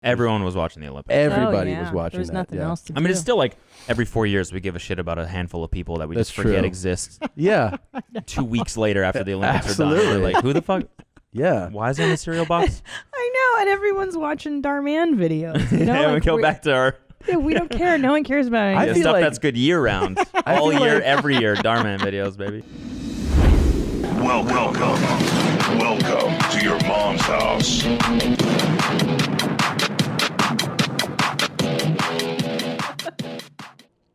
Everyone was watching the Olympics. Everybody was watching There's that. nothing else to do. I mean, it's still like every 4 years we give a shit about a handful of people that we That's just forget true. exist. Yeah. 2 weeks later after the Olympics are Absolutely. done. We're like, who the fuck? Yeah. Why is it in the cereal box? I know, and everyone's watching Darman videos. You know, Yeah, we like go back to our Yeah, we don't care. No one cares about I it. feel stuff like- that's good year round. All feel year, like- every year. Darman videos, baby. Welcome to your mom's house.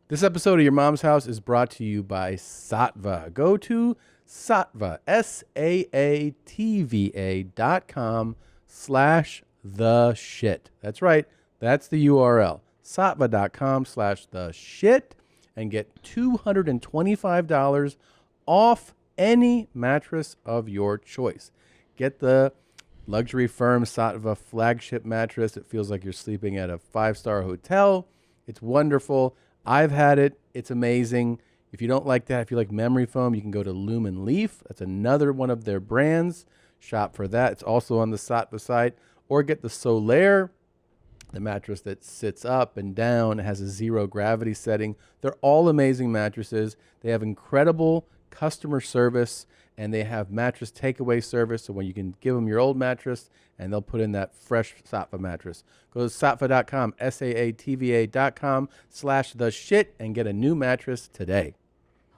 This episode of Your Mom's House is brought to you by Saatva. Go to Saatva, SAATVA.com/theshit. That's right. That's the URL. Saatva.com/theshit and get $225 off any mattress of your choice. Get the luxury firm Saatva flagship mattress. It feels like you're sleeping at a 5-star hotel. It's wonderful. I've had it. It's amazing. If you don't like that, if you like memory foam, you can go to Lumen Leaf. That's another one of their brands. Shop for that. It's also on the Saatva site. Or get the Solaire, the mattress that sits up and down. It has a zero gravity setting. They're all amazing mattresses. They have incredible customer service, and they have mattress takeaway service. So when you can give them your old mattress, and they'll put in that fresh Saatva mattress. Go to saatva.com, SAATVA.com/theshit, and get a new mattress today.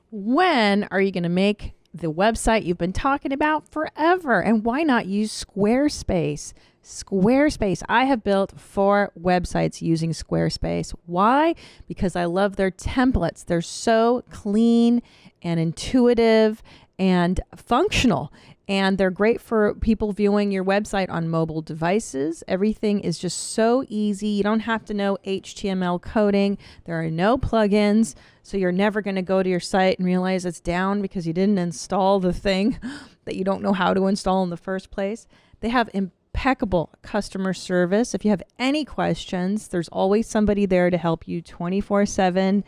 When are you going to make the website you've been talking about forever? And why not use Squarespace? Squarespace. I have built 4 websites using Squarespace. Why? Because I love their templates. They're so clean and intuitive and functional. And they're great for people viewing your website on mobile devices. Everything is just so easy. You don't have to know HTML coding. There are no plugins. So you're never going to go to your site and realize it's down because you didn't install the thing that you don't know how to install in the first place. They have impeccable customer service. If you have any questions, there's always somebody there to help you 24/7.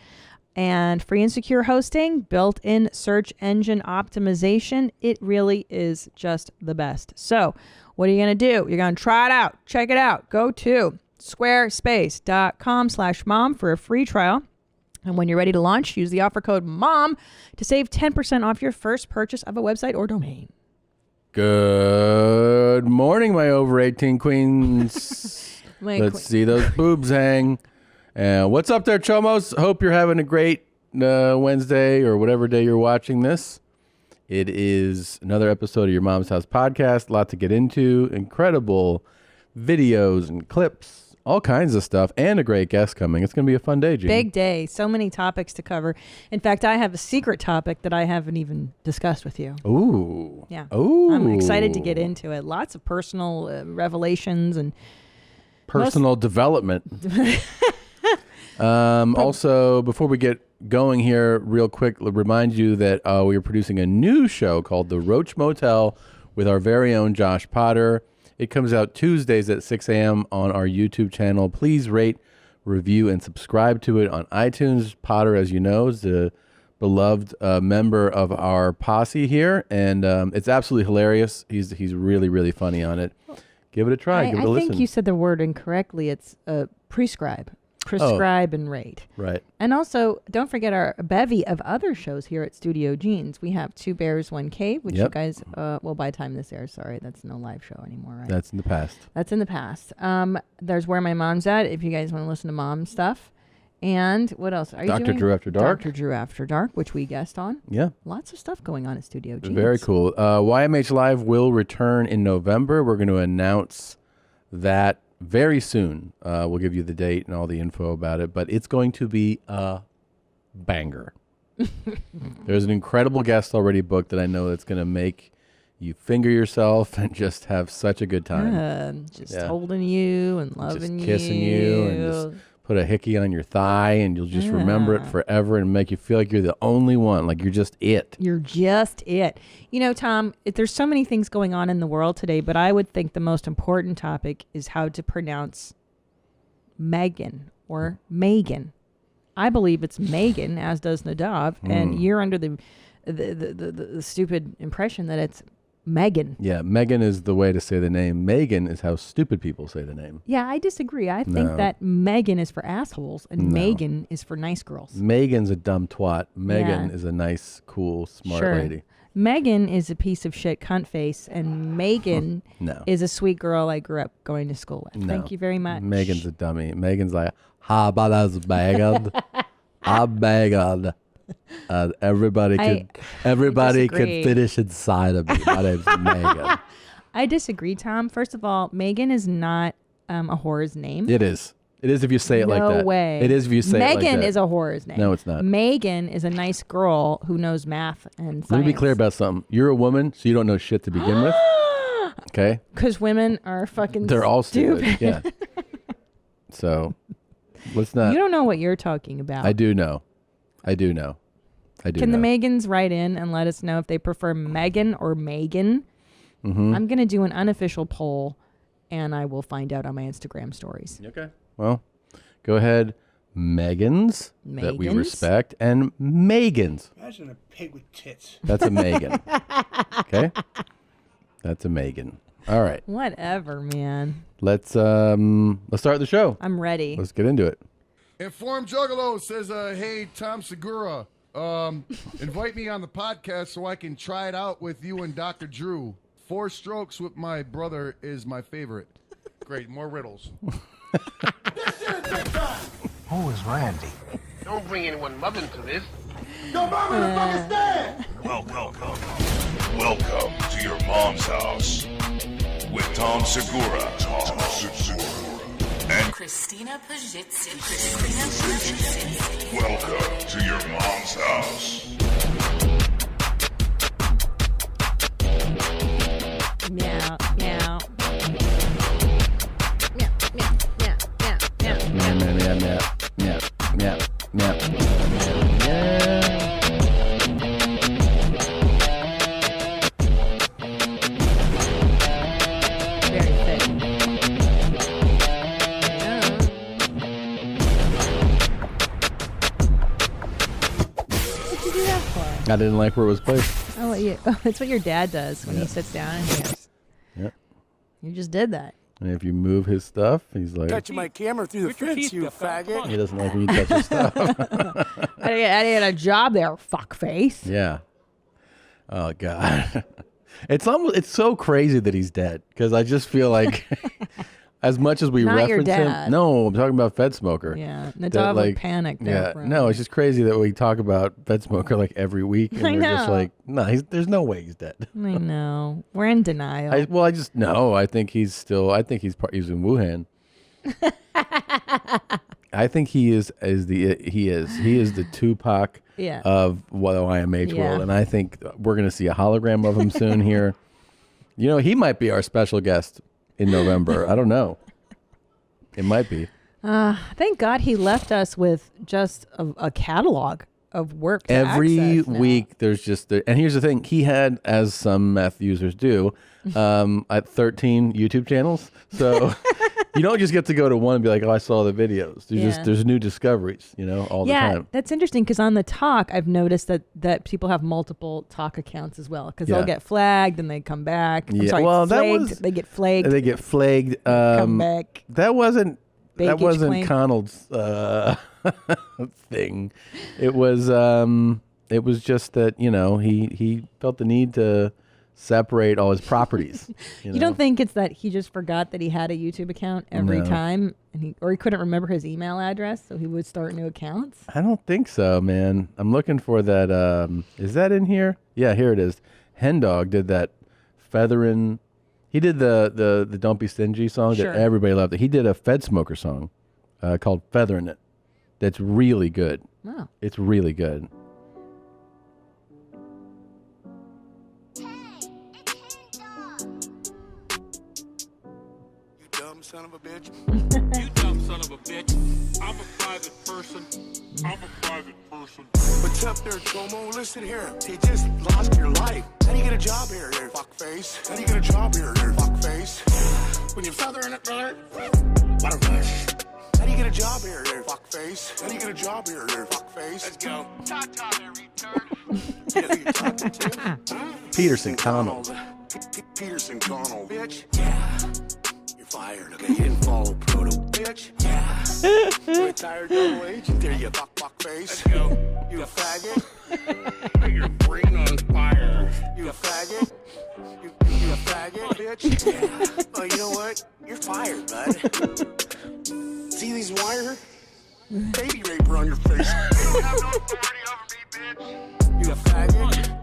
And free and secure hosting, built-in search engine optimization. It really is just the best. So what are you going to do? You're going to try it out. Check it out. Go to squarespace.com/mom for a free trial. And when you're ready to launch, use the offer code MOM to save 10% off your first purchase of a website or domain. Good morning, my over 18 queens. Let's see those boobs hang. What's up there, Chomos? Hope you're having a great Wednesday or whatever day you're watching this. It is another episode of Your Mom's House podcast. A lot to get into. Incredible videos and clips, all kinds of stuff, and a great guest coming. It's going to be a fun day, Jean. Big day. So many topics to cover. In fact, I have a secret topic that I haven't even discussed with you. Ooh. Yeah. Ooh. I'm excited to get into it. Lots of personal revelations and personal development. Also, before we get going here, real quick, remind you that we are producing a new show called The Roach Motel with our very own Josh Potter. It comes out Tuesdays at 6 a.m. on our YouTube channel. Please rate, review, and subscribe to it on iTunes. Potter, as you know, is a beloved member of our posse here, and it's absolutely hilarious. He's really, really funny on it. Give it a try. Give it a listen. I think you said the word incorrectly. It's prescribe and rate. Right. And also, don't forget our bevy of other shows here at Studio Jeans. We have 2 Bears, 1 Cave, which you guys, well, by the time this airs, sorry, that's no live show anymore, right? That's in the past. That's in the past. There's Where My Mom's At, if you guys want to listen to mom stuff. And what else are you doing? Dr. Drew After Dark. Dr. Drew After Dark, which we guest on. Yeah. Lots of stuff going on at Studio Jeans. Very cool. YMH Live will return in November. We're going to announce that very soon. We'll give you the date and all the info about it, but it's going to be a banger. There's an incredible guest already booked that I know that's going to make you finger yourself and just have such a good time. Just holding you and loving just kissing you and just put a hickey on your thigh, and you'll just remember it forever and make you feel like you're the only one, like you're just it. You're just it. You know, Tom, there's so many things going on in the world today, but I would think the most important topic is how to pronounce Megan or Megan. I believe it's Megan, as does Nadav, and you're under the stupid impression that it's Megan. Yeah, Megan is the way to say the name. Megan is how stupid people say the name. Yeah, I disagree. I think that Megan is for assholes and Megan is for nice girls. Megan's a dumb twat. Megan Yeah. is a nice, cool, smart Sure. lady. Megan is a piece of shit cunt face, and Megan No. is a sweet girl I grew up going to school with. No. Thank you very much. Megan's a dummy. Megan's like, hi, my name's Megan. I'm Megan. Everybody disagree. can finish inside of me. My name's Megan. I disagree, Tom. First of all, Megan is not a whore's name. It is. It is if you say it like that. No way. It is if you say it like that. Megan is a whore's name. No, it's not. Megan is a nice girl who knows math and science. Let me be clear about something. You're a woman, so you don't know shit to begin with. Okay? Because women are fucking They're all stupid. stupid. Yeah. So, let's not. You don't know what you're talking about. I do know. I do know. Can the Megans write in and let us know if they prefer Megan or Megan? Mm-hmm. I'm going to do an unofficial poll, and I will find out on my Instagram stories. Okay. Well, go ahead. Megans that we Megans? respect and Megans. Imagine a pig with tits. That's a Megan. Okay? That's a Megan. All right. Whatever, man. Let's start the show. I'm ready. Let's get into it. Informed Juggalo says, hey, Tom Segura, invite me on the podcast so I can try it out with you and Dr. Drew. 4 strokes with my brother is my favorite. Great, more riddles. Who is Randy? Don't bring anyone mother into this. Welcome to your mom's house with Tom Segura. And Christina Pajitsi. welcome to your mom's house. Meow, meow. Meow, meow, meow, meow, meow. Meow, meow, meow, meow, meow, meow, meow. Very thick. Yeah. What'd you do that for? I didn't like where it was placed. Oh, it's what your dad does when he sits down and he goes, Yep. you just did that. And if you move his stuff, he's like, Touching my camera through the fence, you faggot. he doesn't like when you touch his stuff. I didn't get a job there, fuckface. Yeah. Oh God. It's so crazy that he's dead because I just feel like as much as we Not your reference dad. him. No, I'm talking about Fed Smoker. Yeah, That, Nadav like, would panic there. Yeah. for a No, minute. it's just crazy that we talk about Fed Smoker like every week. And I we're just know. like, no, there's no way he's dead. I know. We're in denial. I think he's in Wuhan. I think he is the Tupac Yeah. of YOMH Yeah. world, and I think we're gonna see a hologram of him soon here. You know, he might be our special guest in November. I don't know. It might be. Thank God he left us with just a catalog of work to Every access now. week there's just and here's the thing, he had, as some meth users do, at 13 YouTube channels. So you don't just get to go to one and be like, oh, I saw the videos. There's new discoveries, all the Yeah, time. that's interesting because on the talk, I've noticed that people have multiple talk accounts as well because Yeah. they'll get flagged and they come back. I'm Yeah, sorry, well, that flagged. was- They get flagged. They get flagged. come back. That wasn't Baggage claim. Connell's thing. It was just that he felt the need to separate all his properties. You don't think it's that he just forgot that he had a YouTube account every No. time, and he couldn't remember his email address, so he would start new accounts? I don't think so, man. I'm looking for that. Is that in here? Yeah, here it is. Hen Dog did that featherin'. He did the Don't Be Stingy song Sure. that everybody loved. He did a Fed Smoker song called Featherin' It. That's really good. Wow. It's really good. You dumb son of a bitch. You dumb son of a bitch. I'm a private person. What's up there, Como? Listen here. You just lost your life. How do you get a job here, you fuckface? How do you get a job here, you fuckface? When you're feathering it, brother. Butterfish. How do you get a job here, you fuckface? How do you get a job here, you fuckface? Let's go. Ta-ta there, retard. Yeah, you talking to? Peterson Connell. Peterson Connell, bitch. Yeah. You're fired. Okay, you didn't follow proto, bitch. Yeah. Retired double agent. There you fuck face. Let's go. You a faggot. Put your brain on fire. You a faggot. You a faggot, bitch. Yeah. Oh, you know what? You're fired, bud. See these wire? Baby raper on your face. You don't have no authority over me, bitch. You a faggot.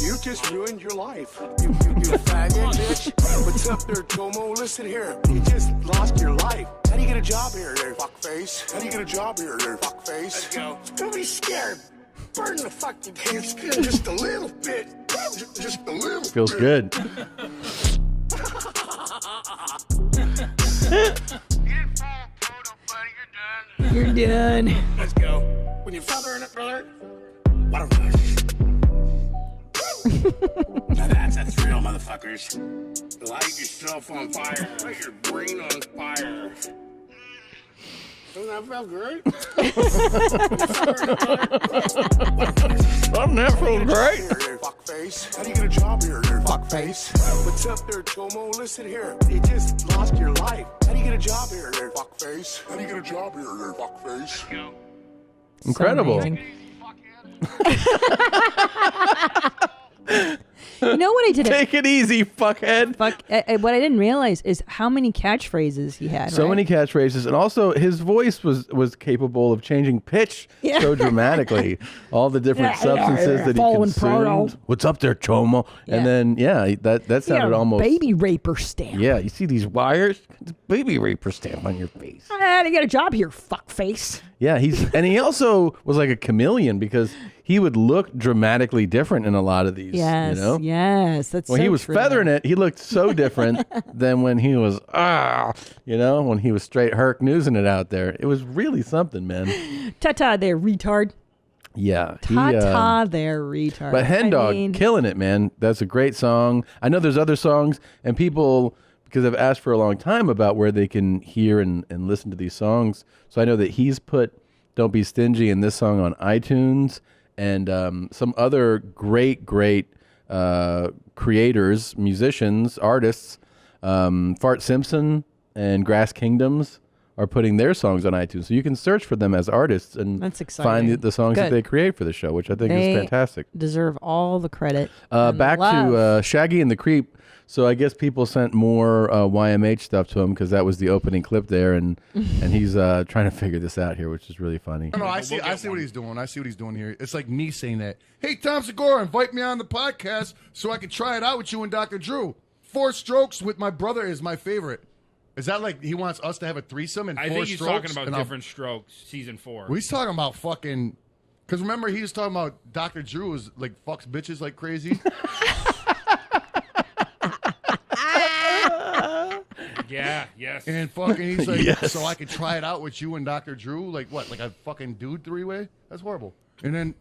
You just ruined your life. You a faggot, bitch. What's up there, Tomo? Listen here. You just lost your life. How do you get a job here, there, fuckface? How do you get a job here, there, fuckface? Let's go. Don't be scared. Burn the fucking damn skin just a little bit. Just a little Feels bit. good. You didn't follow proto, buddy. You're done. You're done. Let's go. When your father in it, brother, what a rush. Now that's real, motherfuckers. Light yourself on fire. Light your brain on fire. Doesn't that feel great? Doesn't that feel great? Here, there, fuckface. How do you get a job here, there, fuckface? What's up there, Tomo? Listen here. You just lost your life. How do you get a job here, there, fuckface? How do you get a job here, there, fuckface? Go. Incredible. So you know what I did? Take it easy, fuckhead. What I didn't realize is how many catchphrases he had. So right? many catchphrases, and also his voice was capable of changing pitch Yeah. so dramatically. All the different substances that he Following consumed. proto. What's up there, Chomo? Yeah. And then that He had sounded a almost baby raper stamp. Yeah, you see these wires? It's a baby raper stamp on your face. I had to get a job here, fuckface. Yeah, he also was like a chameleon because he would look dramatically different in a lot of these. Yes, you know? yes, that's When so he was true. feathering it, he looked so different than when he was when he was straight Herc newsing it out there. It was really something, man. Ta-ta there, retard. Yeah. Ta-ta there, retard. But Hen Dog, I mean, killing it, man. That's a great song. I know there's other songs, and people, because I've asked for a long time about where they can hear and listen to these songs. So I know that he's put Don't Be Stingy and this song on iTunes, and some other great creators, musicians, artists. Fart Simpson and Grass Kingdoms are putting their songs on iTunes. So you can search for them as artists and That's exciting. find the songs that Good. they create for the show, which I think They is fantastic. deserve all the credit. and Back love. to Shaggy and the Creep. So I guess people sent more YMH stuff to him because that was the opening clip there, and he's trying to figure this out here, which is really funny. No, I see what he's doing. I see what he's doing here. It's like me saying that, hey, Tom Segura, invite me on the podcast so I can try it out with you and Dr. Drew. 4 strokes with my brother is my favorite. Is that like he wants us to have a threesome and 4 I think he's strokes? talking about and different strokes, season 4. Well, he's talking about fucking... Because remember, he was talking about Dr. Drew was like fucks bitches like crazy. Yeah, yes. And fucking he's like, Yes. so I could try it out with you and Dr. Drew? Like what? Like a fucking dude 3-way? That's horrible. And then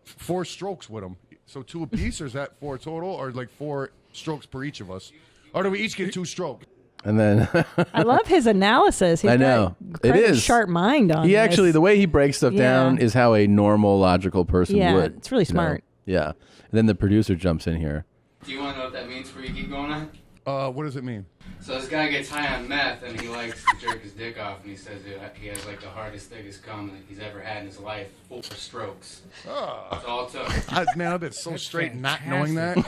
4 strokes with him. So 2 apiece, or is that 4 total? Or like 4 strokes per each of us? Or do we each get 2 strokes? And then I love his analysis. He's I know. got quite It a is. sharp mind on he this. actually, the way he breaks stuff down Yeah. is how a normal, logical person Yeah, would. it's really you know? smart. Yeah. And then the producer jumps in here. Do you want to know what that means before you keep going on? What does it mean? So this guy gets high on meth and he likes to jerk his dick off and he says he has like the hardest, thickest cum that he's ever had in his life. 4 strokes. That's all it took. Man, I've been so straight not knowing that.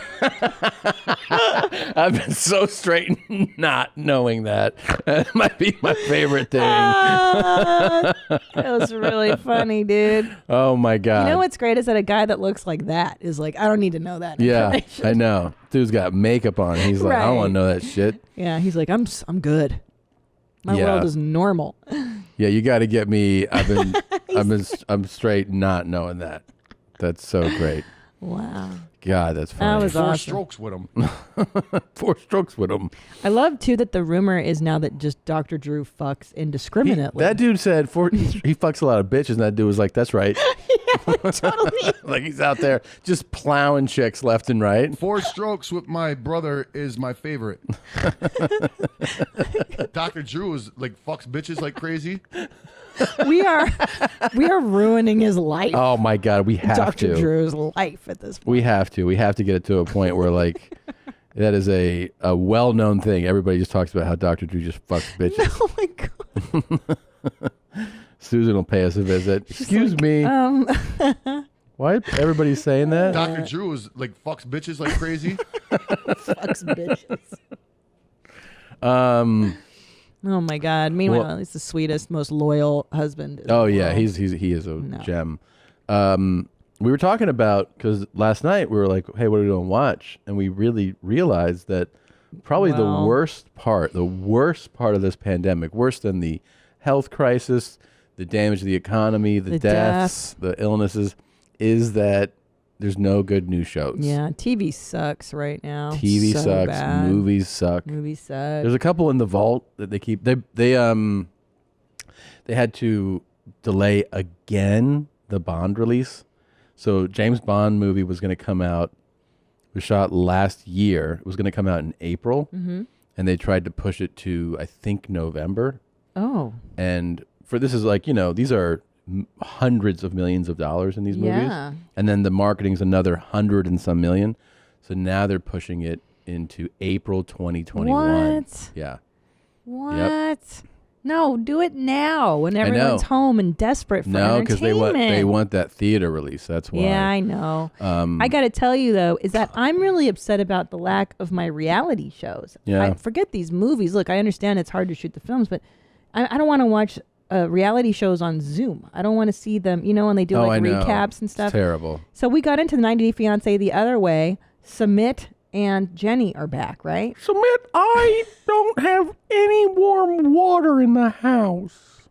I've been so straight not knowing that. That might be my favorite thing. That was really funny, dude. Oh, my God. You know what's great is that a guy that looks like that is like, I don't need to know that. Yeah, information. I know. Dude's got makeup on. He's like, I don't Right. want to know that shit. Yeah, he's like, I'm good. My Yeah. world is normal. Yeah, you got to get me. I'm straight not knowing that. That's so great. Wow. God, that's funny. That was 4 awesome. strokes with him. 4 strokes with him. I love too that the rumor is now that just Dr. Drew fucks indiscriminately. That dude said he fucks a lot of bitches, and that dude was like, "That's right." Totally. Like he's out there just plowing chicks left and right. 4 strokes with my brother is my favorite. Dr. Drew is like fucks bitches like crazy. We are ruining his life. Oh my God, we have Dr. to. Drew's life at this point. We have to get it to a point where like that is a well-known thing. Everybody just talks about how Dr. Drew just fucks bitches. Oh my God. Susan will pay us a visit. Excuse me. Why everybody's saying that? Dr. Drew is like fucks bitches like crazy. Fucks bitches. Oh my God. Meanwhile, he's the sweetest, most loyal husband. Oh yeah, he is a gem. We were talking about, because last night we were like, hey, what are we going to watch? And we really realized that probably the worst part of this pandemic, worse than the health crisis, the damage to the economy, the deaths, the illnesses, is that there's no good new shows. Yeah, TV sucks right now. TV So sucks. bad. Movies suck. Movies suck. There's a couple in the vault that they keep. They had to delay again the Bond release. So James Bond movie was going to come out. It was shot last year. It was going to come out in April, and they tried to push it to I think November. Oh. And for this is like, these are hundreds of millions of dollars in these movies. And then the marketing's another 100 and some million. So now they're pushing it into April 2021. What? Yeah. What? Yep. No, do it now when everyone's home and desperate for No, because entertainment. they want that theater release. That's why. Yeah, I know. I got to tell you, though, is that I'm really upset about the lack of my reality shows. Yeah. I forget these movies. Look, I understand it's hard to shoot the films, but I don't want to watch reality shows on Zoom. I don't want to see them, when they do like recaps and stuff. It's terrible. So we got into the 90 Day Fiancé the other way. Submit and Jenny are back, right? Submit, I don't have any warm water in the house.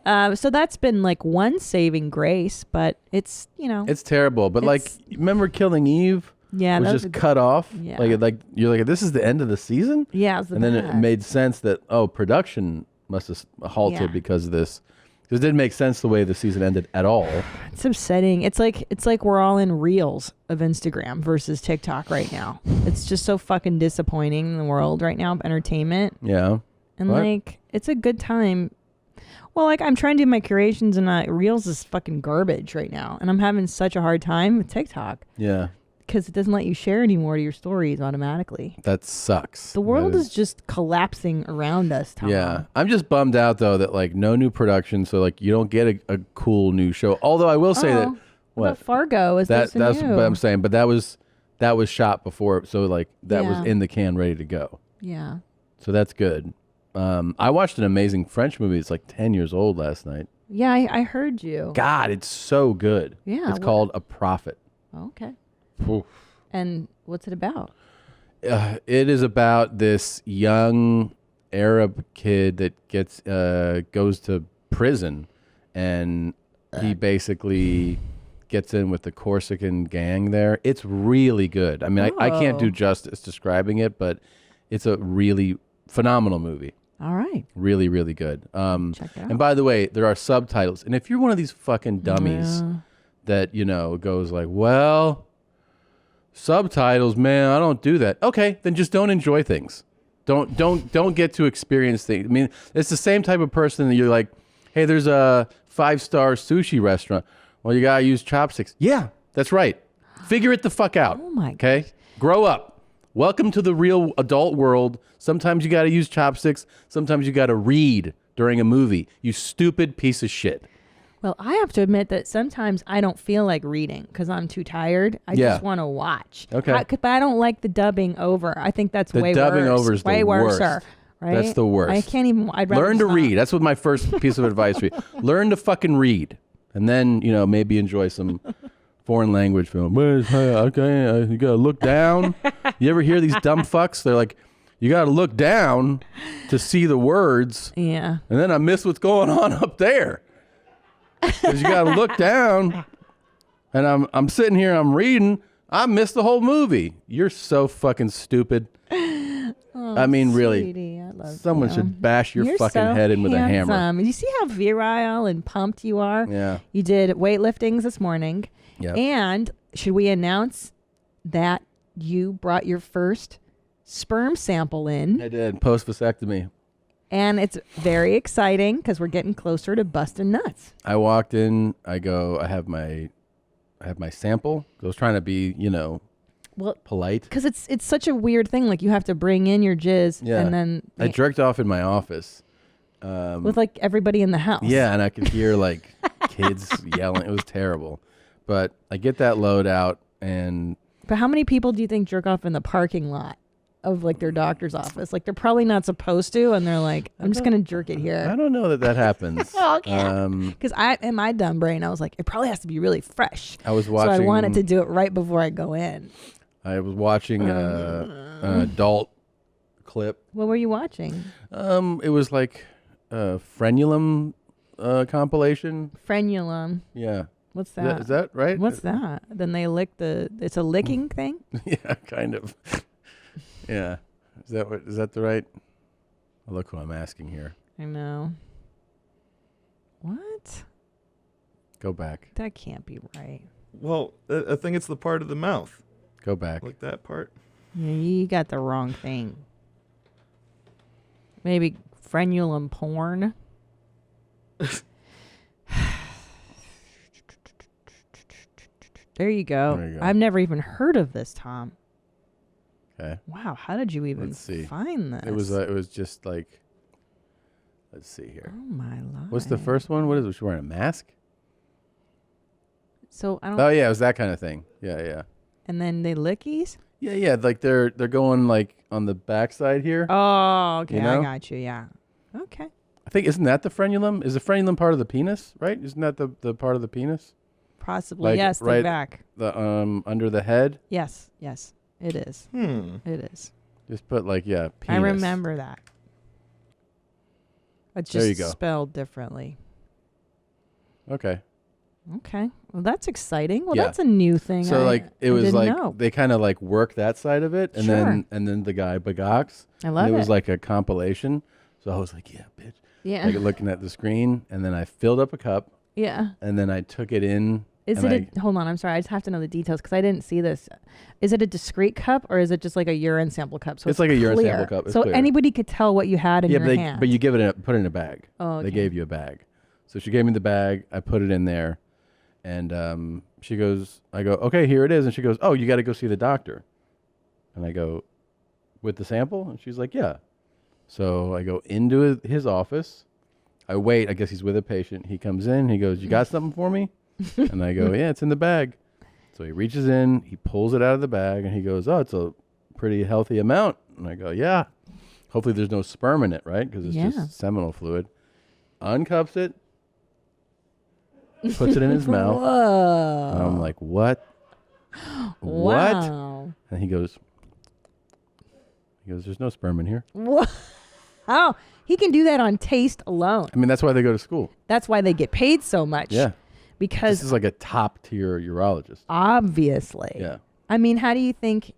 So that's been like one saving grace, but it's, It's terrible. But like, remember Killing Eve? Yeah, was that just was a cut off. Yeah. Like you're like, this is the end of the season? Yeah, it was the and then it bad. made sense that production must have halted because of this. Because it didn't make sense the way the season ended at all. It's upsetting. It's like we're all in reels of Instagram versus TikTok right now. It's just so fucking disappointing in the world right now of entertainment. Yeah. And like, it's a good time. Well, like I'm trying to do my curations and reels is fucking garbage right now. And I'm having such a hard time with TikTok. Yeah. Because it doesn't let you share anymore to your stories automatically. That sucks. The world is just collapsing around us, Tom. Yeah. I'm just bummed out, though, that, like, no new production, so, like, you don't get a cool new show. Although I will say that... What about Fargo? That's what new? I'm saying. But that was shot before, so, like, that was in the can ready to go. Yeah. So that's good. I watched an amazing French movie. It's, like, 10 years old last night. Yeah, I heard you. God, it's so good. Yeah. It's called A Prophet. Okay. Oof. And what's it about? It is about this young Arab kid that goes to prison, and he basically gets in with the Corsican gang there. It's really good. I mean, I can't do justice describing it, but it's a really phenomenal movie. All right. Really, really good. Check it out. And by the way, there are subtitles. And if you're one of these fucking dummies that, goes like, well... subtitles, man, I don't do that. Okay, then just don't enjoy things. Don't get to experience things. I mean, it's the same type of person that you're like, hey, there's a 5-star sushi restaurant. Well, you gotta use chopsticks. Yeah, that's right. Figure it the fuck out. Oh my okay? Grow up. Welcome to the real adult world. Sometimes you gotta use chopsticks. Sometimes you gotta read during a movie. You stupid piece of shit. Well, I have to admit that sometimes I don't feel like reading because I'm too tired. I just want to watch. Okay. But I don't like the dubbing over. I think that's way worse. The dubbing over is way the worse. worst. Right? That's the worst. I can't even. I'd rather Learn to just not. read. That's what my first piece of advice for you. Learn to fucking read. And then, maybe enjoy some foreign language film. Okay, you got to look down. You ever hear these dumb fucks? They're like, you got to look down to see the words. Yeah. And then I miss what's going on up there. Because you got to look down. And I'm sitting here, I'm reading. I missed the whole movie. You're so fucking stupid. I mean, really, sweetie, I love someone you. should bash your You're fucking so head in with a hammer. handsome. You see how virile and pumped you are? Yeah. You did weightlifting this morning. Yep. And should we announce that you brought your first sperm sample in? I did. Post vasectomy. And it's very exciting because we're getting closer to busting nuts. I walked in. I go. I have my sample. I was trying to be, polite. Because it's such a weird thing. Like you have to bring in your jizz, Yeah. and then I jerked off in my office. with like everybody in the house. Yeah, and I could hear like kids yelling. It was terrible. But I get that load out, and But how many people do you think jerk off in the parking lot of like their doctor's office? Like they're probably not supposed to, and they're like, I'm just gonna jerk it here. I don't know that happens. Because in my dumb brain, I was like, it probably has to be really fresh. I was So watching. I wanted to do it right before I go in. I was watching an adult clip. What were you watching? It was like a frenulum compilation. Frenulum. Yeah. What's that? Is that right? What's that? Then they lick it's a licking thing? Yeah, kind of. Yeah. Is that the right? Oh, look who I'm asking here. I know. What? Go back. That can't be right. Well, I think it's the part of the mouth. Go back. Like that part. Yeah, you got the wrong thing. Maybe frenulum porn. There you go. There you go. I've never even heard of this, Tom. Okay. Wow, how did you even Let's see. find this? It was just like. Let's see here. Oh my life. What's the first one? What is it? Was she wearing a mask? So I don't. Oh yeah, it was that kind of thing. Yeah, yeah. And then they lickies. Yeah, yeah. Like they're going like on the backside here. Oh, okay. You know? I got you. Yeah. Okay. I think isn't that the frenulum? Is the frenulum part of the penis? Right? Isn't that the part of the penis? Possibly. Like, Yes. right The back. The under the head. Yes. Yes. It is. It is. Just put like penis. I remember that. It's There you just go. spelled differently. Okay. Okay. Well, that's exciting. Well, Yeah. that's a new thing. So like it was didn't like know. they kind of like work that side of it, and Sure. then the guy Bagocks. I love and it. it. was like a compilation. So I was like, yeah, bitch. Yeah. Like looking at the screen, and then I filled up a cup, Yeah. and then I took it in. Is and it hold on, I'm sorry. I just have to know the details because I didn't see this. Is it a discrete cup or is it just like a urine sample cup? So It's like a urine clear. sample cup. It's so clear. anybody could tell what you had in yeah, your hand. but you give it put it in a bag. Oh, They okay. gave you a bag. So she gave me the bag. I put it in there, and she goes, I go, okay, here it is, and she goes, oh, you got to go see the doctor, and I go, with the sample, and she's like, yeah. So I go into his office. I wait. I guess he's with a patient. He comes in. He goes, you got something for me? And I go, yeah, it's in the bag. So he reaches in, he pulls it out of the bag, and he goes, oh, it's a pretty healthy amount. And I go, yeah. Hopefully there's no sperm in it, right? Because it's just seminal fluid. Uncups it, puts it in his mouth. Whoa. And I'm like, what? Wow. What? And he goes, there's no sperm in here. What? Oh, he can do that on taste alone. I mean, that's why they go to school. That's why they get paid so much. Yeah. Because This is like a top tier urologist. obviously. Yeah. I mean, how do you think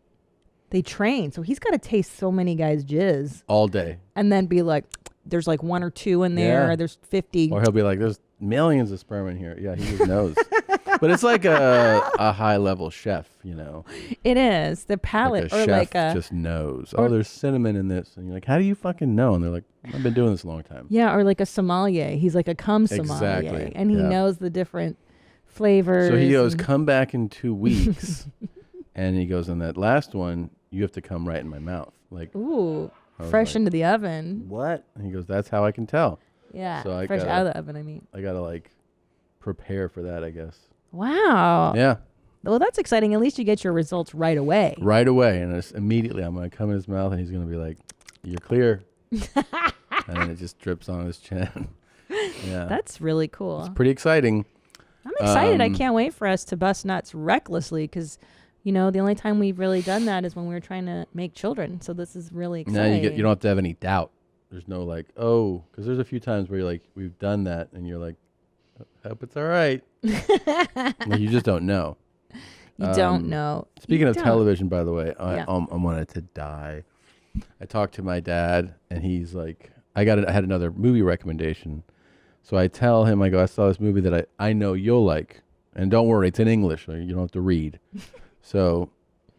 they train? So he's got to taste so many guys' jizz All day. and then be like, there's like 1 or 2 in there. Yeah. Or there's 50. Or he'll be like, there's millions of sperm in here. Yeah, he just knows. But it's like a high level chef, you know. It is. The palate. Like a or chef like a. just knows. Oh, there's cinnamon in this. And you're like, how do you fucking know? And they're like, I've been doing this a long time. Yeah, or like a sommelier. He's like a cum sommelier. Exactly, And he yeah. knows the different flavors. So he goes, and- come back in 2 weeks. And he goes, on that last one, you have to come right in my mouth. Like, Ooh, I was fresh like, into the oven. what? And he goes, that's how I can tell. Yeah, So I fresh gotta- out of the oven, I mean. I got to like prepare for that, I guess. Wow. Yeah. Well, that's exciting. At least you get your results right away. Right away. And it's immediately I'm going to come in his mouth and he's going to be like, you're clear. And then it just drips on his chin. Yeah. That's really cool. It's pretty exciting. I'm excited. I can't wait for us to bust nuts recklessly because, you know, the only time we've really done that is when we were trying to make children. So this is really exciting. Now you don't have to have any doubt. There's no like, oh, because there's a few times where you're like, we've done that. And you're like, hope it's all right. Like, you just don't know. You don't know. Speaking You of don't. television, by the way, Yeah. I wanted to die. I talked to my dad, and he's like, I had another movie recommendation. So I tell him, I go, I saw this movie that I know you'll like. And don't worry, it's in English, so you don't have to read. So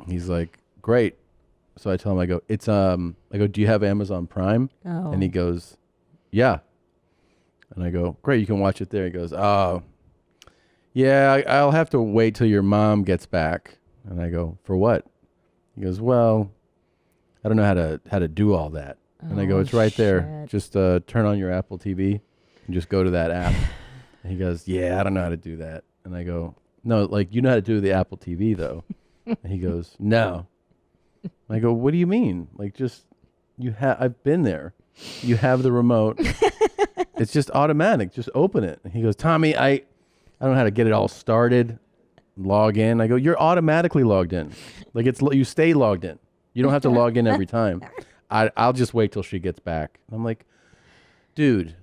he's like, great. So I tell him, I go, do you have Amazon Prime? Oh. And he goes, yeah. And I go, great, you can watch it there. He goes, oh, yeah, I'll have to wait till your mom gets back. And I go, for what? He goes, well, I don't know how to do all that. And I go, it's right there. Just turn on your Apple TV and just go to that app. And he goes, yeah, I don't know how to do that. And I go, no, like, you know how to do the Apple TV, though. And he goes, no. And I go, what do you mean? Like, just, I've been there. You have the remote. It's just automatic. Just open it. And he goes, Tommy, I don't know how to get it all started. Log in. I go, you're automatically logged in. Like, you stay logged in. You don't have to log in every time. I'll just wait till she gets back. I'm like, dude,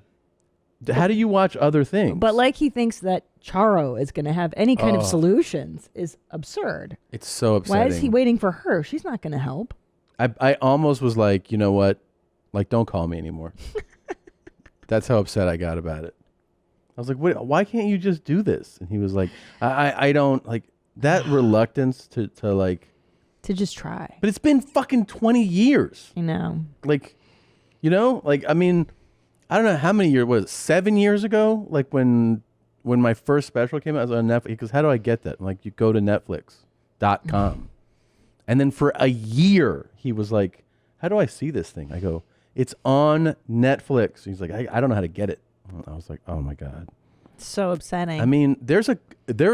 how do you watch other things? But like he thinks that Charo is going to have any kind of solutions is absurd. It's so upsetting. Why is he waiting for her? She's not going to help. I almost was like, you know what? Like, don't call me anymore. That's how upset I got about it. I was like, why can't you just do this? And he was like, I don't, like, that reluctance to like. To just try. But it's been fucking 20 years. I know. Like, you know, like, I mean, I don't know how many years, was it 7 years ago? Like when my first special came out, I was on Netflix. He goes, how do I get that? I'm like, you go to Netflix.com. And then for a year, he was like, how do I see this thing? I go, it's on Netflix. He's like, I don't know how to get it. I was like, oh my God. So upsetting. I mean, there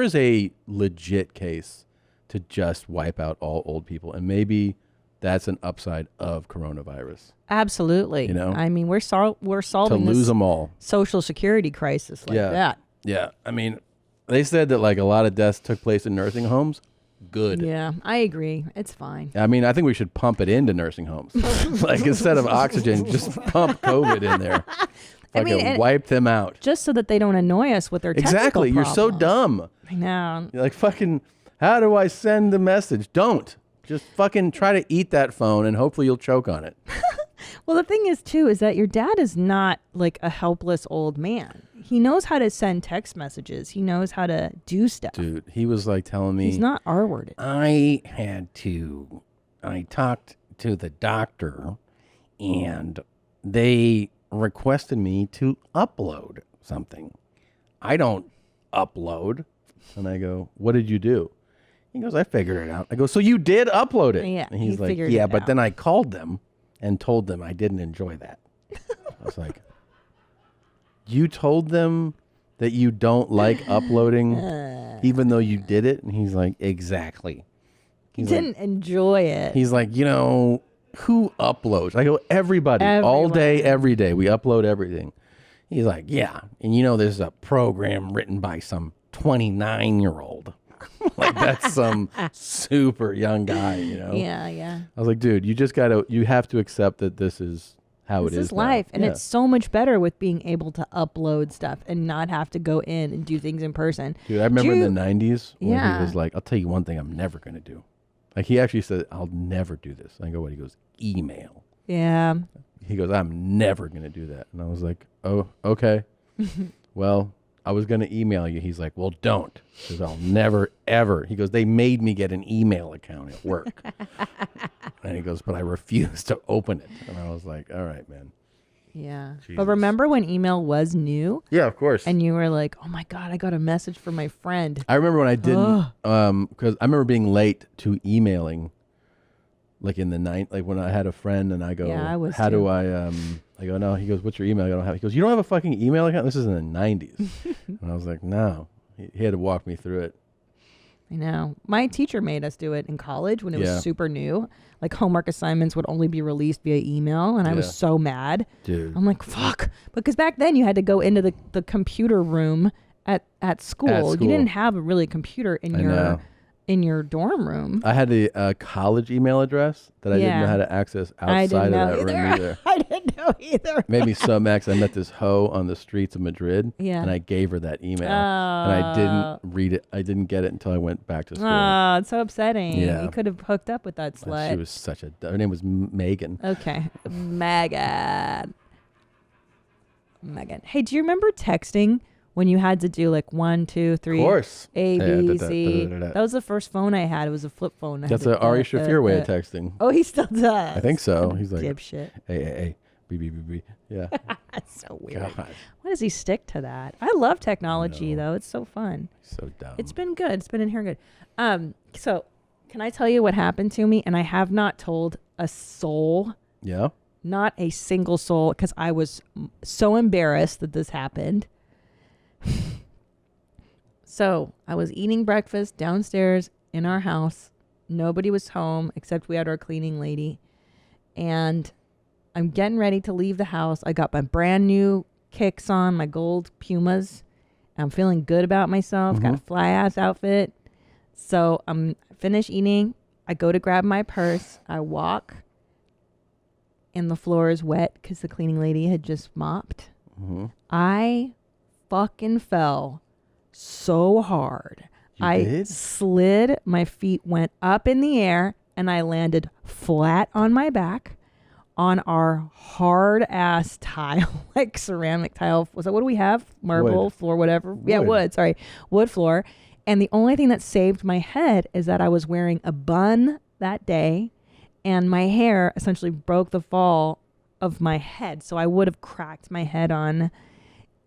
is a legit case to just wipe out all old people. And maybe that's an upside of coronavirus. Absolutely. You know? I mean, we're solving to lose them all. Social security crisis like that. Yeah. I mean, they said that like a lot of deaths took place in nursing homes. Good. Yeah, I agree. It's fine. I mean, I think we should pump it into nursing homes. Like instead of oxygen, just pump COVID in there. Fucking wipe them out. Just so that they don't annoy us with their technical Exactly. You're so problems. dumb. I know. You're like, fucking, how do I send the message? Don't. Just fucking try to eat that phone and hopefully you'll choke on it. Well, the thing is, too, is that your dad is not like a helpless old man. He knows how to send text messages. He knows how to do stuff. Dude, he was like telling me. He's not R-worded. I talked to the doctor and they requested me to upload something. I don't upload. And I go, what did you do? He goes, I figured it out. I go, so you did upload it? Yeah, And he's he like, figured yeah, it but out. then I called them and told them I didn't enjoy that. I was like, you told them that you don't like uploading even though you did it? And he's like, exactly. He didn't enjoy it. He's like, you know, who uploads? I go, everybody, all day, every day. We upload everything. He's like, yeah. And you know, there's a program written by some 29-year-old. Like that's some super young guy, you know? Yeah. I was like, dude, you have to accept that this is how This it is is life. now. And Yeah. it's so much better with being able to upload stuff and not have to go in and do things in person. Dude, I remember in the 90s when Yeah. he was like, I'll tell you one thing I'm never going to do. Like he actually said, I'll never do this. I go, what? He goes, email. Yeah. He goes, I'm never going to do that. And I was like, oh, okay. Well, I was going to email you. He's like, well, don't. Because I'll never, ever. He goes, they made me get an email account at work. And he goes, but I refuse to open it. And I was like, all right, man. Yeah. Jesus. But remember when email was new? Yeah, of course. And you were like, oh my God, I got a message from my friend. I remember when I didn't, because I remember being late to emailing, like in the night, like when I had a friend and I go, Yeah, I was how too. do I go, no. He goes, what's your email? I don't have. He goes, you don't have a fucking email account? This is in the 90s. And I was like, no. He had to walk me through it. I know. My teacher made us do it in college when it Yeah. was super new. Like homework assignments would only be released via email. And I Yeah. was so mad. Dude. I'm like, fuck. Because back then you had to go into the computer room at school. You didn't have a really computer in your dorm room. I had a college email address that I didn't know how to access outside of that room either. I didn't know know either. Made me so mad 'cause I met this hoe on the streets of Madrid. Yeah. And I gave her that email. And I didn't read it. I didn't get it until I went back to school. Oh, it's so upsetting. Yeah. You could have hooked up with that slut. She was such a... Her name was Megan. Okay. Megan. Hey, do you remember texting when you had to do like 1, 2, 3, Of course. A, B, C? Da. That was the first phone I had. It was a flip phone. That's an Ari Shafir way of texting. Oh, he still does. I think so. He's like, dipshit. A, B, B, B, B. Yeah. That's so weird. God. Why does he stick to that? I love technology though. It's so fun. So dumb. It's been good. It's been in here good. So can I tell you what happened to me? And I have not told a soul. Yeah. Not a single soul, because I was so embarrassed that this happened. So I was eating breakfast downstairs in our house. Nobody was home except we had our cleaning lady. And I'm getting ready to leave the house. I got my brand new kicks on, my gold Pumas. I'm feeling good about myself. Got a fly ass outfit. So I'm finished eating. I go to grab my purse. I walk. And the floor is wet because the cleaning lady had just mopped. I fucking fell so hard. I did? slid. My feet went up in the air and I landed flat on my back on our hard ass tile, like ceramic tile. Was that what do we have? Marble Wood. floor, whatever. Yeah, wood. Sorry, wood floor. And the only thing that saved my head is that I was wearing a bun that day, and my hair essentially broke the fall of my head, so I would have cracked my head on.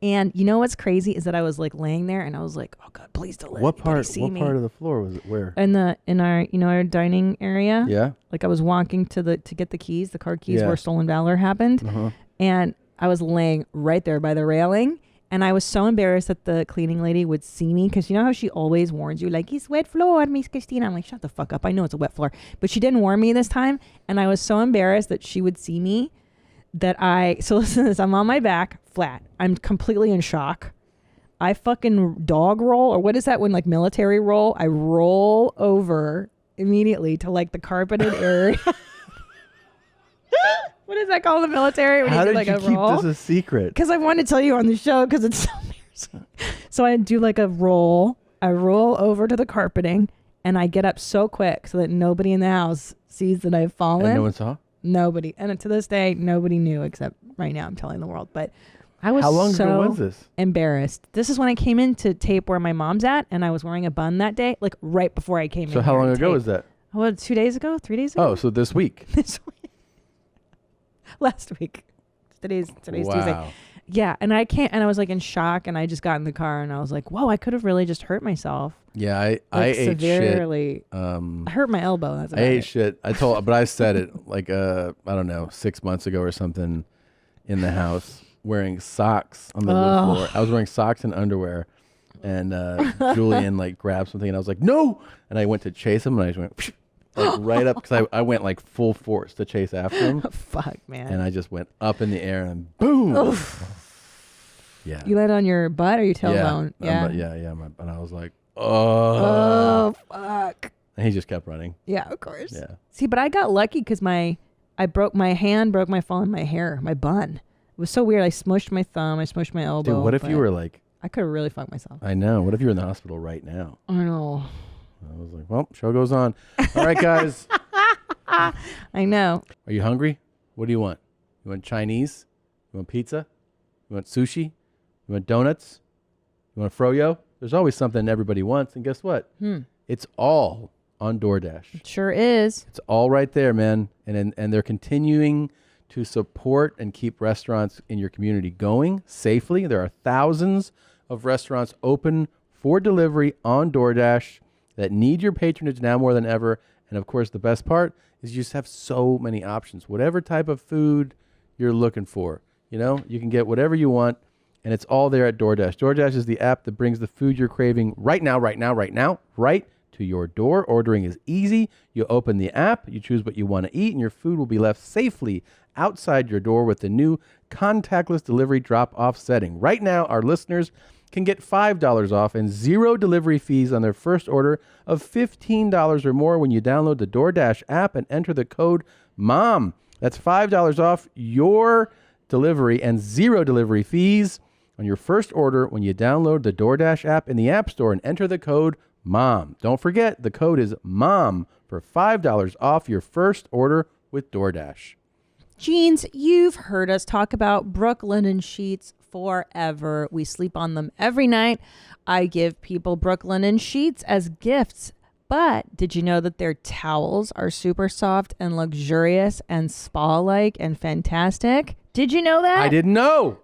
And you know what's crazy is that I was like laying there, and I was like, "Oh God, please don't let anybody see me." What part of the floor was it? Where? In our our dining area. Yeah. Like I was walking to get the keys, the car keys, where Stolen Valor happened, and I was laying right there by the railing, and I was so embarrassed that the cleaning lady would see me, because you know how she always warns you, like, "It's wet floor, Miss Christina." I'm like, "Shut the fuck up! I know it's a wet floor," but she didn't warn me this time, and I was so embarrassed that she would see me. So listen to this. I'm on my back, flat. I'm completely in shock. I fucking dog roll, or what is that when like military roll? I roll over immediately to like the carpeted area. What is that called in the military? When How you do, did like, you a keep roll? this a secret? Because I wanted to tell you on the show because it's so embarrassing. So I do like a roll. I roll over to the carpeting and I get up so quick so that nobody in the house sees that I've fallen. And no one saw? Nobody. And to this day, nobody knew except right now I'm telling the world. But I was How long so ago was this? embarrassed. This is when I came in to tape where my mom's at, and I was wearing a bun that day, like right before I came in. So how here long to ago tape. was that? What, 2 days ago? 3 days ago? Oh, so this week. This week. Last week. Today's Tuesday. Wow. Yeah, and I was like in shock, and I just got in the car and I was like, whoa, I could have really just hurt myself. Yeah, I ate severely. shit. I hurt my elbow. That's I about ate it. shit. But I said it like I don't know, 6 months ago or something in the house wearing socks on the wood floor. I was wearing socks and underwear, and Julian like grabbed something and I was like, no, and I went to chase him and I just went like right up because I went like full force to chase after him. Fuck, man. And I just went up in the air and boom. Oof. Yeah. You landed on your butt or your tailbone? Yeah. Yeah. And I was like, oh, fuck. And he just kept running. Yeah, of course. Yeah. See, but I got lucky because I broke my hand, broke my fall, and my hair, my bun. It was so weird. I smushed my thumb, I smushed my elbow. Dude, what if you were like... I could have really fucked myself. I know. What if you were in the hospital right now? I know. I was like, well, show goes on. All right, guys. I know. Are you hungry? What do you want? You want Chinese? You want pizza? You want sushi? You want donuts? You want a froyo? There's always something everybody wants. And guess what? It's all on DoorDash. It sure is. It's all right there, man. And they're continuing to support and keep restaurants in your community going safely. There are thousands of restaurants open for delivery on DoorDash that need your patronage now more than ever. And of course, the best part is you just have so many options. Whatever type of food you're looking for, you know, you can get whatever you want, and it's all there at DoorDash. DoorDash is the app that brings the food you're craving right to your door. Ordering is easy. You open the app, you choose what you want to eat, and your food will be left safely outside your door with the new contactless delivery drop-off setting. Right now, our listeners can get $5 off and 0 delivery fees on their first order of $15 or more when you download the DoorDash app and enter the code MOM. That's $5 off your delivery and 0 delivery fees on your first order when you download the DoorDash app in the App Store and enter the code MOM. Don't forget, the code is MOM for $5 off your first order with DoorDash. Jeans, you've heard us talk about Brooklinen sheets forever. We sleep on them every night. I give people Brooklinen sheets as gifts. But did you know that their towels are super soft and luxurious and spa-like and fantastic? Did you know that? I didn't know.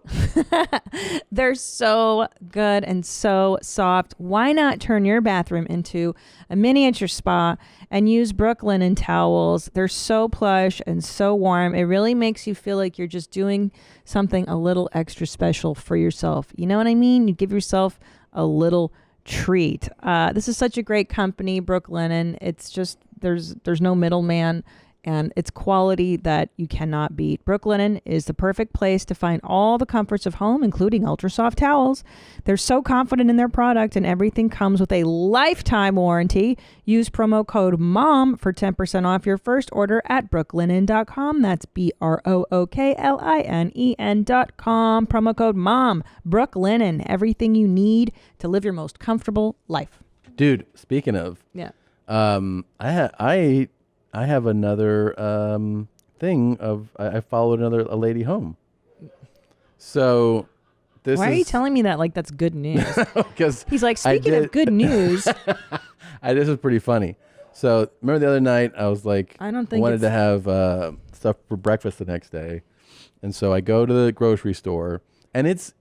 They're so good and so soft. Why not turn your bathroom into a miniature spa and use Brooklinen towels? They're so plush and so warm. It really makes you feel like you're just doing something a little extra special for yourself. You know what I mean? You give yourself a little treat. This is such a great company, Brooklinen. It's just there's no middleman, and it's quality that you cannot beat. Brooklinen is the perfect place to find all the comforts of home, including ultra soft towels. They're so confident in their product, and everything comes with a lifetime warranty. Use promo code MOM for 10% off your first order at brooklinen.com. That's BROOKLINEN.com. Promo code MOM. Brooklinen, everything you need to live your most comfortable life. Dude, speaking of, I have another thing of I followed a lady home. So this Why are you telling me that like that's good news? Because he's like, speaking of good news. This is pretty funny. So remember the other night I was like, I don't think wanted to have stuff for breakfast the next day, and so I go to the grocery store, and it's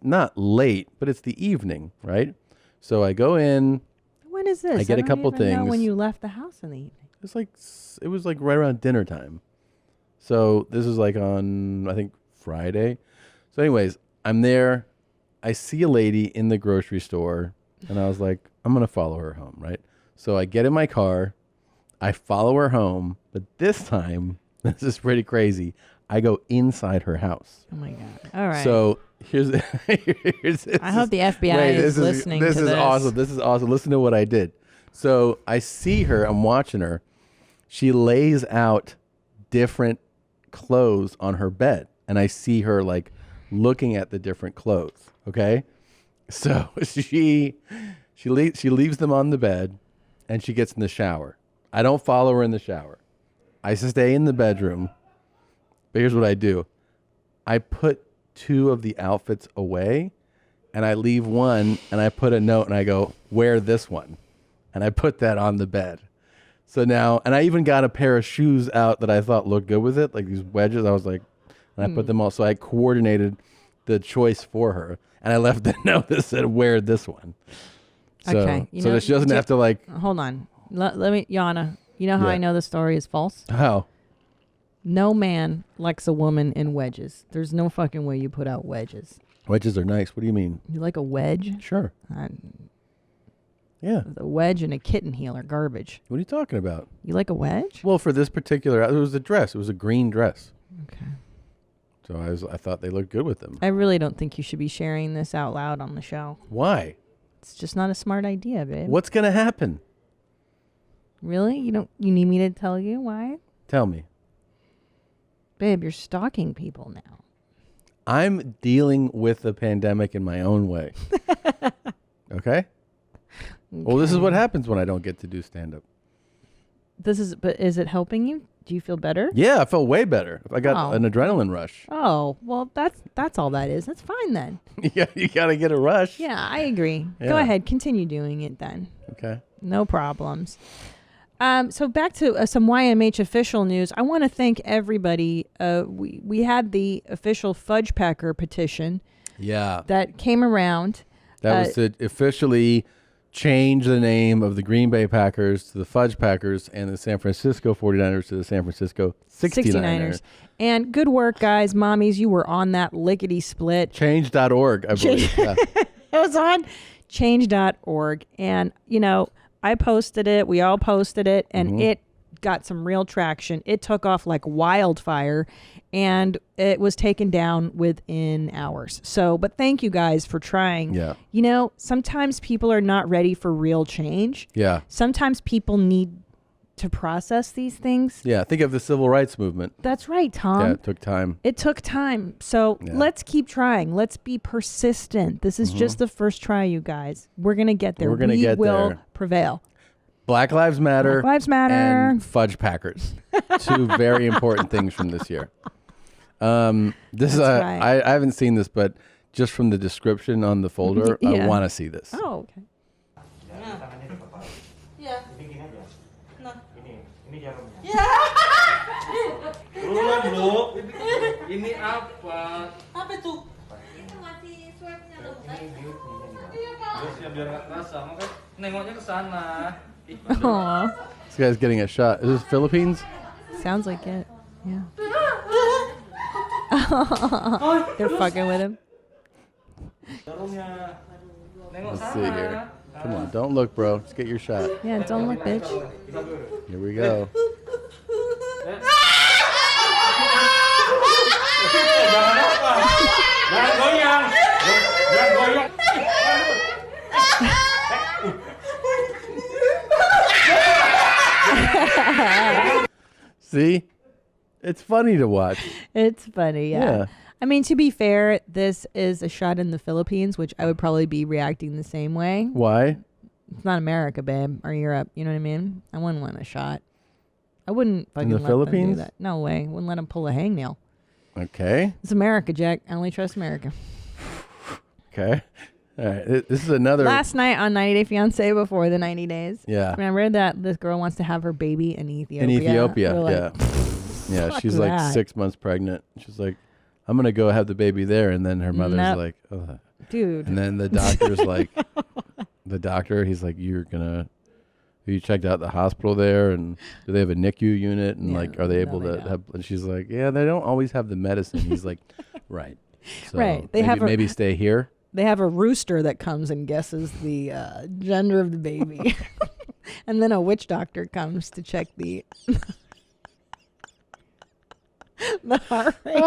not late, but it's the evening, right? So I go in. When is this? I get a couple don't even know things. when you left the house in the evening. It was like right around dinner time. So this is like on, I think, Friday. So anyways, I'm there. I see a lady in the grocery store, and I was like, I'm going to follow her home, right? So I get in my car. I follow her home. But this time, this is pretty crazy. I go inside her house. Oh, my God. All right. So here's I hope the FBI is listening to this. This is awesome. This is awesome. Listen to what I did. So I see her. I'm watching her. She lays out different clothes on her bed, and I see her like looking at the different clothes. Okay, so she leaves them on the bed, and she gets in the shower. I don't follow her in the shower. I stay in the bedroom. But here's what I do: I put 2 of the outfits away, and I leave one, and I put a note, and I go, "Wear this one," and I put that on the bed. So now, and I even got a pair of shoes out that I thought looked good with it, like these wedges. I was like, and I put them all. So I coordinated the choice for her, and I left the note that said, "Wear this one." So, okay. So that she doesn't have to like. Hold on. Let me, Yana. You know how I know the story is false? How? No man likes a woman in wedges. There's no fucking way you put out wedges. Wedges are nice. What do you mean? You like a wedge? Sure. Yeah. A wedge and a kitten heel are garbage. What are you talking about? You like a wedge? Well, for this particular, it was a dress. It was a green dress. Okay. So I thought they looked good with them. I really don't think you should be sharing this out loud on the show. Why? It's just not a smart idea, babe. What's gonna happen? Really? You need me to tell you why? Tell me. Babe, you're stalking people now. I'm dealing with the pandemic in my own way. Okay? Well, this is what happens when I don't get to do stand-up. But is it helping you? Do you feel better? Yeah, I felt way better. I got an adrenaline rush. Oh, well, that's all that is. That's fine then. Yeah, you got to get a rush. Yeah, I agree. Yeah. Go ahead. Continue doing it then. Okay. No problems. So back to some YMH official news. I want to thank everybody. We had the official Fudge Packer petition. Yeah. That came around. That was to officially change the name of the Green Bay Packers to the Fudge Packers and the San Francisco 49ers to the San Francisco 69ers. And good work, guys. Mommies, you were on that lickety split. Change.org, I believe. Yeah. It was on change.org. And, I posted it. We all posted it. And it got some real traction. It took off like wildfire. And it was taken down within hours. But thank you guys for trying. Yeah. Sometimes people are not ready for real change. Yeah. Sometimes people need to process these things. Yeah, think of the civil rights movement. That's right, Tom. Yeah, it took time. It took time. So let's keep trying. Let's be persistent. This is just the first try, you guys. We're going to get there. We will prevail. Black Lives Matter. Black Lives Matter. And fudge packers. Two very important things from this year. This is I haven't seen this, but just from the description on the folder, I want to see this. Oh, okay. Yeah. Bro. Ini apa? Apa itu? Itu masih swabnya loh. Biar nggak kerasa, makanya nengoknya ke sana. This guy's getting a shot. Is this Philippines? Sounds like it. Yeah. They're fucking with him. Let's see here. Come on, don't look, bro. Just get your shot. Yeah, don't look, bitch. Here we go. Jangan goyang. Jangan goyang. See? It's funny to watch. It's funny, yeah. I mean, to be fair, this is a shot in the Philippines, which I would probably be reacting the same way. Why? It's not America, babe, or Europe. You know what I mean? I wouldn't want a shot. I wouldn't fucking in the let Philippines? them do that. No way. Wouldn't let them pull a hangnail. Okay. It's America, Jack. I only trust America. Okay. All right. This is another. Last night on 90 Day Fiance before the 90 days. Yeah. Remember that this girl wants to have her baby in Ethiopia. In Ethiopia, We're yeah. Yeah, she's like that. 6 months pregnant. She's like, I'm going to go have the baby there. And then her mother's Nope. like, oh. Dude. And then the doctor's like, he's like, you checked out the hospital there, and do they have a NICU unit? And like, are they able to have, and she's like, yeah, they don't always have the medicine. He's like, right. So Right. They maybe stay here. They have a rooster that comes and guesses the gender of the baby. And then a witch doctor comes to check the the heart rate.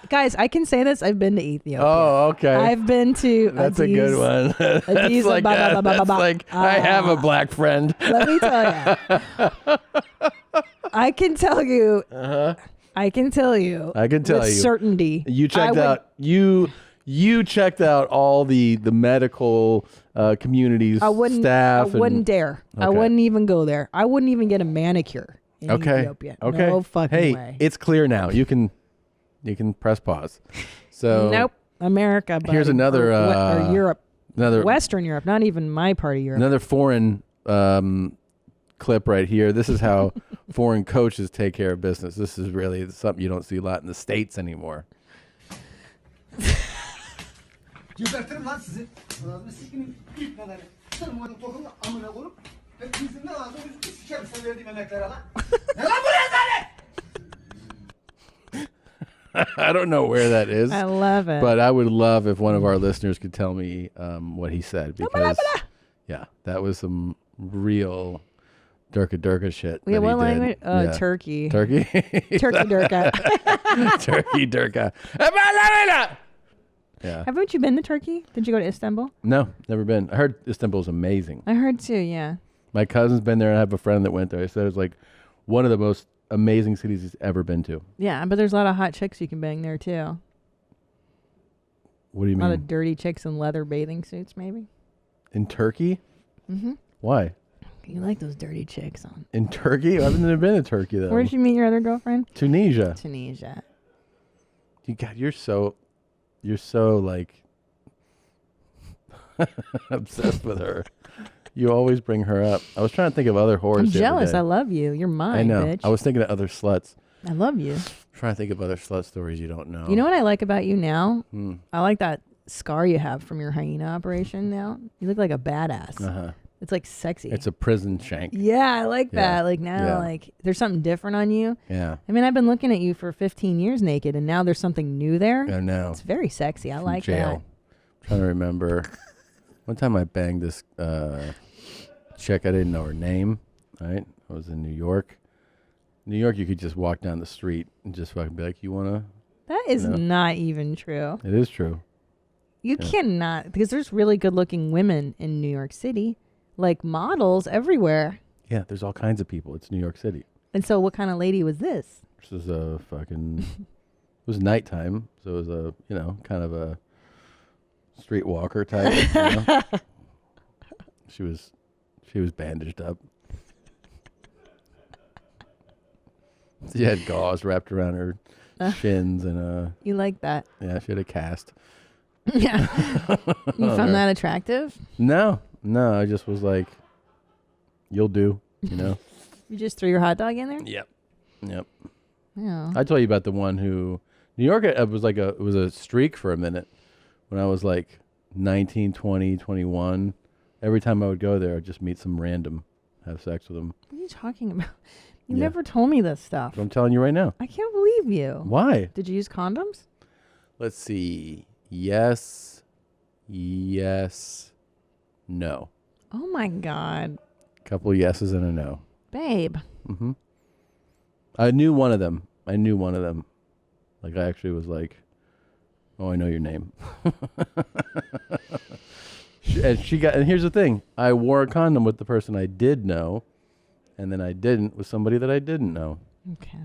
Guys, I can say this. I've been to Ethiopia. Oh, okay. I've been to That's a good one. That's like, I have a black friend. Let me tell you. I can tell you. I can tell you. With certainty. You checked out. You checked out all the medical communities staff. I wouldn't dare. Okay. I wouldn't even go there. I wouldn't even get a manicure in Ethiopia. Okay. No fucking way. Hey, it's clear now. You can press pause. So nope. America. Buddy. Here's another or Europe. Another Western Europe. Not even my part of Europe. Another foreign clip right here. This is how foreign coaches take care of business. This is really something you don't see a lot in the States anymore. Gebertirim lan sizi. Ağzını sikinin neleri. Sırmanın tokunu amına koyup hepinizin de ağzını sikerim size verdiğim emeklere lan. Ne lan bu rezalet? I don't know where that is. I love it. But I would love if one of our listeners could tell me what he said, because yeah, that was some real Durka shit. Yeah, what that he language? did. Yeah. Turkey. Turkey? Turkey Durka. Turkey Durka. Yeah. Haven't you been to Turkey? Did you go to Istanbul? No, never been. I heard Istanbul's amazing. I heard too, yeah. My cousin's been there, and I have a friend that went there. He said it was like one of the most amazing cities he's ever been to. Yeah, but there's a lot of hot chicks you can bang there too. What do you A mean? lot of dirty chicks in leather bathing suits, maybe. In Turkey? Mm-hmm. Why? You like those dirty chicks on. In Turkey? I haven't never been to Turkey though. Where did you meet your other girlfriend? Tunisia. Tunisia. You're so like obsessed with her. You always bring her up. I was trying to think of other whores. I'm the other jealous. day. I love you. You're mine, I know. bitch. I was thinking of other sluts. I love you. Trying to think of other slut stories you don't know. You know what I like about you now? Hmm. I like that scar you have from your hyena operation now. You look like a badass. Uh-huh. It's like sexy. It's a prison shank. Yeah, I like Yeah. that. Like now, like there's something different on you. Yeah. I mean, I've been looking at you for 15 years naked, and now there's something new there. I know. It's very sexy. I From like jail. I'm trying to remember. One time I banged this chick. I didn't know her name. Right? I was in New York. New York, you could just walk down the street and just fucking be like, "You wanna?" that. That is you know? not even true. It is true. You cannot, because there's really good-looking women in New York City, like models everywhere. Yeah, there's all kinds of people. It's New York City. And so, what kind of lady was this? This was a fucking. It was nighttime, so it was a kind of a streetwalker type. She was bandaged up. She had gauze wrapped around her shins and You like that? Yeah, she had a cast. Yeah. You found that attractive? No, I just was like, you'll do, You just threw your hot dog in there? Yep. Yeah. I told you about the one who New York. It was a streak for a minute when I was like 19, 20, 21. Every time I would go there, I'd just meet some random, have sex with them. What are you talking about? You never told me this stuff. But I'm telling you right now. I can't believe you. Why? Did you use condoms? Let's see. Yes, no. Oh my God. Couple yeses and a no. Babe. Mm-hmm. I knew one of them. Like, I actually was like, oh, I know your name. And here's the thing. I wore a condom with the person I did know, and then I didn't with somebody that I didn't know. Okay.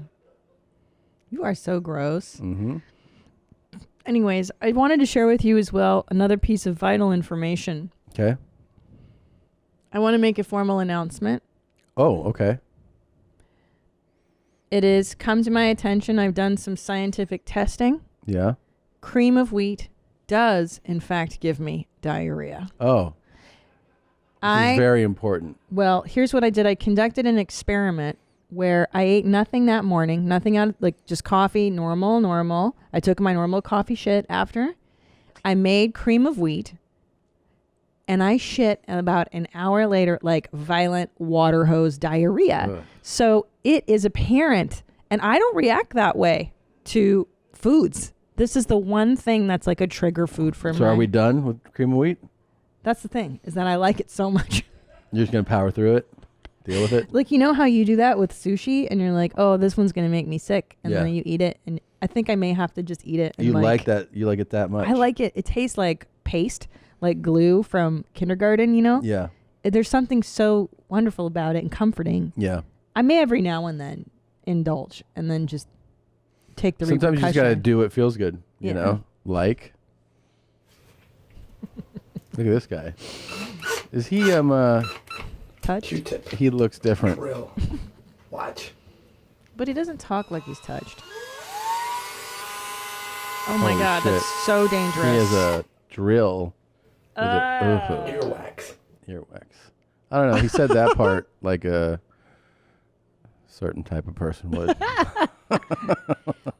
You are so gross. Mm-hmm. Anyways, I wanted to share with you as well another piece of vital information. Okay. I want to make a formal announcement. Oh, okay. It is come to my attention. I've done some scientific testing. Yeah. Cream of wheat does, in fact, give me diarrhea. Oh. This is very important. Well, here's what I did. I conducted an experiment where I ate nothing that morning, nothing out, like just coffee, normal. I took my normal coffee shit after. I made cream of wheat, and I shit about an hour later, like violent water hose diarrhea. Ugh. So it is apparent, and I don't react that way to foods. This is the one thing that's like a trigger food for me. So are we done with cream of wheat? That's the thing, is that I like it so much. You're just going to power through it? Deal with it? Like, how you do that with sushi, and you're like, oh, this one's going to make me sick. And then you eat it, and I think I may have to just eat it. And You like that? You like it that much? I like it. It tastes like paste, like glue from kindergarten, Yeah. There's something so wonderful about it and comforting. Yeah. I may every now and then indulge and then just take the Sometimes you just got to repercussion. do what feels good, you know? Like. Look at this guy. Is he, touch? He looks different. Real. Watch. But he doesn't talk like he's touched. Oh my Holy God, shit. that's so dangerous. He has a drill. With Earwax. Earwax. I don't know. He said that part like a certain type of person would.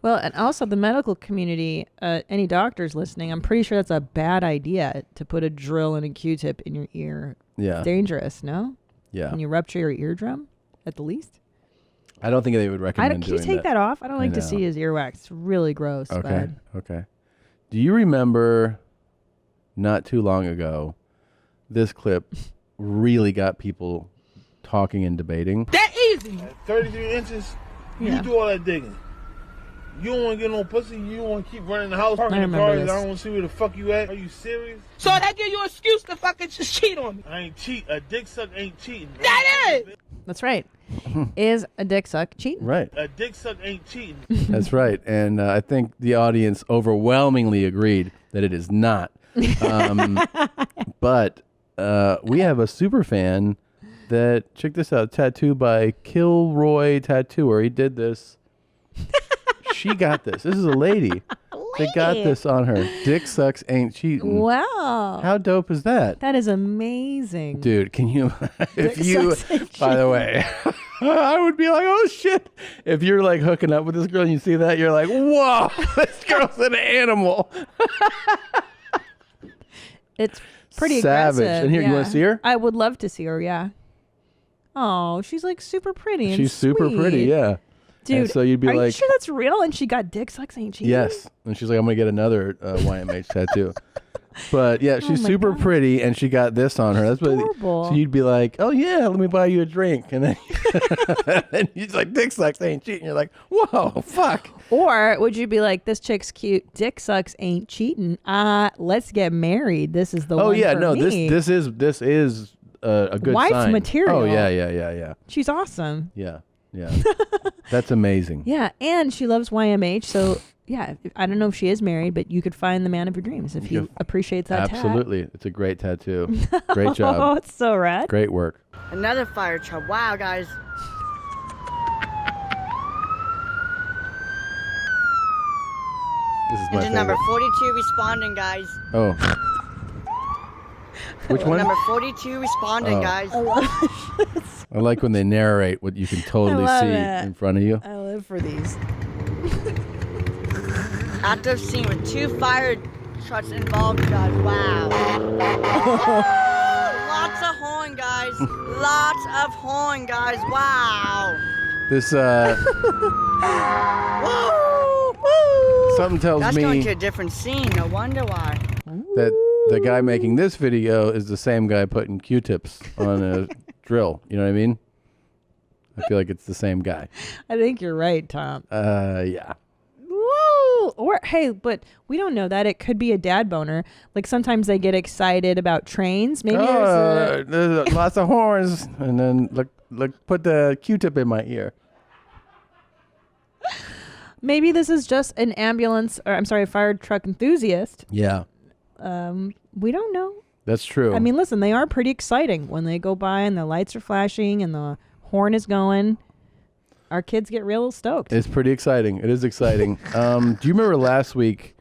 Well, and also the medical community, any doctors listening, I'm pretty sure that's a bad idea to put a drill and a Q-tip in your ear. Yeah. It's dangerous, no? Yeah. Can you rupture your eardrum at the least? I don't think they would recommend Can you doing take that off? I don't like to know. see his earwax. It's really gross. Okay. Bud. Okay. Do you remember not too long ago, this clip really got people talking and debating? That easy. 33 inches, Yeah. you do all that digging. You don't want to get no pussy. You don't want to keep running the house, parking the remember cars. this. I don't want to see where the fuck you at. Are you serious? So that give you an excuse to fucking just cheat on me. I ain't cheat. A dick suck ain't cheating. That is. That's right. Is a dick suck cheating? Right. A dick suck ain't cheating. That's right. And I think the audience overwhelmingly agreed that it is not. But we have a super fan that, check this out, tattoo by Kilroy Tattooer. He did this. She got this. This is a lady. They got this on her. Dick sucks ain't cheating. Wow. How dope is that? That is amazing. Dude, can you, if Dick you, sucks ain't by the way, I would be like, oh shit. If you're like hooking up with this girl and you see that, you're like, whoa, this girl's an animal. It's pretty Savage. aggressive. And here, you wanna see her? I would love to see her, yeah. Oh, she's like super pretty and She's super pretty, sweet. yeah. Dude, And so you'd be are like, you sure that's real? And she got dick sucks ain't cheating? yes. And she's like, I'm going to get another YMH tattoo. But yeah, she's my super pretty, and she got this on her. That's adorable. So you'd be like, "Oh yeah, let me buy you a drink," and then and he's like, "Dick sucks ain't cheating." You're like, "Whoa, fuck!" Or would you be like, "This chick's cute, dick sucks ain't cheating. Let's get married. This is the one." Oh yeah, for no, me. this is a good Wife sign. material. Oh yeah. She's awesome. Yeah. That's amazing. Yeah, and she loves YMH. So yeah, I don't know if she is married, but you could find the man of your dreams if he appreciates that. Absolutely, it's a great tattoo. Great job. Oh, it's so rad. Great work. Another fire truck. Wow, guys. This is my Engine number favorite. 42 responding, guys. Oh. Which one? Number 42 responding, Oh. guys. I like when they narrate what you can totally love see it. in front of you. I live for these. Active scene with 2 fire trucks involved, guys. Wow. Lots of horn, guys. Lots of horn, guys. Wow. This Woo! something tells That's me going to a different scene. No wonder why. that the guy making this video is the same guy putting Q-tips on a drill. You know what I mean? I feel like it's the same guy. I think you're right, Tom. Yeah. Woo! Or hey, but we don't know that. It could be a dad boner. Like sometimes they get excited about trains. Maybe there's lots of horns, and then look, put the Q-tip in my ear. maybe this is just an fire truck enthusiast. Yeah. We don't know. That's true. I mean, listen, they are pretty exciting when they go by and the lights are flashing and the horn is going. Our kids get real stoked. It's pretty exciting. It is exciting. Do you remember last week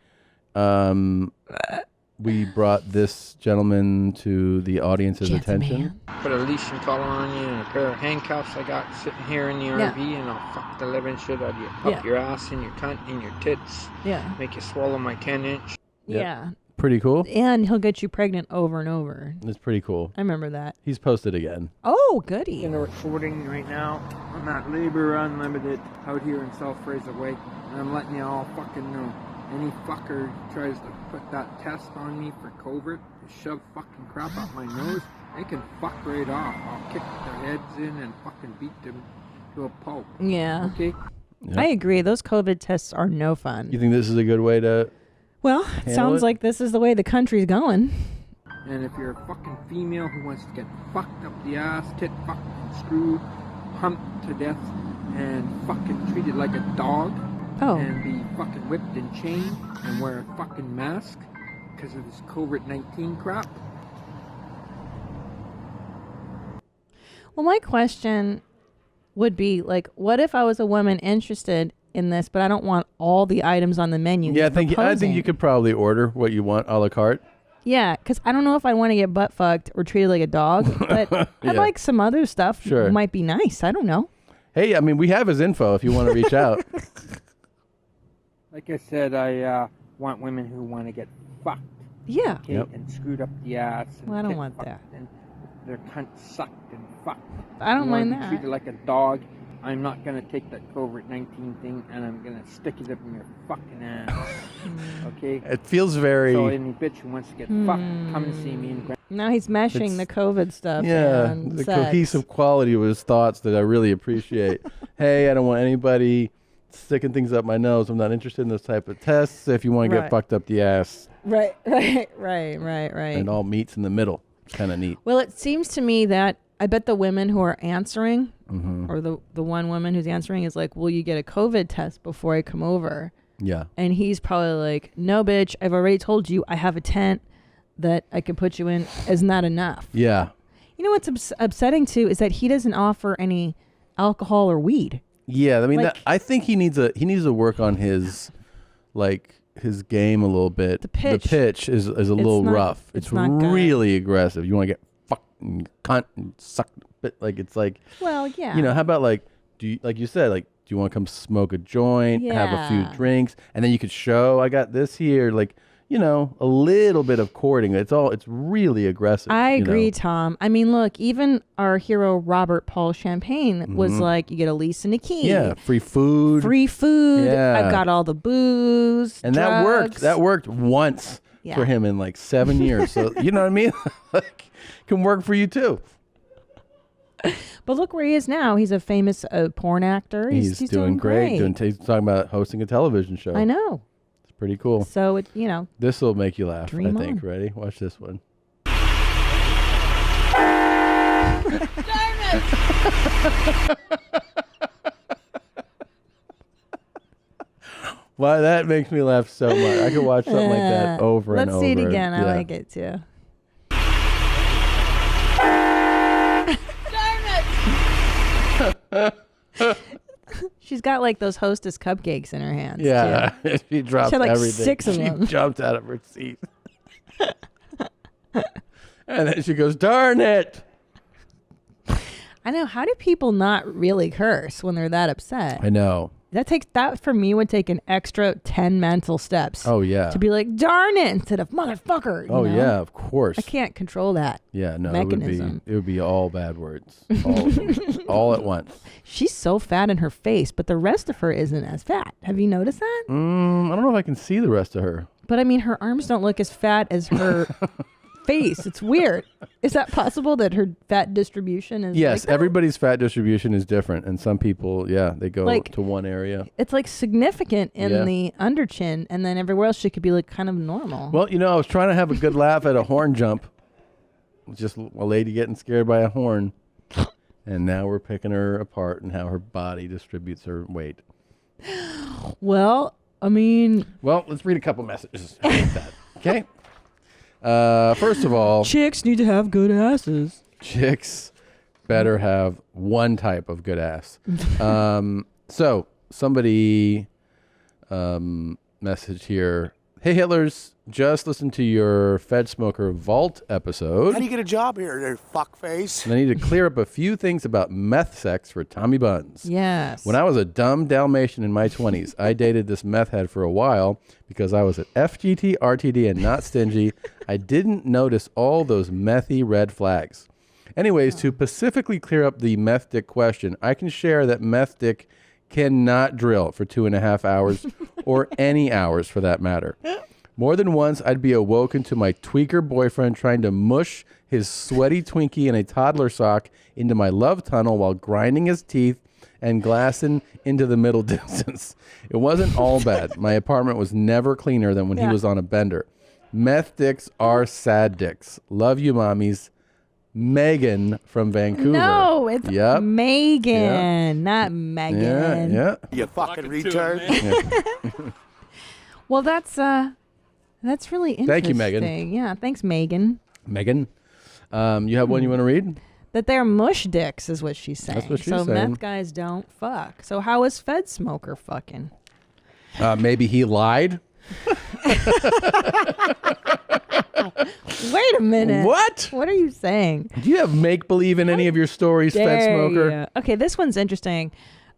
we brought this gentleman to the audience's attention? Put a leash and collar on you and a pair of handcuffs I got sitting here in the Yeah. RV, and I'll fuck the living shit out of you. Yeah. Up your ass and your cunt and your tits. Yeah. Make you swallow my 10-inch. Yeah. Pretty cool. And he'll get you pregnant over and over. It's pretty cool. I remember that. He's posted again. Oh, goody. In a recording right now. I'm at Labor Unlimited out here in South Fraser Way. And I'm letting you all fucking know. Any fucker tries to put that test on me for COVID, shove fucking crap up my nose, they can fuck right off. I'll kick their heads in and fucking beat them to a pulp. Yeah. Okay? I agree. Those COVID tests are no fun. You think this is a good way to Well, it handle sounds it? like this is the way the country's going. And if you're a fucking female who wants to get fucked up the ass, tit fucked, screwed, humped to death, and fucking treated like a dog, and be fucking whipped and chained, and wear a fucking mask because of this COVID-19 crap. Well, my question would be like, what if I was a woman interested in this, but I don't want all the items on the menu? Yeah, he's I think proposing? you could probably order what you want a la carte. Yeah, because I don't know if I want to get butt fucked or treated like a dog, but Yeah. I'd like some other stuff. Sure. Might be nice. I don't know. Hey, I mean, we have his info if you want to reach out. Like I said, I want women who want to get fucked. Yeah. Okay, Yep. and screwed up the ass. And Well, I don't tit want fucked that. And their cunt sucked and fucked. I don't You wanna mind be that. treated like a dog. I'm not going to take that COVID-19 thing and I'm going to stick it up in your fucking ass. Okay? It feels very... So any bitch who wants to get fucked, come and see me. And Now he's meshing the COVID stuff. Yeah, and the sex. cohesive quality of his thoughts that I really appreciate. Hey, I don't want anybody sticking things up my nose. I'm not interested in those type of tests. If you want to Right. get fucked up the ass, Right. and all meets in the middle. Kind of neat. Well, it seems to me that I bet the women who are answering, Mhm. or the one woman who's answering is like, will you get a COVID test before I come over? Yeah. And he's probably like, no, bitch, I've already told you I have a tent that I could put you in. Isn't that enough? Yeah. You know what's upsetting too is that he doesn't offer any alcohol or weed. Yeah, I mean, Like- I think he needs to work on his, his game a little bit. The pitch. is a little not- rough. it's It's not good. really aggressive. You want to get fucked and cunt and sucked, but it's like, Well, yeah. you know, how about do you, like you said, do you want to come smoke a joint, have a few Yeah. drinks, and then you could show I got this here, a little bit of courting. It's really aggressive. I agree, Tom. I mean, look, even our hero Robert Paul Champagne was like, you get a lease and a key. Yeah, free food. Yeah. I've got all the booze. And drugs. that worked. That worked once for him in like 7 years. So you know what I mean? Like, can work for you too. But look where he is now. He's a famous porn actor. He's doing great. He's talking about hosting a television show. I know. It's pretty cool. So this will make you laugh. Dream I think. on. Ready? Watch this one. Why that makes me laugh so much. I could watch something like that over and over. Let's see it again. I like it too. She's got like those Hostess cupcakes in her hands. Yeah, too. she dropped She had like everything. 6 of them. She jumped out of her seat. And then she goes, "Darn it." I know. How do people not really curse when they're that upset? I know. That for me would take an extra 10 mental steps. Oh, yeah. To be like, darn it, instead of motherfucker. Oh, yeah, of course. I can't control that. Yeah, no, mechanism. it would be all bad words. All of them. All at once. She's so fat in her face, but the rest of her isn't as fat. Have you noticed that? I don't know if I can see the rest of her. But I mean, her arms don't look as fat as her face. It's weird. Is that possible that her fat distribution is Yes, like that? everybody's fat distribution is different. And some people, they go Like, to one area. It's like significant in the under chin, and then everywhere else she could be like kind of normal. Well, I was trying to have a good laugh at a horn jump. Just a lady getting scared by a horn. And now we're picking her apart and how her body distributes her weight. Well, I mean... Well, let's read a couple messages about that. Okay? First of all... Chicks need to have good asses. Chicks better have one type of good ass. So, somebody messaged here. Hey, Hitlers, just listen to your Fed Smoker Vault episode. How do you get a job here, there, fuckface? And I need to clear up a few things about meth sex for Tommy Buns. Yes. When I was a dumb Dalmatian in my 20s, I dated this meth head for a while because I was at FGT, RTD, and not stingy. I didn't notice all those methy red flags. Anyways, to specifically clear up the meth dick question, I can share that meth dick cannot drill for 2.5 hours or any hours for that matter. More than once, I'd be awoken to my tweaker boyfriend trying to mush his sweaty Twinkie in a toddler sock into my love tunnel while grinding his teeth and glassing into the middle distance. It wasn't all bad. My apartment was never cleaner than when he was on a bender. Meth dicks are sad dicks. Love you, mommies. Megan from Vancouver. No, it's Megan, Yeah. not Megan. Yeah. You fucking retard. Well, that's really interesting. Thank you, Megan. Yeah, thanks, Megan. Megan, you have one you want to read? That they're mush dicks is what she's saying. That's what she's so saying. meth guys don't fuck. So how is Fed Smoker fucking? Maybe he lied. Wait a minute. What? What are you saying? Do you have make-believe in any of your stories, Fed Smoker? Yeah. Okay, this one's interesting.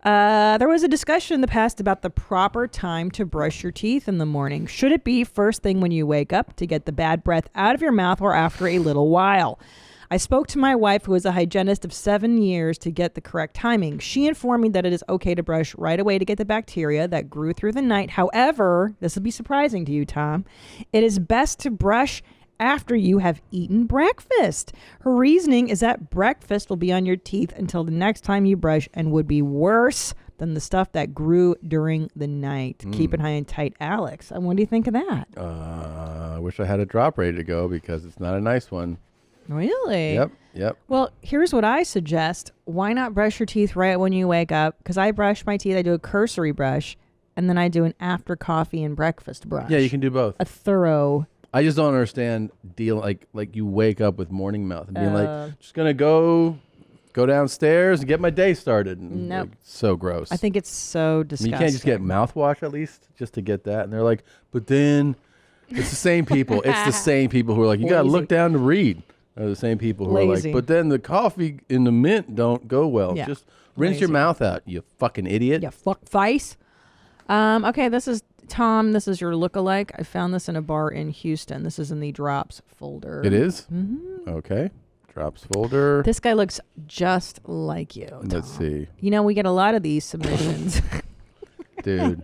There was a discussion in the past about the proper time to brush your teeth in the morning. Should it be first thing when you wake up to get the bad breath out of your mouth or after a little while? I spoke to my wife, who is a hygienist of 7 years, to get the correct timing. She informed me that it is okay to brush right away to get the bacteria that grew through the night. However, this will be surprising to you, Tom. It is best to brush after you have eaten breakfast. Her reasoning is that breakfast will be on your teeth until the next time you brush and would be worse than the stuff that grew during the night. Keep it high and tight, Alex. And what do you think of that? I wish I had a drop ready to go because it's not a nice one. Really? Yep. Well, here's what I suggest. Why not brush your teeth right when you wake up? Because I brush my teeth. I do a cursory brush, and then I do an after coffee and breakfast brush. Yeah, you can do both. A thorough. I just don't understand like you wake up with morning mouth and being like, just gonna go downstairs and get my day started. And Nope. like, so gross. I think it's so I mean, disgusting. you can't just get mouthwash at least just to get that. And they're like, but then it's the same people. It's the same people who are like, you gotta Lazy. look down to read. Are the same people who are Lazy. like, but then the coffee in the mint don't go well. Yeah. Just rinse your Lazy. mouth out, you fucking idiot. Yeah, fuck face. Okay, this is Tom, this is your lookalike. I found this in a bar in Houston. This is in the drops folder. It is? Mm-hmm. Okay. Drops folder. This guy looks just like you, Tom. Let's see. You know, we get a lot of these submissions. Dude.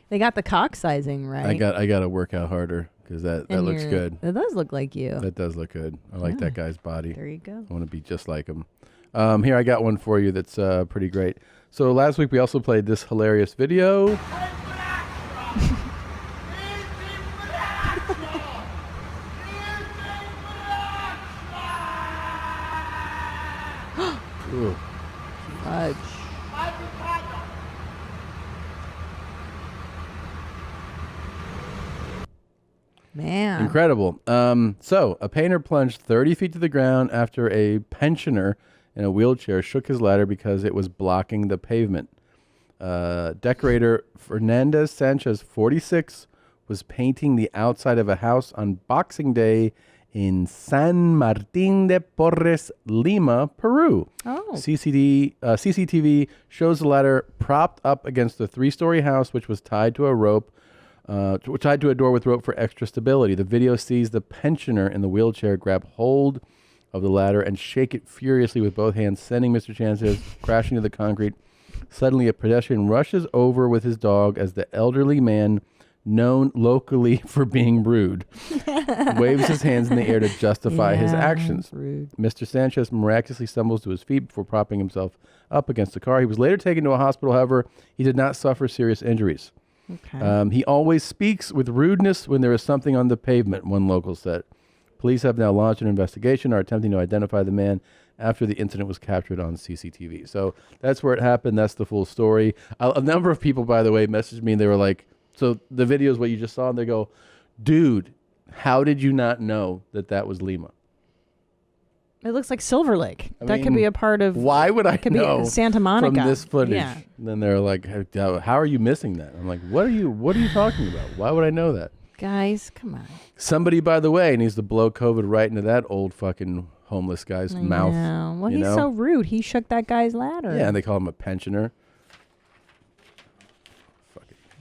They got the cock sizing right. I got to work out harder because that looks good. It does look like you. That does look good. I like that guy's body. There you go. I want to be just like him. Here, I got one for you that's pretty great. So last week we also played this hilarious video. Ooh. Fudge. Man. Incredible. So a painter plunged 30 feet to the ground after a pensioner in a wheelchair shook his ladder because it was blocking the pavement. Decorator Fernandez Sanchez, 46, was painting the outside of a house on Boxing Day in San Martín de Porres, Lima, Peru. Oh. CCTV shows the ladder propped up against the 3-story house, which was tied to a rope, tied to a door with rope for extra stability. The video sees the pensioner in the wheelchair grab hold of the ladder and shake it furiously with both hands, sending Mr. Sanchez crashing to the concrete. Suddenly, a pedestrian rushes over with his dog as the elderly man, known locally for being rude, waves his hands in the air to justify his actions. Rude. Mr. Sanchez miraculously stumbles to his feet before propping himself up against the car. He was later taken to a hospital. However, he did not suffer serious injuries. Okay. He always speaks with rudeness when there is something on the pavement, one local said. Police have now launched an investigation, are attempting to identify the man after the incident was captured on CCTV. So that's where it happened. That's the full story. A number of people, by the way, messaged me and they were like, so the video is what you just saw, and they go, dude, how did you not know that that was Lima? It looks like Silver Lake. I That could mean, be a part of. Why would I could know be Santa Monica from this footage? Yeah. And then they're like, how are you missing that? I'm like, what are you talking about? Why would I know that? Guys, come on. Somebody, by the way, needs to blow COVID right into that old fucking homeless guy's mouth. Well, you he's know? so rude. He shook that guy's ladder. Yeah, and they call him a pensioner.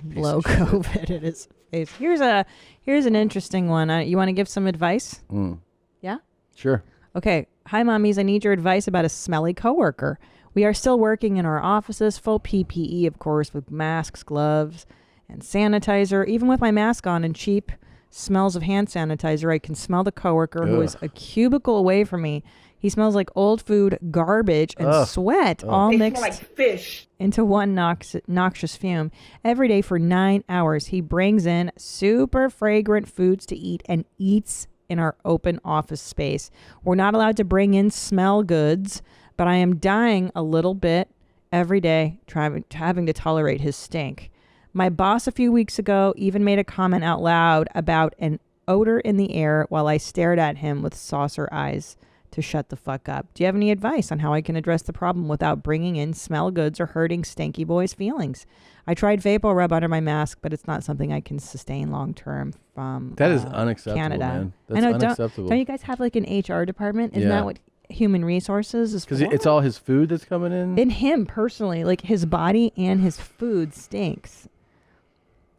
Blow COVID at his face. Here's an interesting one. You want to give some advice? Yeah? Sure. Okay. Hi, mommies. I need your advice about a smelly coworker. We are still working in our offices, full PPE, of course, with masks, gloves, and sanitizer. Even with my mask on and cheap smells of hand sanitizer, I can smell the coworker who is a cubicle away from me. He smells like old food, garbage, and sweat, all They mixed smell like fish. into one noxious fume. Every day for 9 hours, he brings in super fragrant foods to eat and eats in our open office space. We're not allowed to bring in smell goods, but I am dying a little bit every day having to tolerate his stink. My boss a few weeks ago even made a comment out loud about an odor in the air while I stared at him with saucer eyes to shut the fuck up. Do you have any advice on how I can address the problem without bringing in smell goods or hurting Stinky Boy's feelings? I tried Vapor Rub under my mask, but it's not something I can sustain long term from That is unacceptable, Canada. man. That's I know, unacceptable. Don't you guys have like an HR department? Isn't Yeah. that what human resources is for? Because it's all his food that's coming in? In him personally, like his body and his food stinks.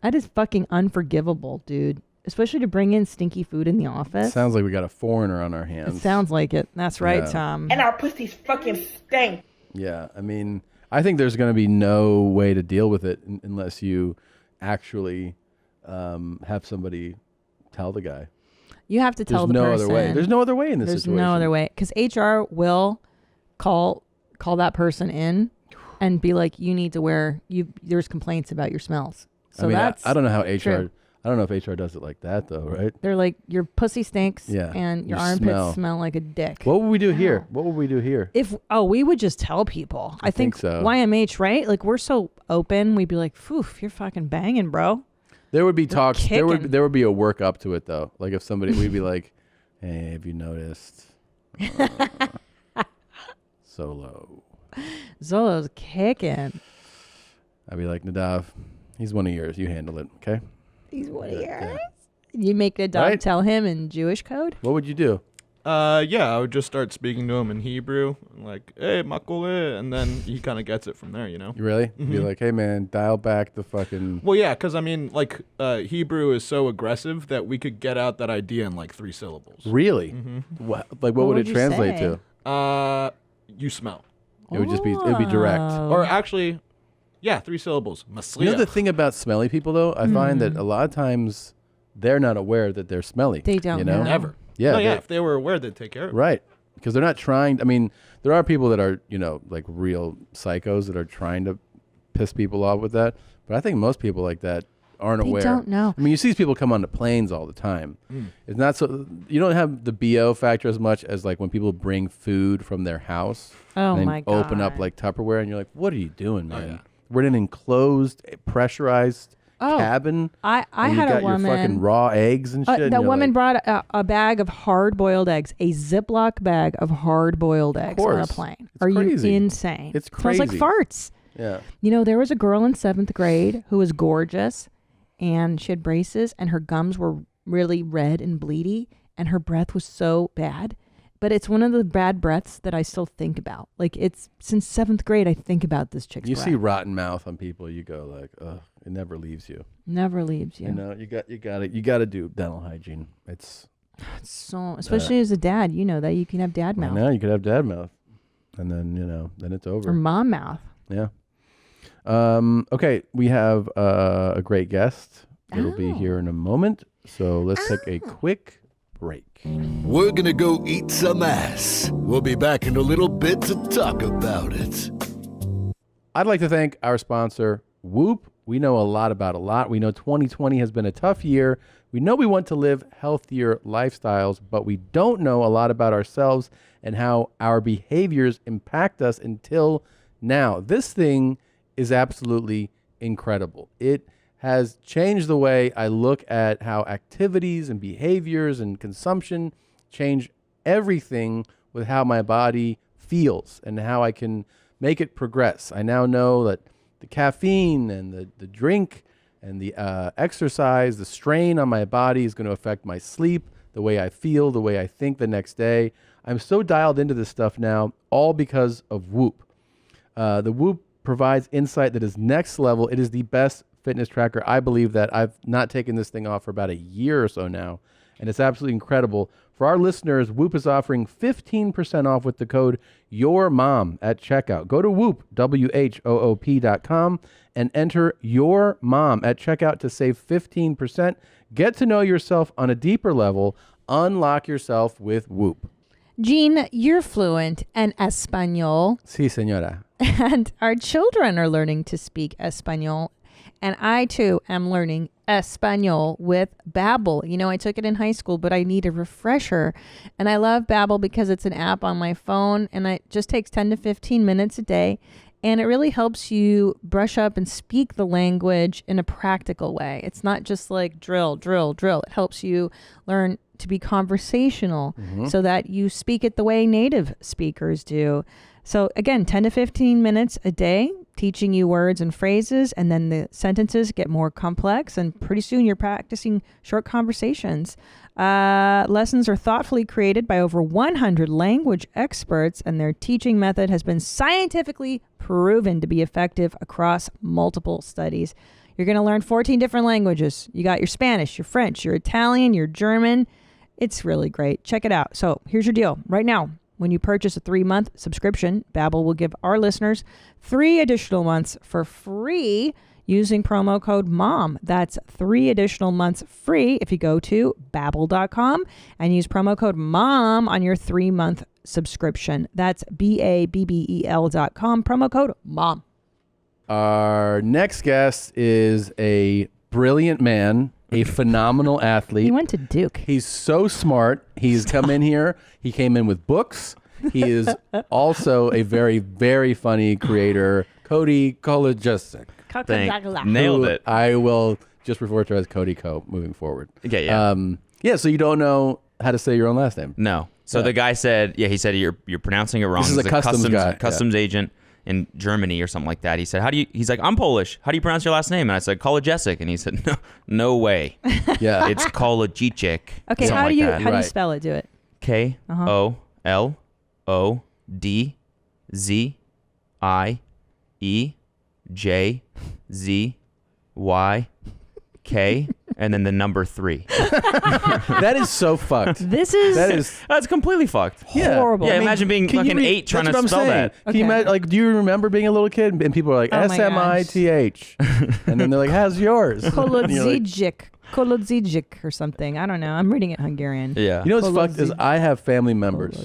That is fucking unforgivable, dude. Especially to bring in stinky food in the office. Sounds like we got a foreigner on our hands. It sounds like it. That's right, Yeah. Tom. And our pussies fucking stink. Yeah, I mean, I think there's going to be no way to deal with it unless you actually have somebody tell the guy. You have to tell There's the no person. other way. There's no other way in this There's situation. no other way. Because HR will call that person in and be like, you need to wear, there's complaints about your smells. So I mean, that's I don't know how HR, true. I don't know if HR does it like that though, right? They're like, your pussy stinks Yeah, and your you armpits smell like a dick. What would we do here? What would we do here? We would just tell people. I think so. YMH, right? Like, we're so open. We'd be like, phew, you're fucking banging, bro. There would be talks. There kicking. would be a work up to it though. Like if somebody, we'd be like, "Hey, have you noticed?" Solo. Zolo's kicking. I'd be like, Nadav, he's one of yours. You handle it, okay? He's one of Yeah. yours. You make the dog Right? tell him in Jewish code? What would you do? Yeah, I would just start speaking to him in Hebrew, like, hey, makole, and then he kind of gets it from there, you know? Really? Be like, hey, man, dial back the fucking... Well, yeah, because, I mean, like, Hebrew is so aggressive that we could get out that idea in, like, 3 syllables. Really? What would it translate to? You smell. It would just be, it'd be direct. Or actually, yeah, 3 syllables. Masliach. You know the thing about smelly people, though? I find that a lot of times they're not aware that they're smelly. They don't know. Never. Yeah, no, yeah. If they were aware, they'd take care of it. Right. Because they're not trying. I mean, there are people that are, like real psychos that are trying to piss people off with that. But I think most people like that aren't aware. They don't know. I mean, you see these people come onto planes all the time. It's not so. You don't have the BO factor as much as like when people bring food from their house. Oh and my open God. up like Tupperware, and you're like, "What are you doing, man? We're in an enclosed, pressurized cabin. I and had you got a woman. your fucking raw eggs and shit. and That you're woman like, brought a bag of hard-boiled eggs, a Ziploc bag of hard-boiled eggs on a course. plane. It's Are crazy. you insane? It's Smells like crazy. farts. Yeah. You know, there was a girl in 7th grade who was gorgeous, and she had braces, and her gums were really red and bleedy, and her breath was so bad. But it's one of the bad breaths that I still think about. Like, it's since 7th grade, I think about this chick's You breath. see rotten mouth on people, you go like, ugh, it never leaves you. Never leaves you. You know, you got to do dental hygiene. It's so, especially as a dad, you know that you can have dad mouth. Now you could have dad mouth, and then then it's over. Or mom mouth. Yeah. Okay, we have a great guest. It'll be here in a moment. So let's take a quick break. We're gonna go eat some ass. We'll be back in a little bit to talk about it. I'd like to thank our sponsor, Whoop. We know a lot about a lot. We know 2020 has been a tough year. We know we want to live healthier lifestyles, but we don't know a lot about ourselves and how our behaviors impact us until now. This thing is absolutely incredible. It has changed the way I look at how activities and behaviors and consumption change everything with how my body feels and how I can make it progress. I now know that the caffeine and the drink and the exercise, the strain on my body is going to affect my sleep, the way I feel, the way I think the next day. I'm so dialed into this stuff now, all because of Whoop. The Whoop provides insight that is next level. It is the best fitness tracker. I believe that I've not taken this thing off for about a year or so now, and it's absolutely incredible. For our listeners, Whoop is offering 15% off with the code YOURMOM at checkout. Go to Whoop, WHOOP.com, and enter YOURMOM at checkout to save 15%. Get to know yourself on a deeper level. Unlock yourself with Whoop. Jean, you're fluent in Espanol. Sí, señora. And our children are learning to speak Espanol. And I, too, am learning Espanol with Babbel. You know, I took it in high school, but I need a refresher. And I love Babbel because it's an app on my phone, and it just takes 10 to 15 minutes a day. And it really helps you brush up and speak the language in a practical way. It's not just like drill, drill, drill. It helps you learn to be conversational so that you speak it the way native speakers do. So again, 10 to 15 minutes a day, teaching you words and phrases, and then the sentences get more complex, and pretty soon you're practicing short conversations. Lessons are thoughtfully created by over 100 language experts, and their teaching method has been scientifically proven to be effective across multiple studies. You're going to learn 14 different languages. You got your Spanish, your French, your Italian, your German. It's really great. Check it out. So here's your deal. Right now, when you purchase a 3-month subscription, Babbel will give our listeners 3 additional months for free using promo code MOM. That's 3 additional months free if you go to Babbel.com and use promo code MOM on your 3-month subscription. That's BABBEL.com, promo code MOM. Our next guest is a brilliant man, a phenomenal athlete. He went to Duke. He's so smart. He's come in here. He came in with books. He is also a very, very funny creator. Cody Kolajusek. Nailed it. I will just refer to as Cody Co. moving forward. Okay, yeah. So you don't know how to say your own last name? No. So the guy said, he said you're pronouncing it wrong. This is He's a customs guy. Customs agent in Germany or something like that. He said, he's like, I'm Polish. How do you pronounce your last name? And I said, Kolajusek. And he said, no way. Yeah. It's Kolajicek. Okay, how do you spell it? Do it. KOLOZZIEJZYK, and then the number 3. That is so fucked. That's completely fucked. Horrible. Yeah, I mean, imagine being Can you fucking 8 trying to that's what I'm spell saying. that. Can you imagine, like, do you remember being a little kid and people are like Oh my SMITH, and then they're like, "How's yours?" And you're like, Kolodzijic or something. I don't know. I'm reading it Hungarian. Yeah. You know what's fucked is I have family members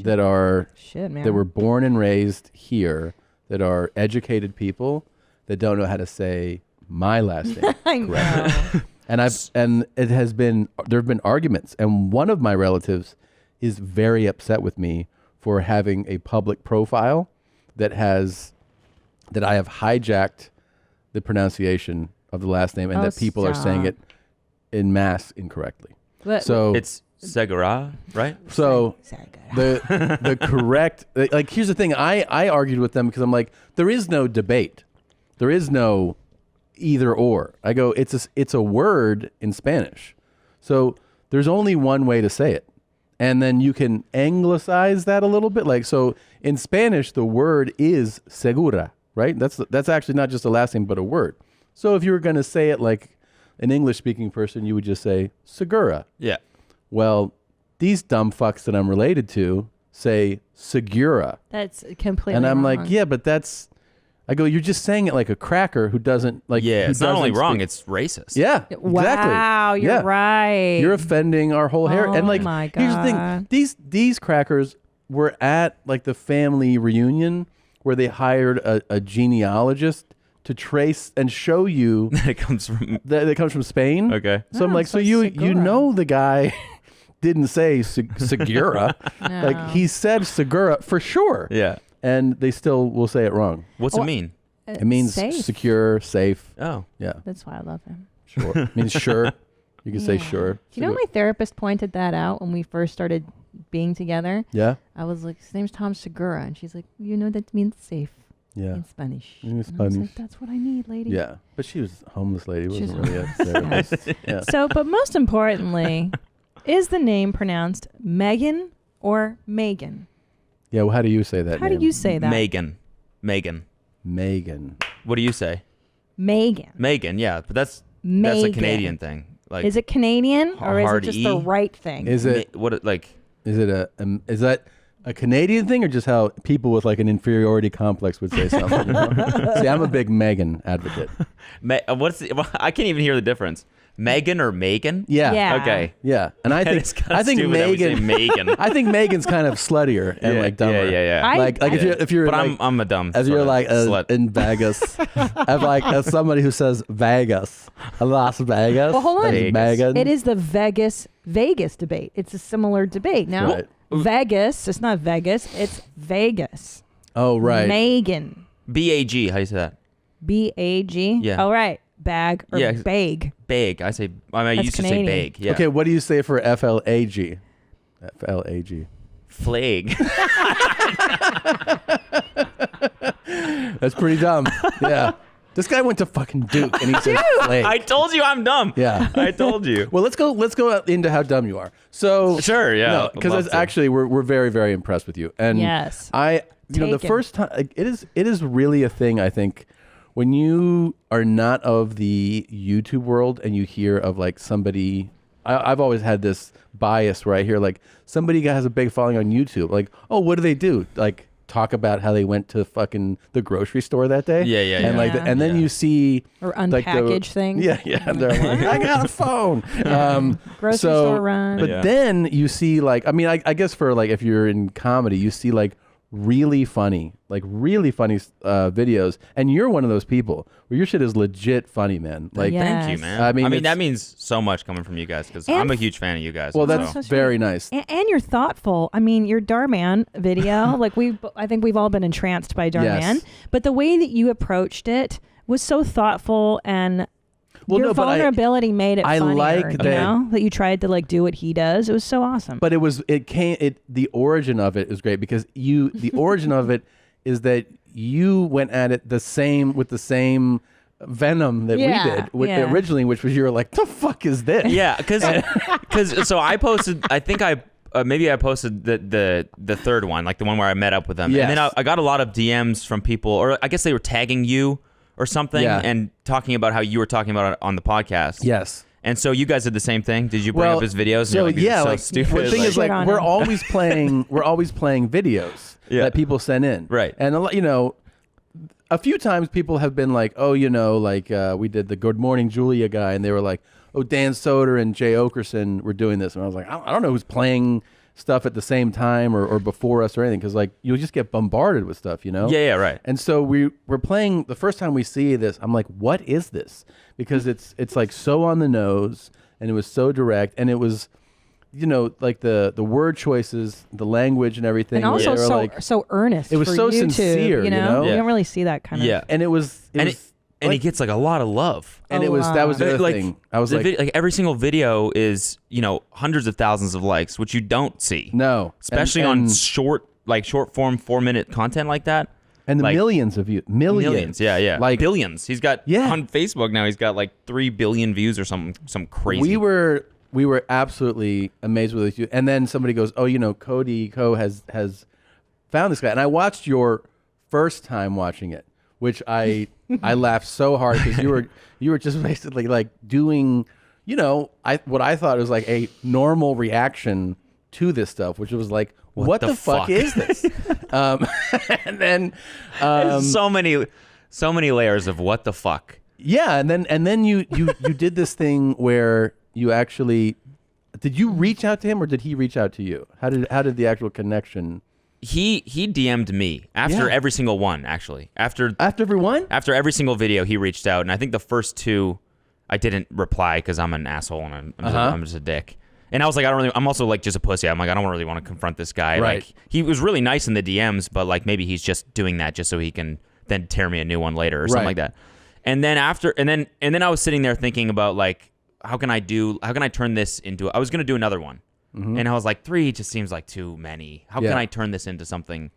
that are Shit, man. that were born and raised here, that are educated people that don't know how to say my last name. I know. And it has been, there have been arguments, and one of my relatives is very upset with me for having a public profile that I have hijacked the pronunciation of the last name, and that people are saying it in mass incorrectly. So it's Segura, right? So the correct, like, here's the thing. I argued with them because I'm like, there is no debate. There is no either or. I go, it's a word in Spanish. So there's only one way to say it. And then you can anglicize that a little bit. Like, so in Spanish, the word is segura, right? That's actually not just a last name, but a word. So if you were going to say it like an English-speaking person, you would just say Segura. Yeah. Well, these dumb fucks that I'm related to say Segura. That's completely And I'm wrong. like, yeah, but I go, you're just saying it like a cracker who doesn't like. Yeah, who it's not only doesn't wrong, speak- it's racist. Yeah, exactly. Wow, you're Yeah. right. You're offending our whole heritage. And like, my here's the God. thing: these crackers were at like the family reunion where they hired a genealogist to trace and show you that it comes from Spain. Okay. So I'm like, so you know the guy didn't say Segura, No. like he said Segura for sure. Yeah. And they still will say it wrong. What's it mean? It means safe. secure, safe. Oh. Yeah. That's why I love him. Sure. It means sure. You can say Yeah. sure. Do you know my therapist pointed that out when we first started being together? Yeah. I was like, his name's Tom Segura. And she's like, you know, that means safe Yeah. in Spanish. In And I was Spanish. like, that's what I need, lady. Yeah. But she was a homeless lady. She's Wasn't really a therapist. Yeah. So, but most importantly, is the name pronounced Megan or Megan? Yeah. Well, how do you say that How name? do you say that? Megan. What do you say? Megan. Megan, yeah. But that's a Megan. Canadian thing. Like, Is it Canadian or is it hard just the E? right thing? Is it Is it is that a Canadian thing or just how people with like an inferiority complex would say something? You know? See, I'm a big Megan advocate. I can't even hear the difference. Megan or Megan? Yeah. Yeah. Okay. Yeah, and I That think is kinda I think stupid that we say Megan. I think Megan's kind of sluttier and Yeah, like dumber. yeah. Like if you're But like, I'm a dumb. as you're like slut. in Vegas, as somebody who says Vegas, Las Vegas. Well, hold on. as Megan. It is the Vegas debate. It's a similar debate. Now, Right. Vegas, it's not Vegas, it's Vegas. Oh, right. Megan. B-A-G. How do you say that? B-A-G? Yeah. Oh, right. Bag or Yeah. bag. Bag. I That's used to say Canadian. bag. Yeah. Okay, what do you say for FLAG? FLAG. Flag. That's pretty dumb. Yeah. This guy went to fucking Duke and he said flake. I told you I'm dumb. Yeah. I told you. Well, let's go into how dumb you are. So Sure, yeah, no, I'd because love to. actually we're very, very impressed with you. And Yes. the Taken. first time it is really a thing. I think when you are not of the YouTube world and you hear of like somebody. I've always had this bias where I hear like somebody has a big following on YouTube. Like, oh, what do they do? Like talk about how they went to fucking the grocery store that day. Yeah, yeah, And yeah. like, and then you see Or like, unpackage things. Yeah, yeah. And they're like, I got a phone. Grocery so, store run. But Yeah. then you see like, I mean, I guess for like if you're in comedy, you see like really funny videos, and you're one of those people where your shit is legit funny, man. Like, Thank you, man. I mean, that it's- means so much coming from you guys because And- I'm a huge fan of you guys. Well, so. that's very nice. And you're thoughtful. I mean, your Darman video, like I think we've all been entranced by Darman. Yes. But the way that you approached it was so thoughtful, and your no, but vulnerability made it I funnier. like you that- know, that you tried to like do what he does. It was so awesome. But the origin of it is great because the origin of it is that you went at it with the same venom that Yeah, we did originally, which was you were like, the fuck is this? Yeah, because so I posted. I think I maybe I posted the third one, like the one where I met up with them. Yes. And then I got a lot of DMs from people, or I guess they were tagging you or something and talking about how you were talking about it on the podcast. Yes. And so you guys did the same thing. Did you bring up his videos? And So you're like, yeah, so like stupid. the thing is, like, we're him. always playing videos that people send in, right? And a few times people have been like, oh, we did the Good Morning Julia guy, and they were like, oh, Dan Soder and Jay Okerson were doing this, and I was like, I don't know who's playing stuff at the same time or before us or anything, because like you'll just get bombarded with stuff, Yeah, right. And so we're playing the first time we see this. I'm like, what is this? Because it's like so on the nose, and it was so direct, and it was, like the word choices, the language, and everything. And also they were so like, so earnest. It was for so YouTube, sincere, You know, Yeah. you don't really see that kind of. And it was. And he gets like a other love. And that was the other thing. I was like, every single video is hundreds of thousands of likes, which you don't see. No, especially on short form 4-minute content like that. And the millions of views, millions, yeah, like billions. He's got on Facebook now. He's got like 3 billion views or some crazy. We were absolutely amazed with you. And then somebody goes, "Oh, Cody has found this guy." And I watched your first time watching it, which I laughed so hard because you were just basically like doing, what I thought was like a normal reaction to this stuff, which was like, what the fuck is this? And then There's so many layers of what the fuck. Yeah, and then you did this thing where you actually did you reach out to him or did he reach out to you? How did the actual connection? He DM'd me after every single one, actually. After every one? After every single video, he reached out, and I think the first 2, I didn't reply because I'm an asshole and I'm just a dick. And I was like, I'm also like just a pussy. I'm like, I don't really want to confront this guy. Right. Like, he was really nice in the DMs, but like maybe he's just doing that just so he can then tear me a new one later or something like that. And then and then I was sitting there thinking about like, how can I turn this into? I was gonna do another one. Mm-hmm. And I was like, 3 just seems like too many. How can I turn this into something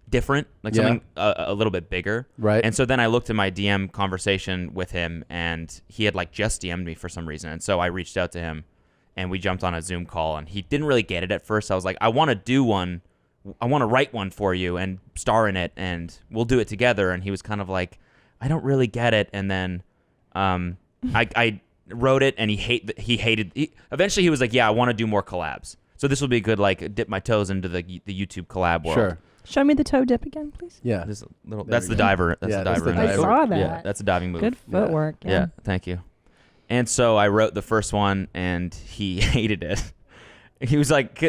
different, like something a little bit bigger? Right. And so then I looked at my DM conversation with him, and he had like just DM'd me for some reason. And so I reached out to him, and we jumped on a Zoom call, and he didn't really get it at first. I was like, I want to do one. I want to write one for you and star in it, and we'll do it together. And he was kind of like, I don't really get it. And then I wrote it, and he hated. Eventually, he was like, "Yeah, I want to do more collabs." So this will be good, like dip my toes into the YouTube collab world. Sure. Show me the toe dip again, please. Yeah, this little. That's the diver. That's the diver. I saw that. Yeah, that's a diving move. Good footwork. Yeah. Thank you. And so I wrote the first one, and he hated it. He was like,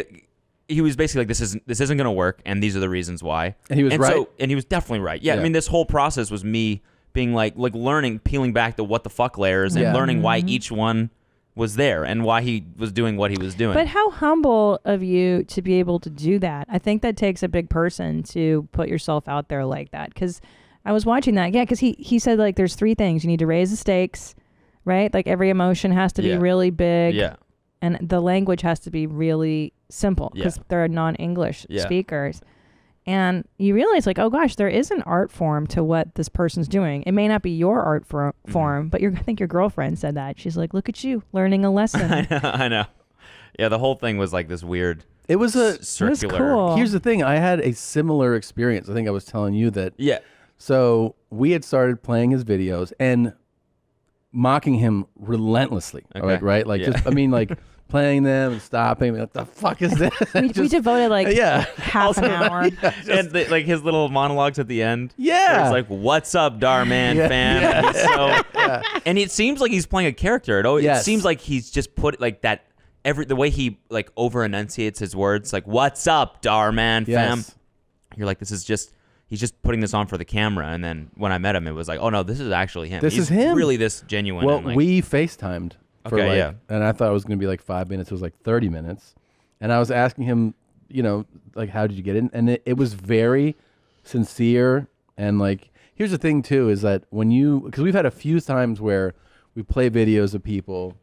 he was basically like, this isn't gonna work, and these are the reasons why. And he was right. And he was definitely right. Yeah, I mean, this whole process was me being like learning, peeling back the what the fuck layers, and learning why each one was there and why he was doing what he was doing. But how humble of you to be able to do that. I think that takes a big person to put yourself out there like that. Because I was watching that. Yeah, because he said like there's 3 things. You need to raise the stakes, right? Like every emotion has to be really big. Yeah. And the language has to be really simple because they're non-English speakers. And you realize like, oh gosh, there is an art form to what this person's doing. It may not be your art form, but I think your girlfriend said that. She's like, look at you learning a lesson. I know. Yeah, the whole thing was like this weird. It was a circular. It was cool. Here's the thing. I had a similar experience. I think I was telling you that. Yeah. So we had started playing his videos and mocking him relentlessly. Okay. Right? Like, just, I mean, like playing them and stopping. What the fuck is this? We devoted like half an hour. And like his little monologues at the end. Yeah. It's like, what's up, Darman fam? Yeah. And, he's so, and it seems like he's playing a character. It seems like he's just put like that. The way he like over enunciates his words, like "What's up, Darman fam?" You're like, this is just he's just putting this on for the camera. And then when I met him, it was like, oh no, this is actually him. This is him. Really, this genuine. Well, and, like, we FaceTimed. For Okay, like, yeah. And I thought it was going to be like 5 minutes. It was like 30 minutes. And I was asking him, like, how did you get in? And it was very sincere. And like, here's the thing too, is that because we've had a few times where we play videos of people,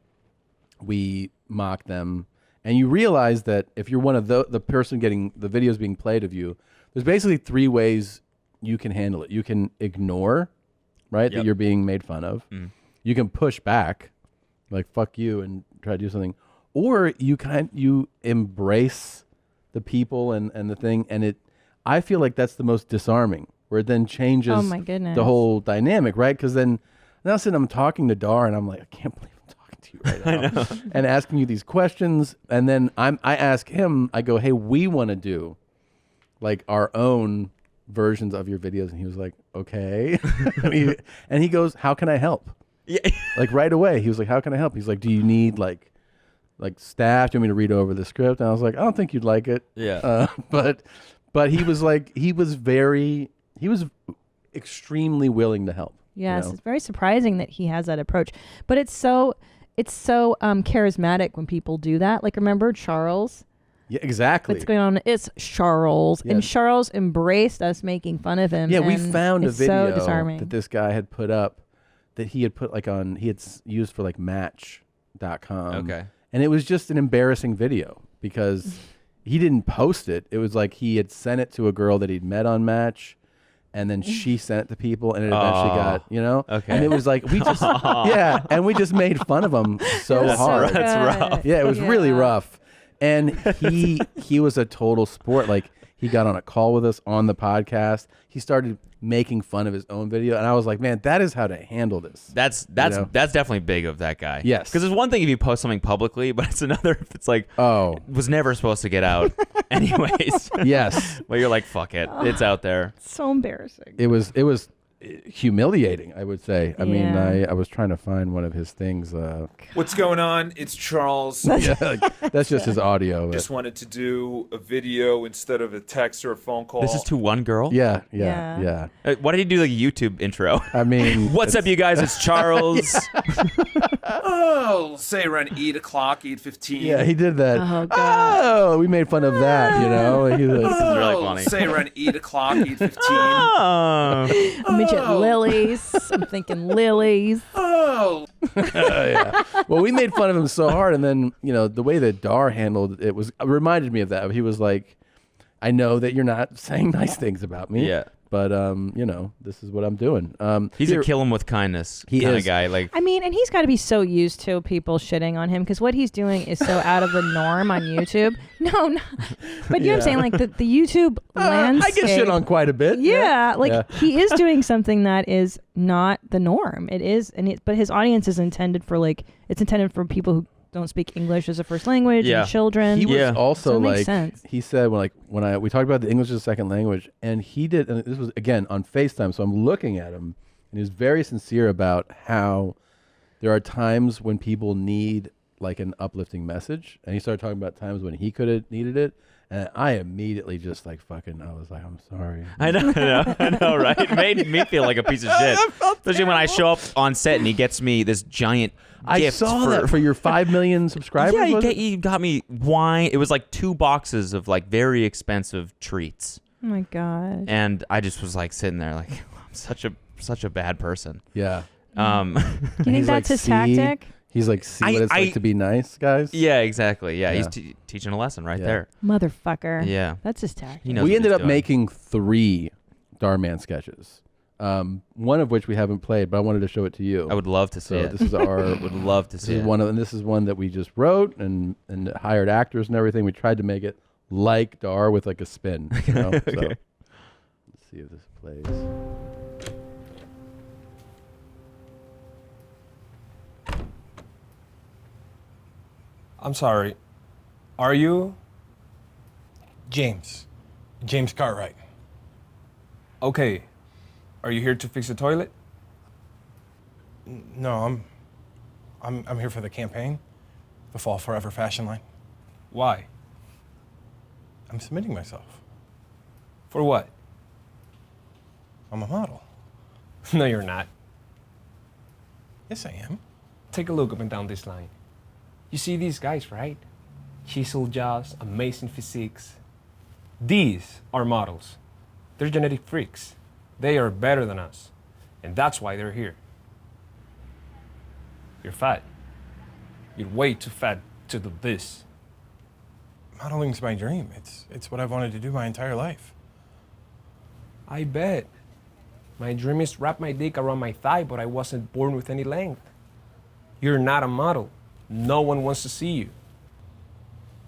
we mock them, and you realize that if you're one of the person getting the videos being played of you, there's basically 3 ways you can handle it. You can ignore, right, that you're being made fun of. Mm. You can push back, like fuck you, and try to do something, or you embrace the people and the thing, and I feel like that's the most disarming, where it then changes Oh my goodness. the whole dynamic, right? Because then now sitting, I'm talking to Dar, and I'm like, I can't believe I'm talking to you right now, and asking you these questions, and then I ask him, I go, hey, we want to do like our own versions of your videos, and he was like, okay, and he goes, how can I help? Yeah. Like right away, he was like, how can I help? He's like, do you need like staff? Do you want me to read over the script? And I was like, I don't think you'd like it. Yeah. But he was like, he was extremely willing to help. Yes, it's very surprising that he has that approach. But it's so charismatic when people do that. Like, remember Charles? Yeah, exactly. What's going on? It's Charles, and Charles embraced us making fun of him. Yeah, we and found a it's so video disarming. that this guy had put up that he had put he had used for like Match.com. Okay. And it was just an embarrassing video because he didn't post it. It was like he had sent it to a girl that he'd met on Match, and then she sent it to people, and it eventually got, Okay. And it was like, we just, and we just made fun of him so hard. That's rough. Yeah, it was really rough. And he was a total sport. Like, he got on a call with us on the podcast. He started making fun of his own video, and I was like, man, that is how to handle this. That's definitely big of that guy. Yes. Because it's one thing if you post something publicly, but it's another if it's like, was never supposed to get out anyways. Yes. But you're like, fuck it. It's out there. So embarrassing. It was humiliating, I would say. I mean, I was trying to find one of his things. What's going on? It's Charles. Yeah, that's just his audio. Just wanted to do a video instead of a text or a phone call. This is to one girl? Yeah. Why did he do like a YouTube intro? I mean, what's up, you guys? It's Charles. Oh, say around 8 o'clock, 8:15. Yeah, he did that. Oh, God. Oh, we made fun of that, you know? He was, This is really funny. Say around 8 o'clock, 8:15. Midget lilies. I'm thinking lilies. Oh. Yeah. Well, we made fun of him so hard, and then, you know, the way that Dar handled it reminded me of that. He was like, I know that you're not saying nice things about me. Yeah. But you know, this is what I'm doing. He's a kill him with kindness kind of guy. Like, I mean, and he's got to be so used to people shitting on him because what he's doing is so out of the norm on YouTube. No, but you know what I'm saying? Like the YouTube landscape. I get shit on quite a bit. Yeah, he is doing something that is not the norm. It is, but his audience is intended for it's intended for people who don't speak English as a first language and children. He was also so it makes like, sense. he said we talked about the English as a second language, and he did, and this was again on FaceTime, so I'm looking at him, and he was very sincere about how there are times when people need like an uplifting message, and he started talking about times when he could have needed it, and I immediately just I was like, I'm sorry. I know, right? It made me feel like a piece of shit. Especially when I show up on set and he gets me this giant I gift saw that for your 5 million subscribers. Yeah, he got me wine. It was like 2 boxes of like very expensive treats. Oh my god! And I just was like sitting there like, I'm such a bad person. Yeah. Do you think that's his tactic? He's like, see what it's like to be nice, guys. Yeah, exactly. Yeah, he's teaching a lesson right there. Motherfucker. Yeah, that's his tactic. We ended up making 3 Darman sketches. One of which we haven't played, but I wanted to show it to you. I would love to see it. This is our would love to see it. This is one that we just wrote and hired actors and everything. We tried to make it like Dar with like a spin. You know? Okay. So, let's see if this plays. I'm sorry. Are you? James Cartwright. Okay. Are you here to fix the toilet? No, I'm here for the campaign, the Fall Forever fashion line. Why? I'm submitting myself. For what? I'm a model. No, you're not. Yes, I am. Take a look up and down this line. You see these guys, right? Chiseled jaws, amazing physiques. These are models. They're genetic freaks. They are better than us. And that's why they're here. You're fat. You're way too fat to do this. Modeling's my dream. It's what I've wanted to do my entire life. I bet. My dream is wrap my dick around my thigh, but I wasn't born with any length. You're not a model. No one wants to see you.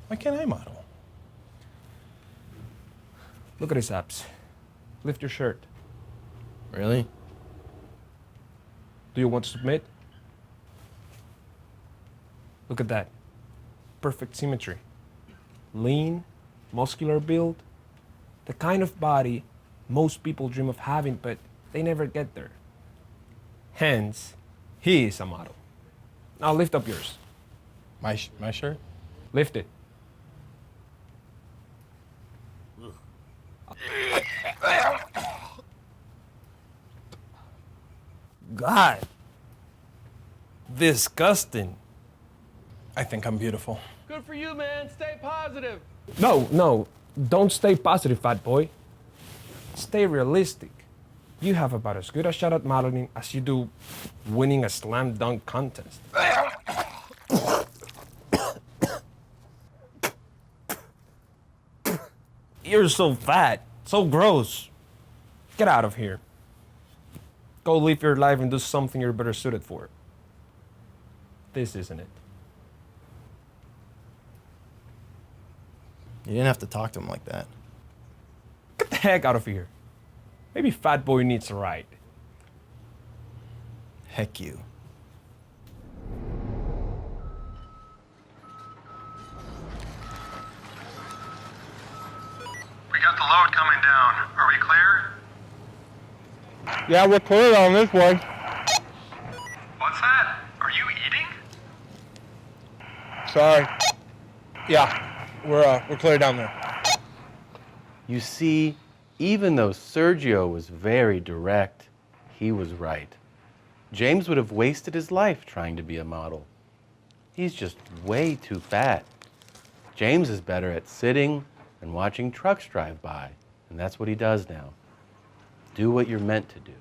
Why can't I model? Look at his abs. Lift your shirt. Really? Do you want to submit? Look at that. Perfect symmetry. Lean, muscular build. The kind of body most people dream of having, but they never get there. Hence, he is a model. Now lift up yours. My shirt? Lift it. God. Disgusting. I think I'm beautiful. Good for you, man. Stay positive. No. Don't stay positive, fat boy. Stay realistic. You have about as good a shot at modeling as you do winning a slam dunk contest. You're so fat, so gross. Get out of here. Go live your life and do something you're better suited for. This isn't it. You didn't have to talk to him like that. Get the heck out of here. Maybe fat boy needs a ride. Heck you. We got the load coming down. Are we clear? Yeah, we're clear on this one. What's that? Are you eating? Sorry. Yeah, we're clear down there. You see, even though Sergio was very direct, he was right. James would have wasted his life trying to be a model. He's just way too fat. James is better at sitting and watching trucks drive by, and that's what he does now. Do what you're meant to do.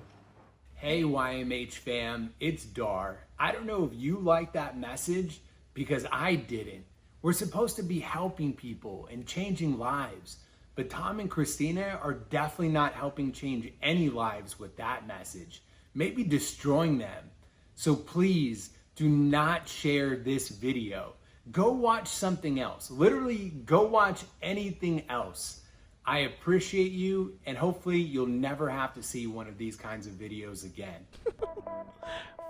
Hey YMH fam, it's Dar. I don't know if you like that message, because I didn't. We're supposed to be helping people and changing lives, but Tom and Christina are definitely not helping change any lives with that message, maybe destroying them. So please do not share this video. Go watch something else. Literally, go watch anything else. I appreciate you, and hopefully you'll never have to see one of these kinds of videos again.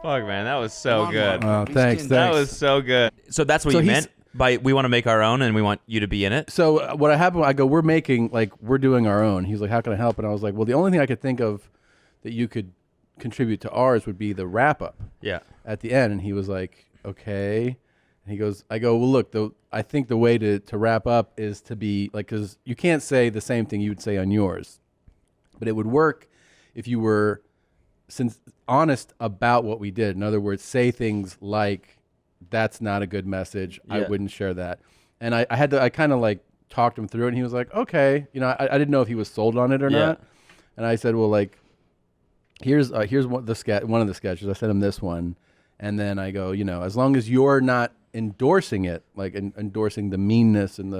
Fuck, man, that was so good. Oh, thanks. That was so good. So that's what So you he's- meant by we want to make our own and we want you to be in it? So what happened, I go, we're doing our own. He's like, how can I help? And I was like, well, the only thing I could think of that you could contribute to ours would be the wrap up. Yeah. At the end. And he was like, okay. And he goes, I go, well, look, I think the way to wrap up is to be like, because you can't say the same thing you would say on yours, but it would work if you were honest about what we did. In other words, say things like, that's not a good message. I Yeah. wouldn't share that. And I kind of like talked him through it, and he was like, okay. You know, I didn't know if he was sold on it or not. And I said, well, like, here's one of the sketches. I sent him this one. And then I go, you know, as long as you're not endorsing it, like endorsing the meanness and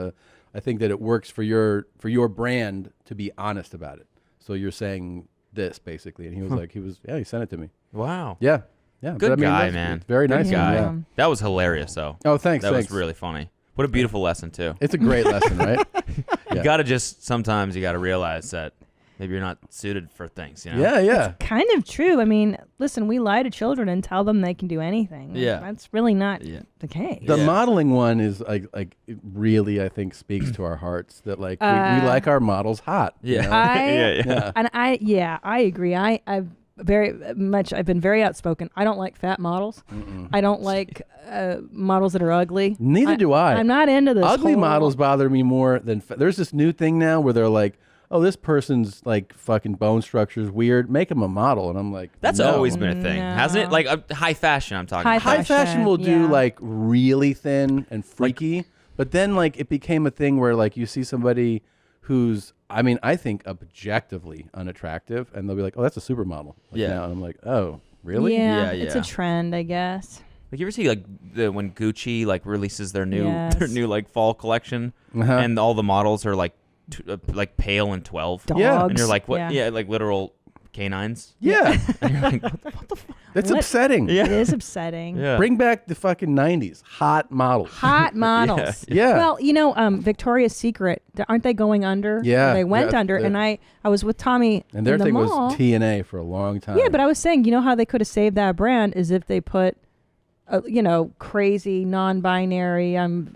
I think that it works for your brand to be honest about it. So you're saying this basically. And he was like, he sent it to me. Wow. Yeah. Yeah. Good But, I mean, guy, that's man. Very Good nice. guy. Yeah. That was hilarious, though. Oh, thanks. That thanks. was really funny. What a beautiful lesson, too. It's a great lesson, right? You got to sometimes you got to realize that maybe you're not suited for things, you know? Yeah, yeah. Kind of true. I mean, listen, we lie to children and tell them they can do anything. Yeah. That's really not the case. The modeling one is like it really, I think, speaks to our hearts that like we like our models hot. you know? I agree. I've been very outspoken. I don't like fat models. I don't like models that are ugly. Neither do I. I'm not into this. Ugly whole- models bother me more than there's this new thing now where they're like, oh, this person's like fucking bone structure's weird. Make him a model, and I'm like, That's no. always been a thing, hasn't it? Like high fashion, I'm talking about. High fashion will do like really thin and freaky, but then like it became a thing where like you see somebody who's, I mean, I think objectively unattractive, and they'll be like, oh, that's a supermodel. Like, Yeah. now. And I'm like, oh, really? Yeah, it's a trend, I guess. Like you ever see like when Gucci like releases their new Yes. like fall collection, and all the models are like like pale and 12. Yeah. And you're like, what? Yeah. Yeah, like literal canines. Yeah. And you're like, what the fuck? That's What? upsetting. It is upsetting. Yeah. Bring back the fucking 90s. Hot models. Hot models. Yeah. Well, Victoria's Secret, aren't they going under? Yeah. They went Yeah, under, the- and I was with Tommy And their in the thing mall. was TNA for a long time. Yeah, but I was saying, you know how they could have saved that brand is if they put, crazy, non-binary, I'm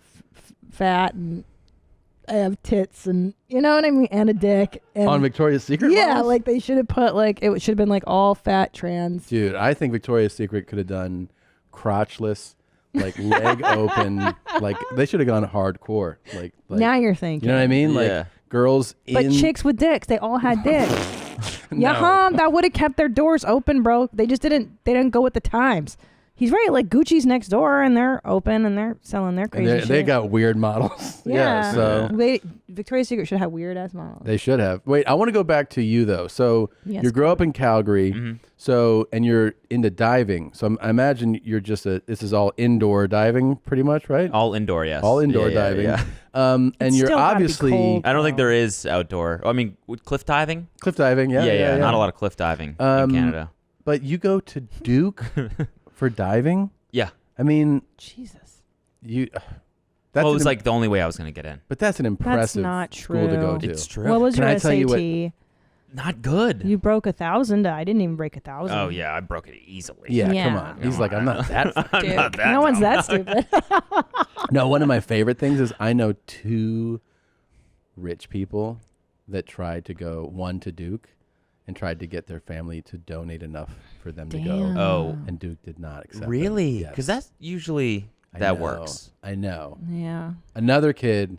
fat and I have tits and, you know what I mean, and a dick. And On Victoria's Secret yeah, models? like they should have put it should have been like all fat trans. Dude, I think Victoria's Secret could have done crotchless, like leg open. Like they should have gone hardcore. Like Now you're thinking. You know what I mean? Yeah. Like girls But in. chicks with dicks, they all had dicks. No. Yeah, that would have kept their doors open, bro. They just didn't go with the times. He's right, like Gucci's next door and they're open and they're selling their And crazy shit. they got weird models. Yeah. So Victoria's Secret should have weird ass models. they should have. Wait, I want to go back to you though. So Yes, you grew up in Calgary. Mm-hmm. So and you're into diving. So I imagine you're just this is all indoor diving, pretty much, right? All indoor, yes. All indoor Yeah, diving. yeah. And It's you're still gotta be obviously cold. I don't think there is outdoor. I mean, with cliff diving? cliff diving. Yeah, Yeah, not a lot of cliff diving in Canada. But you go to Duke for diving. Yeah. I mean, Jesus. you. Well, it was like the only way I was going to get in. But that's an impressive not school to go true. to. It's true. What was Can your I tell you SAT? Not good. You broke 1,000. I didn't even break 1,000. Oh, yeah, I broke it easily. Yeah, Yeah. come on. He's like, I'm not that. I'm Dude, not that no one's dumb. that stupid. No, one of my favorite things is I know 2 rich people that tried to go, one to Duke and tried to get their family to donate enough for them to go. Damn. Oh. And Duke did not accept them. Really? Yes. Because that's usually, I that know, works. I know. Yeah. Another kid,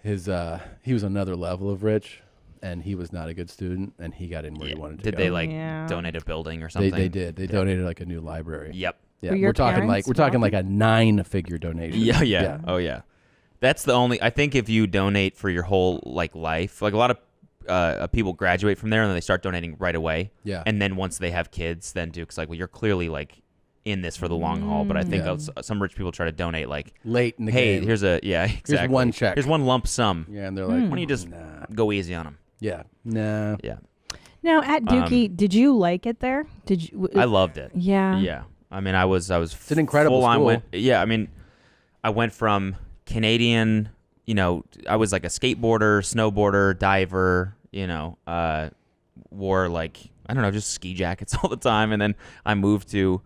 he was another level of rich, and he was not a good student, and he got in where he wanted to Did go. they like Yeah. donate a building or something? They did. They donated like a new library. Yep. Yeah, Were your we're talking like parents a 9-figure donation. Yeah. Oh, yeah. That's the only. I think if you donate for your whole like life, like a lot of people graduate from there and then they start donating right away. Yeah. And then once they have kids, then Duke's like, well, you're clearly like in this for the long haul. But I think some rich people try to donate like Late in the hey, game. here's exactly. Here's one check. Here's one lump sum. Yeah, and they're like, why don't you just go easy on them? Yeah. Nah. Yeah. Now at Dookie, did you like it there? Did you? I loved it. Yeah. Yeah. I mean, I was. It's an incredible school. Yeah. I mean, I went from Canadian. You know, I was like a skateboarder, snowboarder, diver. You know, wore like I don't know, just ski jackets all the time, and then I moved to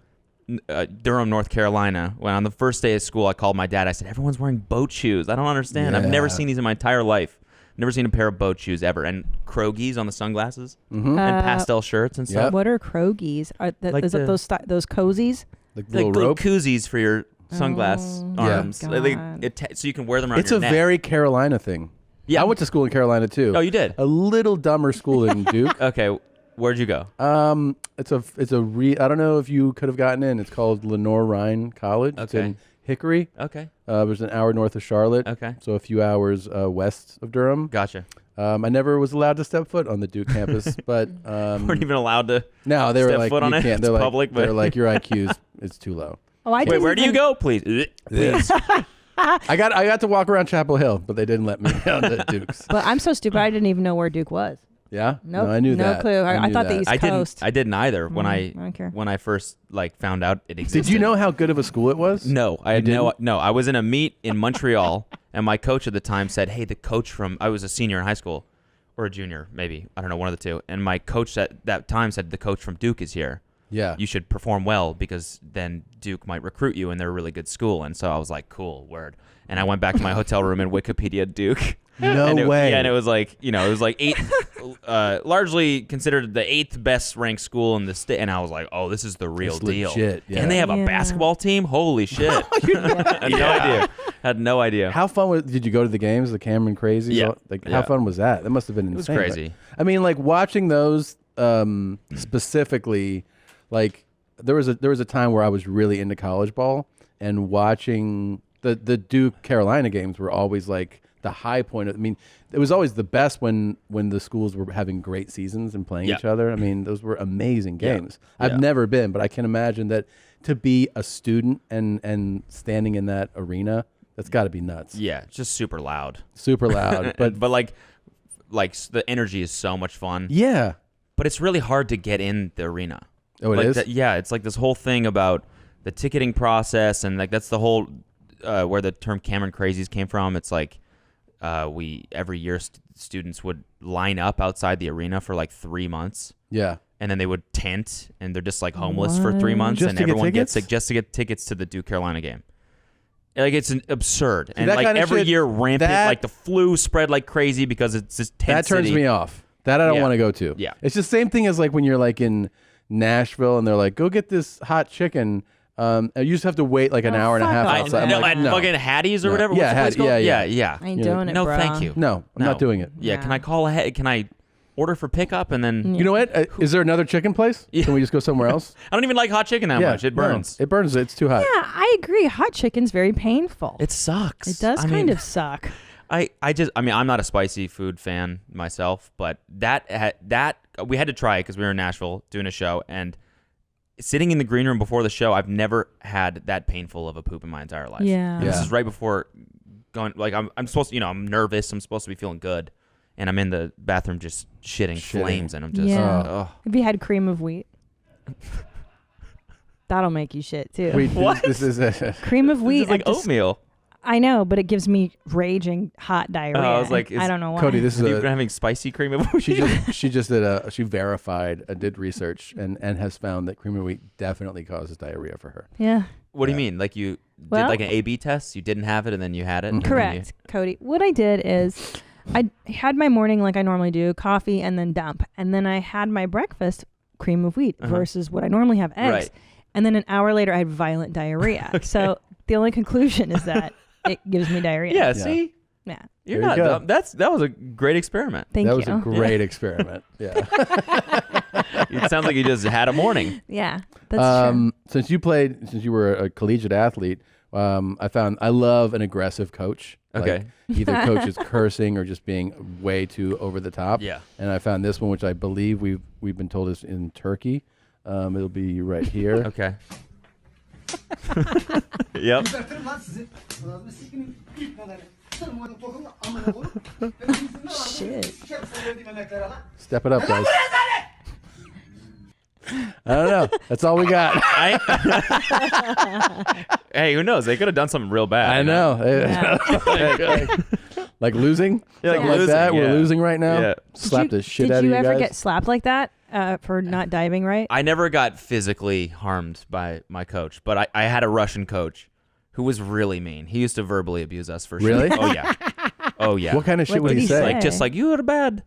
Durham, North Carolina. When on the first day of school, I called my dad. I said, "Everyone's wearing boat shoes. I don't understand. I've never seen these in my entire life. Never seen a pair of boat shoes ever." And Krogies on the sunglasses and pastel shirts and stuff. What are Krogies? Like is it those cozies? Like Like little rope. koozies for your sunglass arms. God. So you can wear them around It's your a neck. very Carolina thing. Yeah. I went to school in Carolina too. Oh, you did? A little dumber school than Duke. Okay, where'd you go? It's I don't know if you could have gotten in. It's called Lenore Rhine College. It's Okay. in Hickory. Okay. It was an hour north of Charlotte. Okay. So a few hours west of Durham. Gotcha. I never was allowed to step foot on the Duke campus, but Weren't even allowed to. no, they were step like, foot on you it? can't. It's They're public, but they're like, your IQ is too low. Oh, I Wait, didn't where do you even- go? Please. Please. I got to walk around Chapel Hill, but they didn't let me down to Duke's. But I'm so stupid. I didn't even know where Duke was. Yeah? Nope, No, I knew no that. clue. I knew thought the that. East Coast. I didn't either when I don't care. when I first like found out it existed. Did you know how good of a school it was? No, I had You no. didn't? No, I was in a meet in Montreal, and my coach at the time said, "Hey, the coach from I was a senior in high school, or a junior, maybe I don't know, one of the two." And my coach at that time said, "The coach from Duke is here. Yeah. You should perform well because then Duke might recruit you, and they're a really good school." And so I was like, "Cool, word." And I went back to my hotel room and Wikipedia Duke. No and way. Yeah, and it was like, you know, it was like largely considered the 8th best ranked school in the state. And I was like, oh, this is the real It's deal. legit, yeah. And they have a Yeah. basketball team? Holy shit. Had no idea. Had no idea. How fun was? Did you go to the games, the Cameron Crazies? Yeah. Like, Yeah. how fun was that? That must have been insane. was crazy. I mean, like watching those specifically, like there was a time where I was really into college ball, and watching the Duke Carolina games were always like the high point. I mean, it was always the best when the schools were having great seasons and playing Yeah. each other. I mean, those were amazing Yeah. games. I've Yeah. never been, but I can imagine that to be a student and standing in that arena, that's got to be nuts. Yeah, it's just super loud. Super loud, but but like the energy is so much fun. yeah. but it's really hard to get in the arena. Oh, it is? Yeah, it's like this whole thing about the ticketing process, and like that's the whole where the term Cameron Crazies came from. It's like every year students would line up outside the arena for like 3 months. Yeah. And then they would tent, and they're just like homeless for 3 months, Just and to get everyone gets tickets? like just to get tickets to the Duke Carolina game. Like it's absurd, and that like kind of every shit- year rampant, that- like the flu spread like crazy because it's just tent That turns city. me off. That I don't Yeah. want to go to. Yeah. It's the same thing as like when you're like in Nashville and they're like, go get this hot chicken. You just have to wait like an hour and a half outside. I'm no, like, at no. fucking Hattie's or No. whatever. Yeah, What's the place Hattie- yeah, called? yeah. I ain't You know, doing it, No, bro. thank you. No, I'm not doing it. Yeah, can I call ahead? Can I order for pickup and then? You know what? Is there another chicken place? Can we just go somewhere else? I don't even like hot chicken that much. It no. burns. It burns. It's too hot. Yeah, I agree. Hot chicken's very painful. It sucks. It does I kind mean, of suck. I mean, I'm not a spicy food fan myself, but that we had to try it because we were in Nashville doing a show, and sitting in the green room before the show, I've never had that painful of a poop in my entire life. Yeah. And this Yeah. is right before going. Like I'm supposed to, I'm nervous. I'm supposed to be feeling good, and I'm in the bathroom just shitting flames, and I'm just. Yeah. Have you had cream of wheat? That'll make you shit too. Wait, this is a Cream of wheat. It's like oatmeal. I know, but it gives me raging hot diarrhea. I was like, I don't know why. Cody, this is Have you a, been having spicy cream of wheat? she just did research and has found that cream of wheat definitely causes diarrhea for her. Yeah. What do you mean? Like you Well- did like an A/B test? You didn't have it, and then you had it. and then Correct, Cody. What I did is I had my morning like I normally do, coffee and then dump. And then I had my breakfast, cream of wheat, versus what I normally have, eggs. Right. And then an hour later, I had violent diarrhea. So the only conclusion is that it gives me diarrhea. Yeah. See. Yeah. You're There not you go. dumb. That was a great experiment. Thank that you. was a great experiment. Yeah. It sounds like you just had a morning. Yeah. That's true. Since you were a collegiate athlete, I love an aggressive coach. Okay. Like either coach is cursing or just being way too over the top. Yeah. And I found this one, which I believe we've been told is in Turkey. It'll be right here. Okay. Yep. Gebertirim lan sizi. Ağzını sikinin gitmeleri. Sırmadım tokamla amına koyup. Shit. Sikerim sen verdiğim emeklere lan. Step it up, guys. I don't know. That's all we got. Hey, who knows? They could have done something real bad. I know. Like losing? Yeah, like Something like losing, that? yeah. We're losing right now? Yeah. Slap the shit Did out of you you ever guys? get slapped like that for not diving right? I never got physically harmed by my coach, but I had a Russian coach who was really mean. He used to verbally abuse us for sure. Really? Oh yeah. Oh yeah. What kind of shit What would did he he say? Like just like you are bad.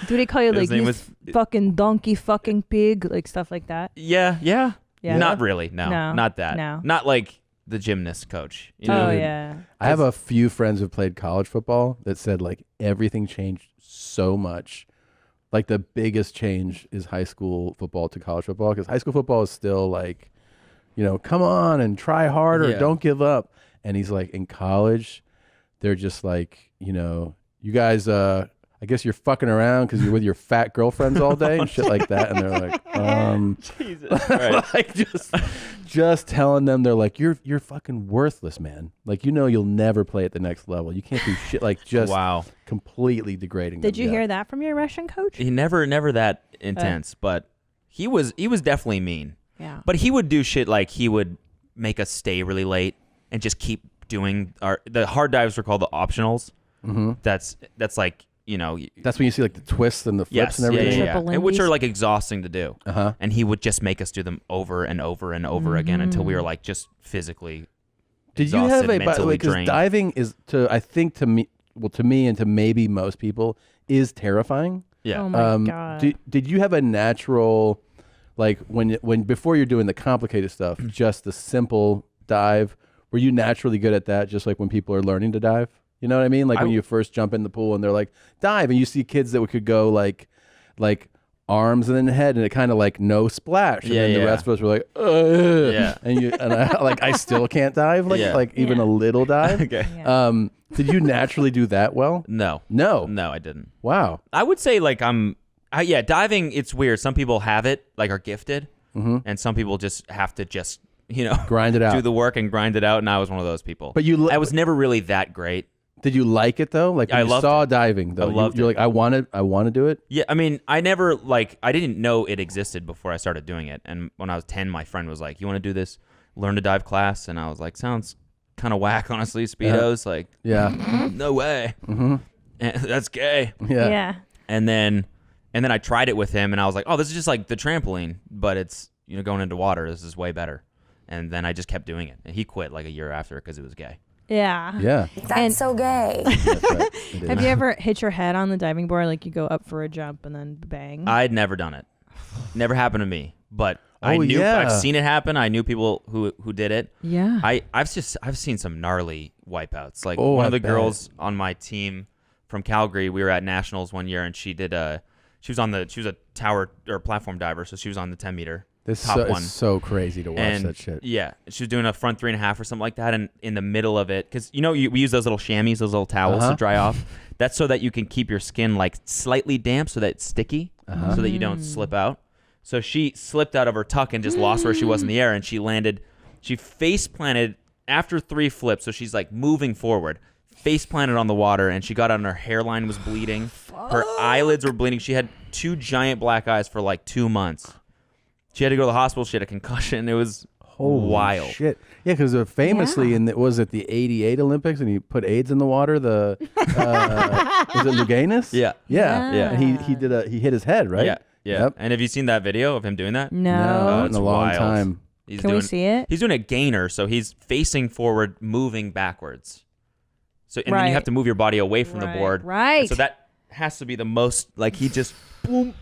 Do they call you His like name you was- fucking donkey, fucking pig, like stuff like that? Yeah. Yeah. Not really. No. No. Not that. No. Not like the gymnast coach. You Oh know? yeah. I have a few friends who've played college football that said like everything changed so much. Like the biggest change is high school football to college football, because high school football is still like, come on and try harder, Yeah. don't give up. And he's like, in college, they're just like, you guys, I guess you're fucking around because you're with your fat girlfriends all day and shit like that. And they're like, Jesus Christ. like just telling them, they're like, you're fucking worthless, man. Like, you'll never play at the next level. You can't do shit. Like, just Wow. completely degrading Did them. you Yeah. hear that from your Russian coach? He never that intense, but he was definitely mean. Yeah. But he would do shit like he would make us stay really late and just keep doing the hard dives are called the optionals. Mhm. That's like, That's when you see like the twists and the flips yes, and everything. yeah. Triple And which are Lindy's. like exhausting to do. Uh-huh. And he would just make us do them over and over and over again until we were like just physically Did you exhausted, have by the mentally way, because drained. diving is to me and to maybe most people is terrifying. Yeah. Oh my God. Did you have a natural, like when before you're doing the complicated stuff, just the simple dive? Were you naturally good at that? Just like when people are learning to dive, you know what I mean? Like when you first jump in the pool and they're like dive, and you see kids that could go like arms and then head, and it kind of like no splash, and then the rest of us were like, ugh. Yeah. and I still can't dive like even a little dive. Okay. Yeah. Did you naturally do that well? No, I didn't. Wow. I would say like diving. It's weird. Some people have it, like are gifted, and some people just have to grind it out, do the work and grind it out. And I was one of those people. But I was never really that great. Did you like it though? Like when I you loved saw it. diving though, I loved you're it. like, I want to do it. Yeah, I mean, I never I didn't know it existed before I started doing it. And when I was 10, my friend was like, "You want to do this? Learn to dive class?" And I was like, "Sounds kind of whack, honestly. Speedos, like, no way. Mm-hmm. That's gay." Yeah. And then I tried it with him, and I was like, "Oh, this is just like the trampoline, but it's going into water. This is way better." And then I just kept doing it. And he quit like a year after because it was gay. Yeah. Yeah. That's so gay. That's right. Have you ever hit your head on the diving board? Like you go up for a jump and then bang? I'd never done it. Never happened to me. But Oh, yeah. I've seen it happen. I knew people who did it. Yeah. I've seen some gnarly wipeouts. Like Oh, one I of the bet. girls on my team from Calgary, we were at nationals one year, and she was a tower or platform diver, so she was on the 10 meter. This top one. is so crazy to watch And that shit. yeah, she was doing a front 3.5 or something like that, and in the middle of it, because we use those little chamois, those little towels to dry off. That's so that you can keep your skin like slightly damp, so that it's sticky, so that you don't slip out. So she slipped out of her tuck and just lost where she was in the air, and she landed. She face planted after 3 flips, so she's like moving forward. Face planted on the water, and she got out and her hairline was bleeding. Her eyelids were bleeding. She had 2 giant black eyes for like 2 months. She had to go to the hospital. She had a concussion. It was wild. Shit. Yeah, because famously, was it the '88 Olympics, and he put AIDS in the water? Was it Luganis? Yeah. Yeah. And he hit his head, right? Yeah. Yeah. Yep. And have you seen that video of him doing that? No. in it's a long wild. time. Can we see it? He's doing a gainer, so he's facing forward, moving backwards. So and then Right. you have to move your body away from the Right. board. Right. And so that has to be the most he just boom.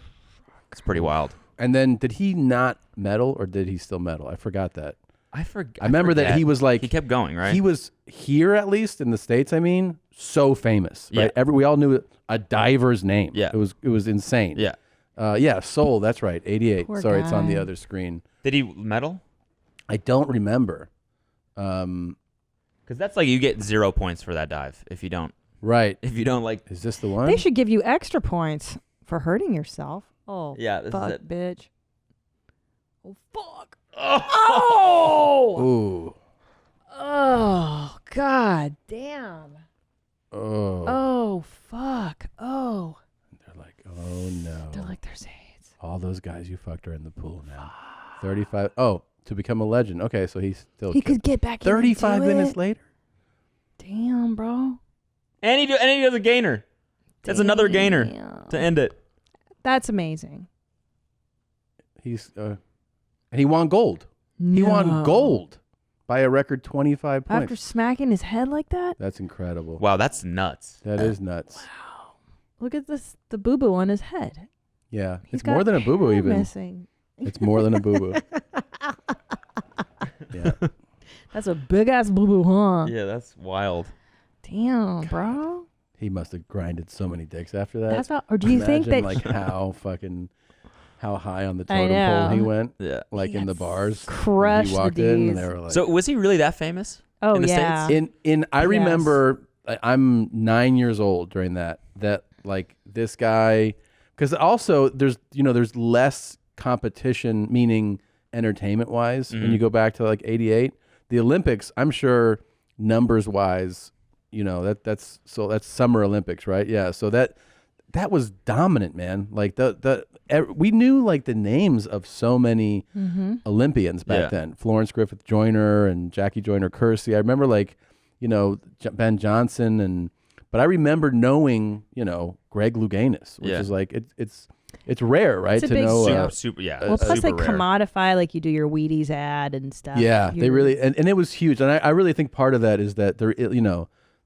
It's pretty wild. And then did he not medal, or did he still medal? I forgot that. I forgot. I remember that he was like, he kept going, right? He was here, at least in the States. I mean, so famous. Right? Yeah. We all knew a diver's name. Yeah. It was insane. Yeah. Seoul. That's right. 88. Poor Sorry, it's on the guy. other screen. Did he medal? I don't remember. Because that's like you get 0 points for that dive if you don't. Right. If you don't like. Is this the one? They should give you extra points for hurting yourself. Oh, Yeah, this is fuck, it. bitch. Oh, fuck. Oh! Ooh. Oh, God damn. Oh. Oh, fuck. Oh. They're like, oh no. They're like, there's AIDS. All those guys you fucked are in the pool now. 35. Oh, to become a legend. Okay, so he's still. He could get back in and 35 do minutes it. later. Damn, bro. And he does a gainer. That's another gainer to end it. That's amazing. He's and he won gold. He won No. gold by a record 25 points. After smacking his head like that? That's incredible. Wow, that's nuts. That is nuts. Look at this, the boo-boo on his head. Yeah, He's it's more got than a boo boo hair even. missing. It's more than a boo boo. Yeah. That's a big-ass boo-boo, huh? Yeah, that's wild. Damn, bro. He must have grinded so many dicks after that. That's not- or do you think Imagine, that- like how high on the I totem pole he know. went? Yeah. Like in the bars. crushed He the walked in and Ds. they were like, So was he really that famous? Oh, in the yeah. States? I Yes. remember I'm 9 years old during that like this guy, because also there's less competition, meaning entertainment wise, when you go back to like 88. The Olympics, I'm sure numbers wise, that's Summer Olympics, right? Yeah. So that was dominant, man. Like we knew like the names of so many Olympians back Yeah. then. Florence Griffith Joyner and Jackie Joyner Kersey. I remember like, Ben Johnson but I remember knowing, Greg Louganis, which Yeah. is like it's rare, right? It's a to big know super, yeah. Well, plus they super rare. commodify, like you do your Wheaties ad and stuff. Yeah, they You're- really and it was huge, and I really think part of that is that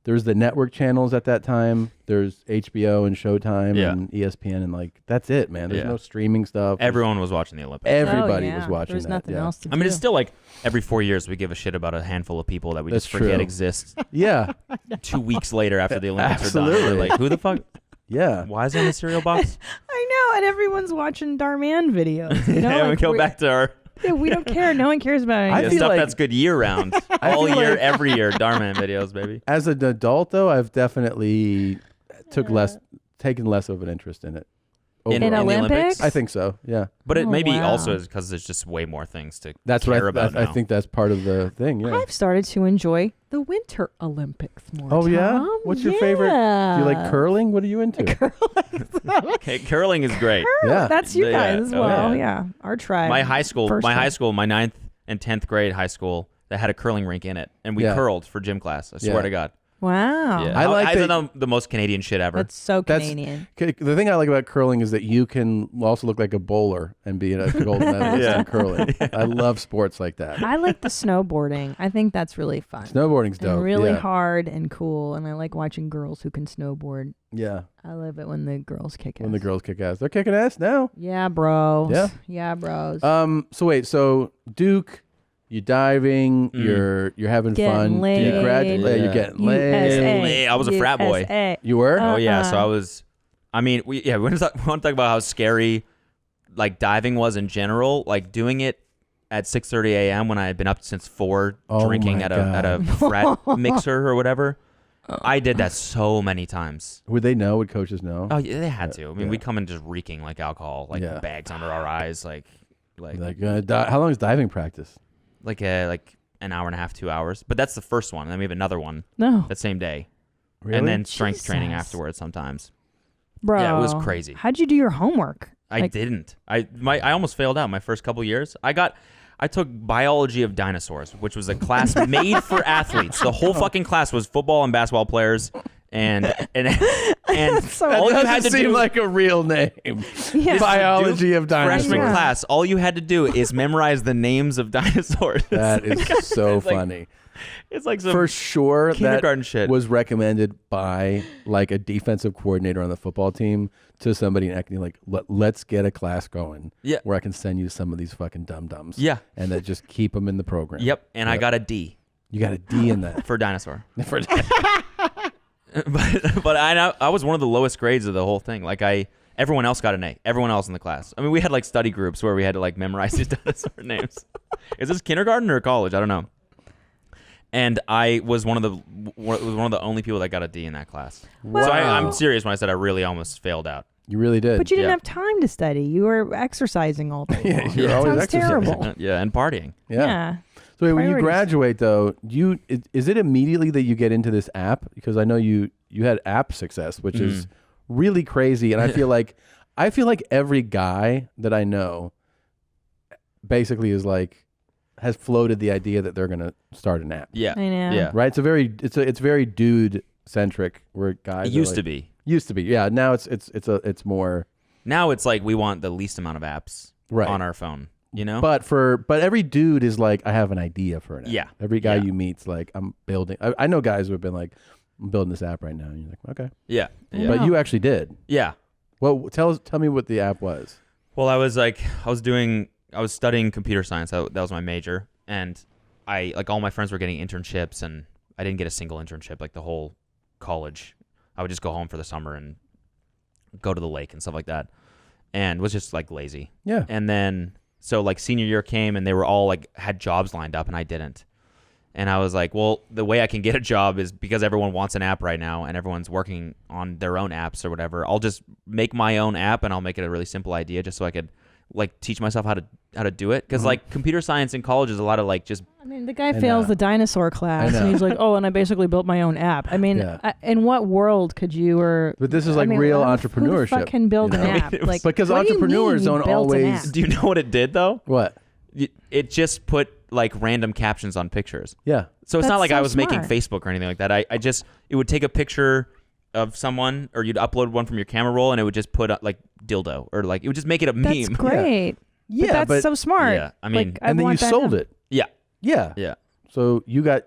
there's the network channels at that time. There's HBO and Showtime Yeah. and ESPN, and like that's it, man. There's Yeah. no streaming stuff. Everyone was watching the Olympics. Everybody Oh, yeah. was watching There's that. nothing yeah. else to I mean, do. it's still like every 4 years we give a shit about a handful of people that we That's just forget true. exist. Yeah, 2 weeks later after the Olympics are done, Absolutely. we're like, who the fuck? yeah. Why is there in the cereal box? I know, and everyone's watching Darman videos. You know, Yeah, we like, go back to our Yeah, we don't care. No one cares about I it. feel stuff like- that's good year round, I all feel year, like- every year. Darman videos, baby. As an adult, though, I've definitely taken less of an interest in it. in the Olympics? I think so. Yeah. But it maybe also is because there's just way more things to That's care what about now. I think that's part of the thing. Yeah. I've started to enjoy the Winter Olympics more. Oh yeah. Tom. What's your favorite? Do you like curling? What are you into? Okay, curling is great. Yeah. That's you guys as well. Oh, yeah. Our tribe. My high school, First one. my 9th and 10th grade high school, that had a curling rink in it, and we curled for gym class. I swear to God. Wow. Yeah. I like I know the most Canadian shit ever. That's so Canadian. The thing I like about curling is that you can also look like a bowler and be a gold medalist in curling. I love sports like that. I like the snowboarding. I think that's really fun. Snowboarding's dope. And really yeah. hard and cool. And I like watching girls who can snowboard. Yeah. I love it when the girls kick ass. When the girls kick ass. They're kicking ass now. Yeah, bros. Yeah. Yeah, bros. So wait, so Duke, you're diving, you're having Getting fun. laid. You graduate, you're getting laid. I was a frat boy. USA. You were? Oh yeah, so I was. I mean, we want to talk about how scary, like diving was in general. Like doing it at 6:30 a.m. when I had been up since 4, drinking at a frat mixer or whatever. I did that so many times. Would they know? Would coaches know? Oh yeah, they had to. I mean, we'd come in just reeking like alcohol, like bags under our eyes, like. How long is diving practice? Like an hour and a half, 2 hours. But that's the first one. Then we have another one. No. That same day. Really? And then strength Jesus. training afterwards sometimes. Bro. Yeah, it was crazy. How'd you do your homework? I didn't. I almost failed out my first couple years. I took biology of dinosaurs, which was a class made for athletes. The whole fucking class was football and basketball players. And so all you had to seem do like a real name. Yeah. Biology of dinosaurs. Freshman class, all you had to do is memorize the names of dinosaurs. That is so funny. It's like some for sure kindergarten that shit. was recommended by like a defensive coordinator on the football team to somebody in acting like let's get a class going where I can send you some of these fucking dum-dums. Yeah. And that just keep them in the program. Yep. And I got a D. You got a D in that. For dinosaur. But I was one of the lowest grades of the whole thing. Like everyone else got an A. Everyone else in the class. I mean, we had like study groups where we had to like memorize these dinosaur names. Is this kindergarten or college? I don't know. And I was one of the only people that got a D in that class. Wow. So I'm serious when I said I really almost failed out. You really did. But you didn't have time to study. You were exercising all day long. You're always Sounds exercising. terrible. Yeah, and partying. Yeah. So when you Priorities. graduate, though, is it immediately that you get into this app? Because I know you had app success, which is really crazy, and I feel like every guy that I know basically is like has floated the idea that they're gonna start an app. Yeah, I know. Yeah, right. It's very dude centric. Where guys it used to be. Used to be. Yeah. Now it's more. Now it's like we want the least amount of apps Right. on our phone. You know. But every dude is like, I have an idea for an app. Yeah. Every guy you meet's like, I'm building. I know guys who have been like, I'm building this app right now. And you're like, okay. Yeah. Yeah. But you actually did. Yeah. Well, tell me what the app was. Well, I was studying computer science. That was my major, and all my friends were getting internships, and I didn't get a single internship. Like the whole college, I would just go home for the summer and go to the lake and stuff like that, and was just like lazy. Yeah. And then so like senior year came, and they were all like had jobs lined up, and I didn't. And I was like, well, the way I can get a job is because everyone wants an app right now and everyone's working on their own apps or whatever. I'll just make my own app and I'll make it a really simple idea just so I could like teach myself how to do it. Because like computer science in college is a lot of like just. I mean, the guy fails the dinosaur class and he's like, oh, and I basically built my own app. I mean, in what world could you But this is like real entrepreneurship. Who the fuck can build an app? Like, because what do you entrepreneurs mean you don't built an always. app? Do you know what it did though? What? It just put like random captions on pictures. Yeah. So it's That's not like so I was making smart. Facebook or anything like that. It would take a picture of someone, or you'd upload one from your camera roll, and it would just put like dildo, or like it would just make it a meme. That's great. Yeah, but that's so smart. Yeah, I mean, Like, And then you sold it. Yeah. Yeah. Yeah. So you got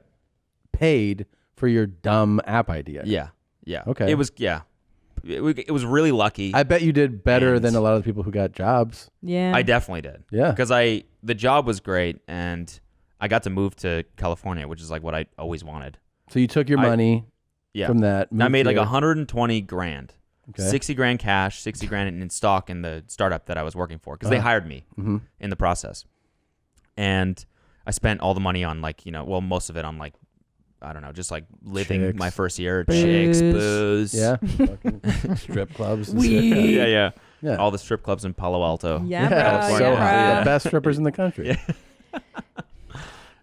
paid for your dumb app idea. Yeah. Yeah. Okay. It was It was really lucky. I bet you did better than a lot of the people who got jobs. Yeah. I definitely did. Yeah. Because the job was great, and I got to move to California, which is like what I always wanted. So you took your money from that. I made like moved 120 grand. Okay. 60 grand cash, 60 grand in stock in the startup that I was working for, because they hired me in the process. And I spent all the money on most of it on I don't know, just like living Chicks. my first year. Booze. Chicks, booze. Yeah. Fucking strip clubs. And yeah. Yeah. All the strip clubs in Palo Alto. Yeah, California. So hot. Yeah. The best strippers in the country.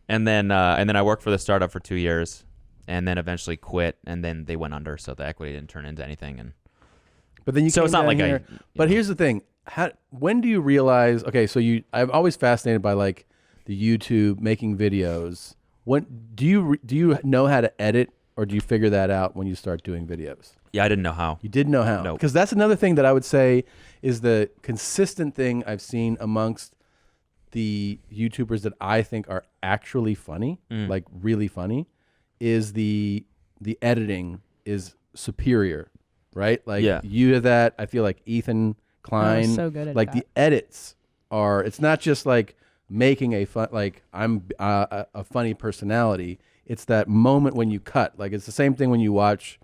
And then I worked for the startup for 2 years, and then eventually quit. And then they went under, so the equity didn't turn into anything. But then you so came it's not down like here. But here's the thing: when do you realize? Okay, so I'm always fascinated by like the YouTube making videos. When do you know how to edit, or do you figure that out when you start doing videos? Yeah, I didn't know how. You didn't know how. No. Because that's another thing that I would say is the consistent thing I've seen amongst the YouTubers that I think are actually funny, like really funny, is the editing is superior, right? Like you do that. I feel like Ethan Klein, so good at like that. the edits are. It's not just like making a fun, like I'm a funny personality. It's that moment when you cut. Like it's the same thing when you watch,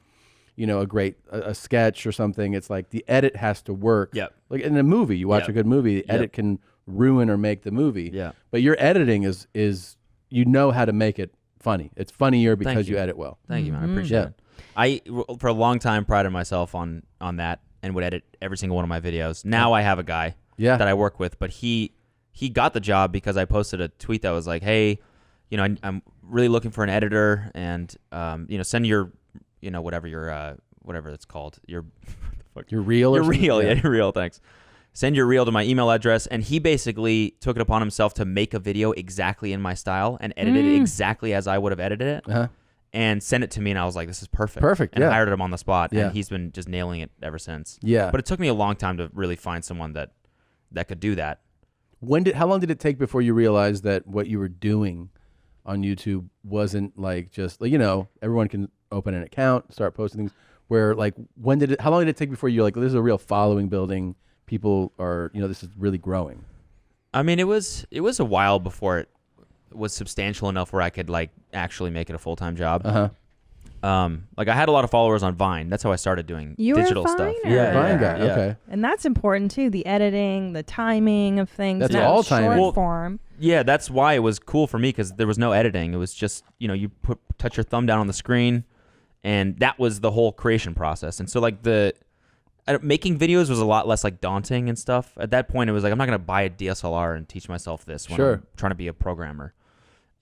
you know, a sketch or something. It's like the edit has to work. Yep. Like in a movie, you watch Yep. a good movie, the Yep. edit can ruin or make the movie. Yeah. But your editing is you know how to make it funny. It's funnier because you edit well. Thank you, man. I appreciate it. I for a long time prided myself on that and would edit every single one of my videos. Now I have a guy that I work with, but he got the job because I posted a tweet that was like, "Hey, you know, I'm really looking for an editor, and you know, send your, you know, whatever it's called, your reel, your reel, your reel. Thanks. Send your reel to my email address." And he basically took it upon himself to make a video exactly in my style and edit it exactly as I would have edited it. And send it to me, and I was like, "This is perfect." Perfect, And yeah. hired him on the spot, Yeah. and he's been just nailing it ever since. Yeah. But it took me a long time to really find someone that could do that. How long did it take before you realized that what you were doing on YouTube wasn't like just like, you know, everyone can open an account, start posting things, where like how long did it take before you're like, this is a real following building, people are, you know, this is really growing? I mean, it was a while before it was substantial enough where I could like actually make it a full-time job. Like I had a lot of followers on Vine. That's how I started doing You were a digital stuff. Viner. Vine guy, okay. And that's important too. The editing, the timing of things. That's now all timing. short form. Yeah, that's why it was cool for me, because there was no editing. It was just, you know, you touch your thumb down on the screen, and that was the whole creation process. And so like making videos was a lot less like daunting and stuff. At that point, it was like, I'm not going to buy a DSLR and teach myself this when I'm trying to be a programmer.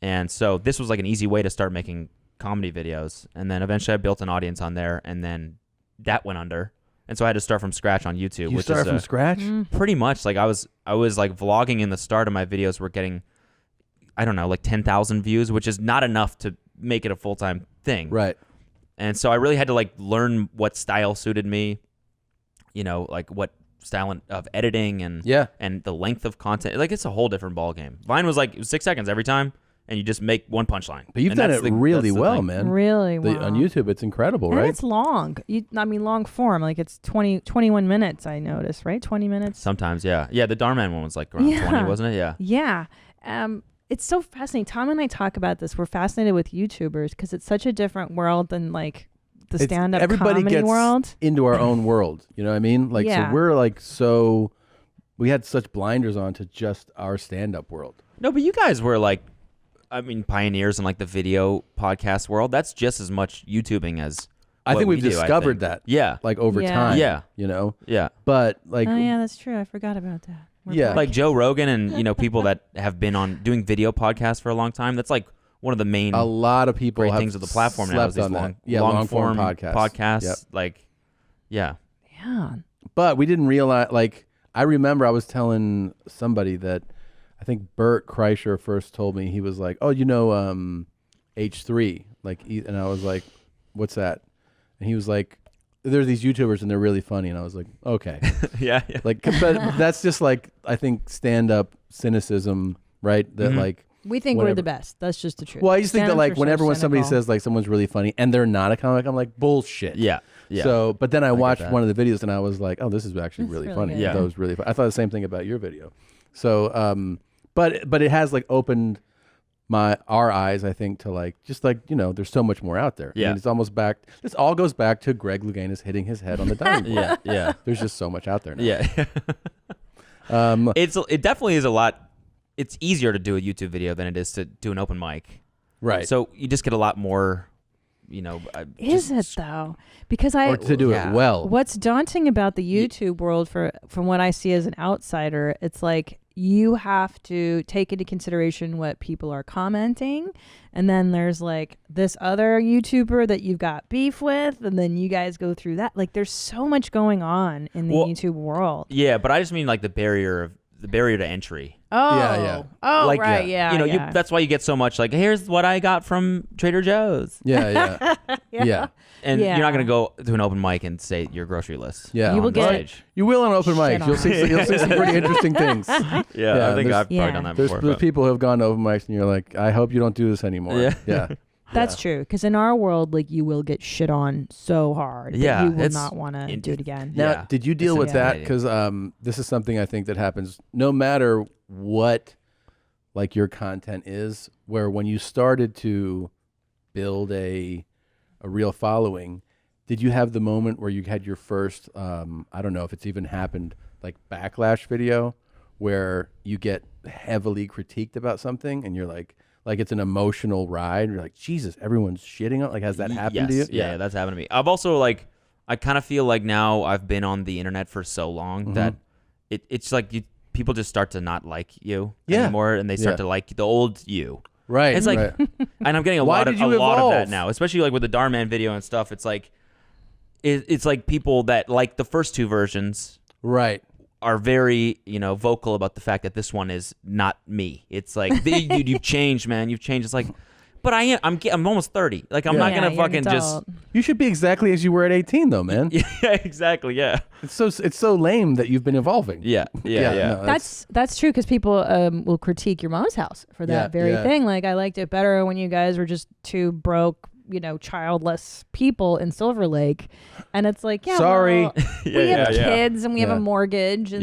And so this was like an easy way to start making comedy videos. And then eventually I built an audience on there, and then that went under. And so I had to start from scratch on YouTube. You started from scratch? Pretty much. Like I was like vlogging in the start of my videos were getting, I don't know, like 10,000 views, which is not enough to make it a full-time thing. Right. And so I really had to like learn what style suited me, you know, like what style of editing and the length of content. Like it's a whole different ballgame. Vine was like 6 seconds every time, and you just make one punchline. But you've done it really well, man. Really well. On YouTube, it's incredible, And right? it's long. Long form. Like it's 21 minutes, I noticed, right? 20 minutes. Sometimes, yeah. Yeah, the Darman one was like around 20, wasn't it? Yeah. Yeah. It's so fascinating. Tom and I talk about this. We're fascinated with YouTubers because it's such a different world than like the stand-up everybody comedy gets world. into our own world. You know what I mean? Like, so we're like, we had such blinders on to just our stand-up world. No, but you guys were like, I mean, pioneers in like the video podcast world. That's just as much YouTubing as I think we've we do, discovered that. Yeah. Like over time. Yeah. You know? Yeah. But like, Oh yeah, that's true. I forgot about that. Like Joe Rogan and, you know, people that have been on doing video podcasts for a long time. That's like one of the main a lot of people great have things of the platform now is slept these on that. long form podcasts. Yep. Like, yeah. Yeah. But we didn't realize, like, I remember I was telling somebody that I think Bert Kreischer first told me, he was like, oh, you know, H3. Like, and I was like, what's that? And he was like, there's these YouTubers and they're really funny. And I was like, okay. Yeah. Like, but that's just like, I think stand-up cynicism, right? That like, we think we're the best. That's just the truth. well, I just think that like Stand-ups are whenever so when somebody cynical. says like someone's really funny and they're not a comic, I'm like, bullshit. Yeah. Yeah. So, but then I get watched that. one of the videos and I was like, oh, this is actually It's really really funny. good. Yeah. That was really fun. I thought the same thing about your video. So, but it has like opened our eyes, I think, to like, just like, you know, there's so much more out there. I Yeah. mean, it's almost back. This all goes back to Greg Louganis hitting his head on the dining board. Yeah. Yeah. There's just so much out there now. Yeah. It definitely is a lot. It's easier to do a YouTube video than it is to do an open mic. Right. So you just get a lot more Is it though? Because or to do it well. What's daunting about the YouTube world, from what I see as an outsider, it's like you have to take into consideration what people are commenting, and then there's like this other YouTuber that you've got beef with, and then you guys go through that. Like, there's so much going on in the YouTube world. Yeah, but I just mean like the barrier to entry. Oh, yeah. Oh, like, right, yeah. That's why you get so much like, here's what I got from Trader Joe's. Yeah. And Yeah. you're not gonna go to an open mic and say your grocery list. Yeah, You will on get- stage. You will on open mics. You'll see some pretty interesting things. I think I've probably done that before. There's but- people who have gone to open mics and you're like, I hope you don't do this anymore. Yeah. That's true. Because in our world, like, you will get shit on so hard that you will not want to do it again. Now, did you deal with that? Because this is something I think that happens no matter what, like, your content is. Where when you started to build a real following, did you have the moment where you had your first, I don't know if it's even happened, like backlash video, where you get heavily critiqued about something and you're like it's an emotional ride. You're like, Jesus, everyone's shitting on. Like, has that happened to you? Yeah, that's happened to me. I've also I kind of feel like now I've been on the internet for so long that it's like people just start to not like you anymore, and they start to like the old you. Right. It's like, and I'm getting a lot of that evolve? now, especially like with the Darman video and stuff. It's like, it's like people that like the first two versions, right, are very vocal about the fact that this one is not me. It's like, dude, you've changed, man. You've changed. It's like, but I'm almost 30. Like, I'm not gonna fucking just. You should be exactly as you were at 18, though, man. Yeah, exactly. Yeah. It's so lame that you've been evolving. Yeah. No, That's true, because people will critique your mom's house for that very thing. Like, I liked it better when you guys were just two broke, childless people in Silver Lake, and it's like, sorry, well, we have kids and we have a mortgage, and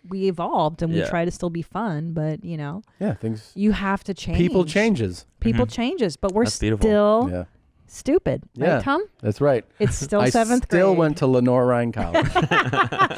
we evolved and we try to still be fun, but things. You have to change. People changes, but we're That's beautiful. still stupid. Yeah, right, Tom? That's right. It's still 7th grade. Still went to Lenore Rhine College.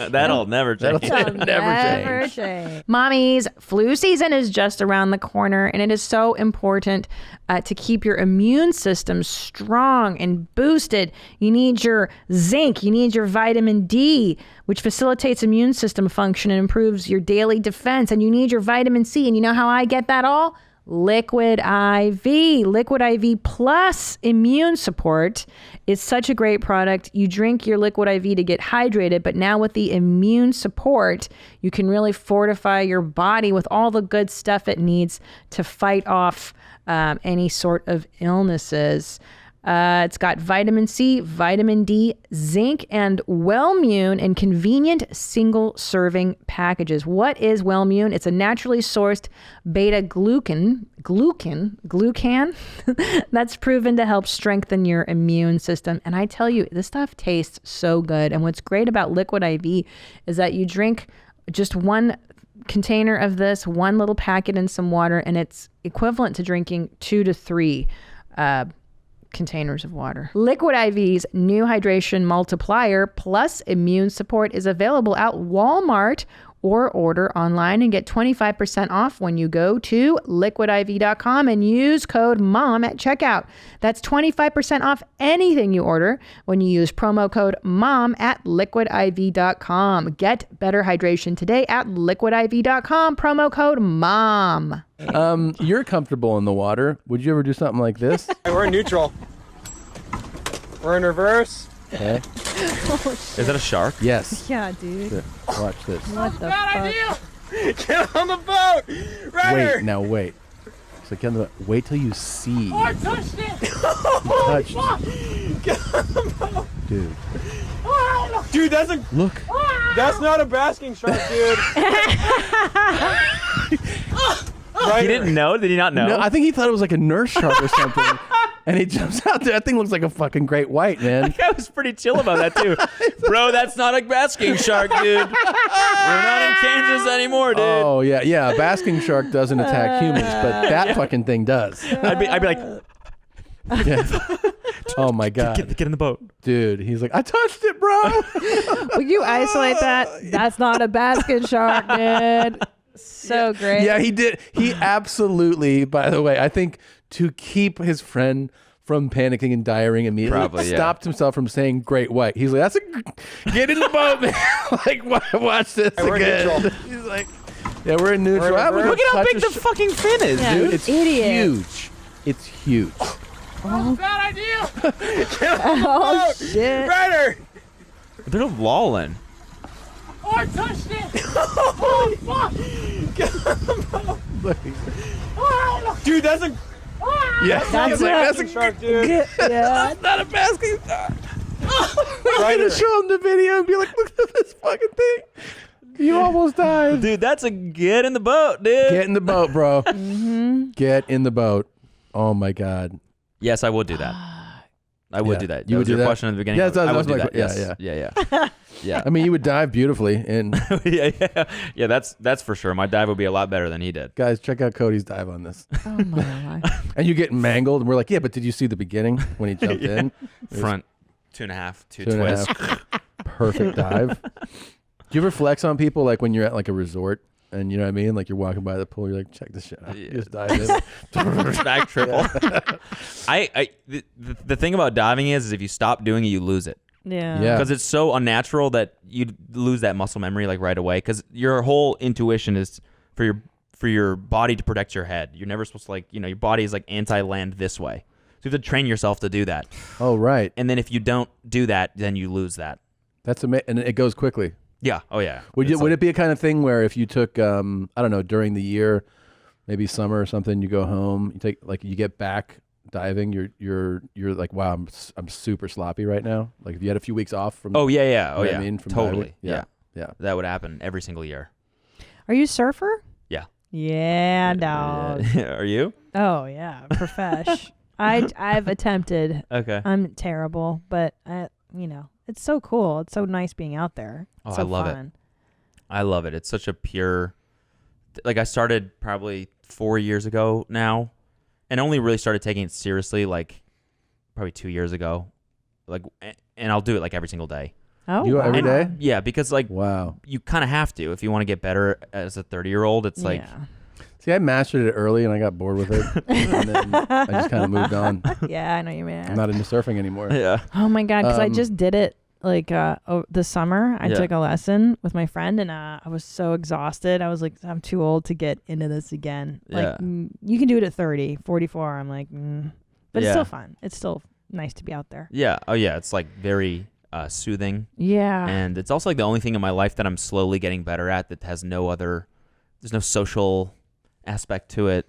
That'll never change. That'll never change. Mommies, flu season is just around the corner, and it is so important to keep your immune system strong and boosted. You need your zinc, you need your vitamin D, which facilitates immune system function and improves your daily defense, and you need your vitamin C. And you know how I get that all? Liquid IV. Liquid IV Plus Immune Support is such a great product. You drink your Liquid IV to get hydrated, but now with the immune support, you can really fortify your body with all the good stuff it needs to fight off any sort of illnesses. It's got vitamin C, vitamin D, zinc, and Wellmune in convenient single-serving packages. What is Wellmune? It's a naturally sourced beta-glucan that's proven to help strengthen your immune system. And I tell you, this stuff tastes so good. And what's great about Liquid IV is that you drink just one container of this, one little packet in some water, and it's equivalent to drinking 2 to 3 containers of water. Liquid IV's new hydration multiplier plus immune support is available at Walmart, or order online and get 25% off when you go to liquidiv.com and use code MOM at checkout. That's 25% off anything you order when you use promo code MOM at liquidiv.com. Get better hydration today at liquidiv.com, promo code MOM. You're comfortable in the water. Would you ever do something like this? We're in neutral. We're in reverse. Okay. Is that a shark? Yes. Yeah, dude. Watch this. What the fuck? Get on the boat! Ryder! Wait. So wait till you see. Oh, I touched it! Touched. Get on the boat! Dude. Dude, Look. That's not a basking shark, dude. He didn't know? Did he not know? No, I think he thought it was like a nurse shark or something. And he jumps out there. That thing looks like a fucking great white, man. That guy was pretty chill about that, too. Bro, that's not a basking shark, dude. We're not in Kansas anymore, dude. Oh, yeah. Yeah, a basking shark doesn't attack humans, but that fucking thing does. I'd be like... Yeah. Oh, my God. Get in the boat. Dude, he's like, I touched it, bro. Will you isolate that? That's not a basket shark, dude. So great. Yeah, he did. He absolutely, by the way, I think to keep his friend from panicking and diarrhea immediately. Probably, yeah. Stopped himself from saying great white. He's like, get in the boat, man. Like, watch this Hey, we're again. neutral. He's like, yeah, we're in neutral. Look at how big the fucking fin is, Yeah, dude. It's idiot. huge. It's huge. Oh, Bad idea. oh shit. Ryder. They're lolling. Oh, I touched it. Oh, fuck. Dude, that's a... Yes, That's that's a shark, dude. Yeah. That's not a basket. We're gonna show him the video and be like, look at this fucking thing. You almost died. Dude, that's a get in the boat, dude. Get in the boat, bro. Get in the boat. Oh my God. Yes, I would do that. I would do that. You That would was do your that? question at the beginning. Yes, I that would was do my that. que- Yes. yeah. Yeah. I mean, you would dive beautifully, and Yeah, that's for sure. My dive would be a lot better than he did. guys, check out Cody's dive on this. Oh my God. And you get mangled, and we're like, yeah, but did you see the beginning when he jumped in? It was Front 2.5, two 2.5. twists. Perfect dive. Do you ever flex on people like when you're at like a resort? And you know what I mean? Like you're walking by the pool, you're like, check this shit out. You just dive in. Back triple. The thing about diving is if you stop doing it, you lose it. Yeah. Yeah. Because it's so unnatural that you lose that muscle memory like right away. Because your whole intuition is for your body to protect your head. You're never supposed to your body is like anti-land this way. So you have to train yourself to do that. Oh, right. And then if you don't do that, then you lose that. That's amazing. And it goes quickly. Yeah. Oh yeah. Would it be a kind of thing where if you took, I don't know, during the year, maybe summer or something, you go home, you get back diving, you're like, wow, I'm super sloppy right now. Like if you had a few weeks off from. Oh yeah, yeah. You know Oh what yeah. I mean, from Totally. diving? Yeah. That would happen every single year. Are you a surfer? Yeah. Yeah, dog. Are you? Oh yeah, profesh. I've attempted. Okay. I'm terrible, but it's so cool. It's so nice being out there. It's Oh, so I love fun. it. I love it. It's such a pure. Like I started probably 4 years ago now, and only really started taking it seriously like probably 2 years ago. Like, and I'll do it like every single day. Oh, You wow. every day? Yeah, because like Wow. you kind of have to if you want to get better as a 30-year-old. It's like Yeah. See, I mastered it early and I got bored with it. And then I just kind of moved on. Yeah, I know you, man. I'm not into surfing anymore. yeah. Oh my God, because I Um, just did it like this summer. I Yeah. took a lesson with my friend and I was so exhausted. I was like, I'm too old to get into this again. Like Yeah. you can do it at 30, 44. I'm like, but it's Yeah. still fun. It's still nice to be out there. Yeah. Oh yeah. It's like very soothing. Yeah. And it's also like the only thing in my life that I'm slowly getting better at that has there's no social aspect to it.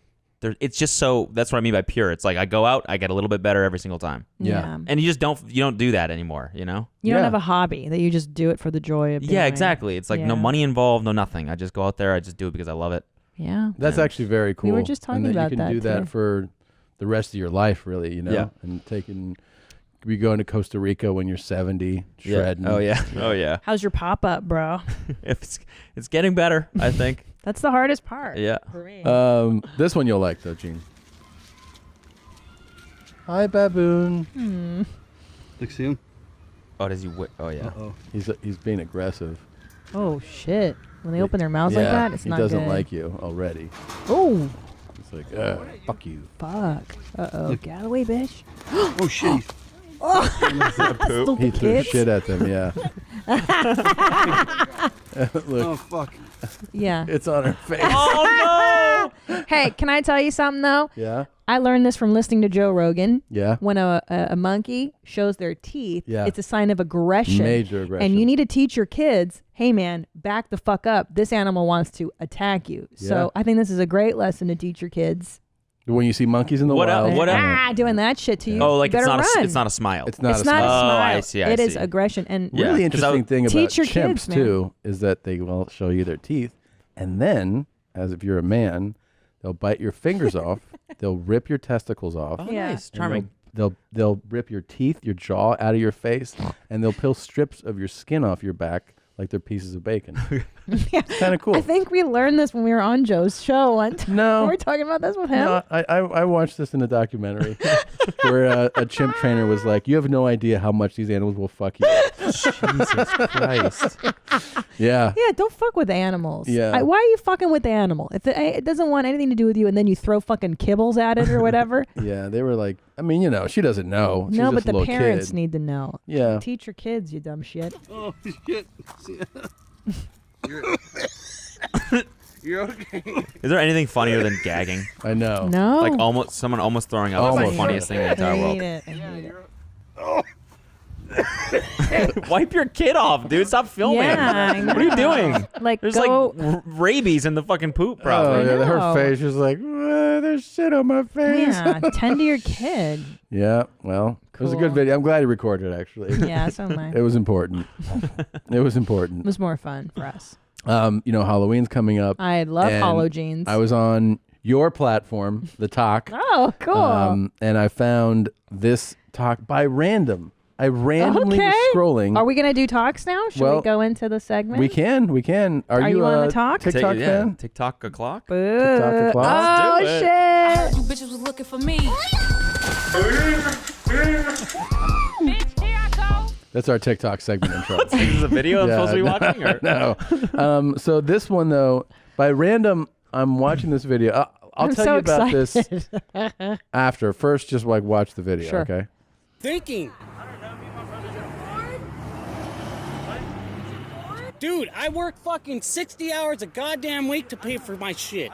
It's just so, that's what I mean by pure. It's like I go out, I get a little bit better every single time. Yeah. And you don't do that anymore, you know? You don't have a hobby that you just do it for the joy of doing. Yeah, exactly. It's like no Yeah. money involved, no nothing. I just go out there, I just do it because I love it. Yeah. That's And- actually very cool. We were just talking and that about you can that do that too. for the rest of your life, really, Yeah. and be going to Costa Rica when you're 70, Yeah. shredding. Oh yeah. Oh yeah. How's your pop-up, bro? It's getting better, I think. That's the hardest part. Yeah. For me. This one you'll like, though, Gene. Hi, baboon. See him? Oh, does he? Oh yeah. He's being aggressive. Oh shit! When they open their mouths like that, it's he not doesn't good. like you already. Oh. It's like, fuck you. Fuck. Uh-oh. Get out of the way, bitch. Oh shit. Oh, stupid He threw kids. shit at them, yeah. Look, Oh fuck. Yeah. it's on her face. Oh no! Hey, can I tell you something though? Yeah? I learned this from listening to Joe Rogan. Yeah? When a monkey shows their teeth, Yeah. it's a sign of aggression. Major aggression. And you need to teach your kids, hey man, back the fuck up. This animal wants to attack you. Yeah. So I think this is a great lesson to teach your kids. When you see monkeys in the What wild. else? What else? Doing that shit to you. Oh, like you it's better not run. it's not a smile. It's not It's a not a smile. smile. Oh, I see. It is aggression. And Yeah, Really 'cause I interesting would- thing about Teach your chimps, kids, man. too, is that they will show you their teeth. And then, as if you're a man, they'll bite your fingers off. They'll rip your testicles off. Oh, Yeah. nice. and Charming. They'll rip your teeth, your jaw out of your face, and they'll peel strips of your skin off your back like they're pieces of bacon. Yeah. It's kind of cool. I think we learned this when we were on Joe's show. No. We were talking about this with him. No, I watched this in a documentary where a chimp trainer was like, "You have no idea how much these animals will fuck you." Jesus Christ. Yeah. Yeah, don't fuck with animals. Yeah. Why are you fucking with the animal? If it doesn't want anything to do with you and then you throw fucking kibbles at it or whatever. Yeah, they were like, I mean, she doesn't know. She's No, just but a the little parents kid. need to know. Yeah. Teach your kids, you dumb shit. Oh, shit. You're okay. Is there anything funnier than gagging? I know. No. Like someone almost throwing up. It's the funniest thing in the entire world. I hate it. Wipe your kid off, dude. Stop filming. Yeah, I What are you know. doing? Like, There's go- like rabies in the fucking poop, Oh, probably. yeah, her face was like, there's shit on my face. Yeah, tend to your kid. Yeah, well, it was a good Cool. video. I'm glad he recorded it, actually. Yeah, so am I. It was important. It was It important. was more fun for us. Halloween's coming up. I love and Hollow Jeans. I was on your platform, the talk. Oh, cool. And I found this talk by random. I randomly was scrolling. Are we going to do talks now? Should Well, we go into the segment? We can. Are you on a the talk? TikTok fan? TikTok o'clock. TikTok o'clock. Oh, Let's do it. shit. You bitches was looking for me. That's our TikTok segment intro. This is a video I'm supposed to be watching? Or? No. So this one, though, by random, I'm watching this video. I'll I'm tell so you about excited. this after. First, just like watch the video, Sure. okay? Thinking. Dude, I work fucking 60 hours a goddamn week to pay for my shit.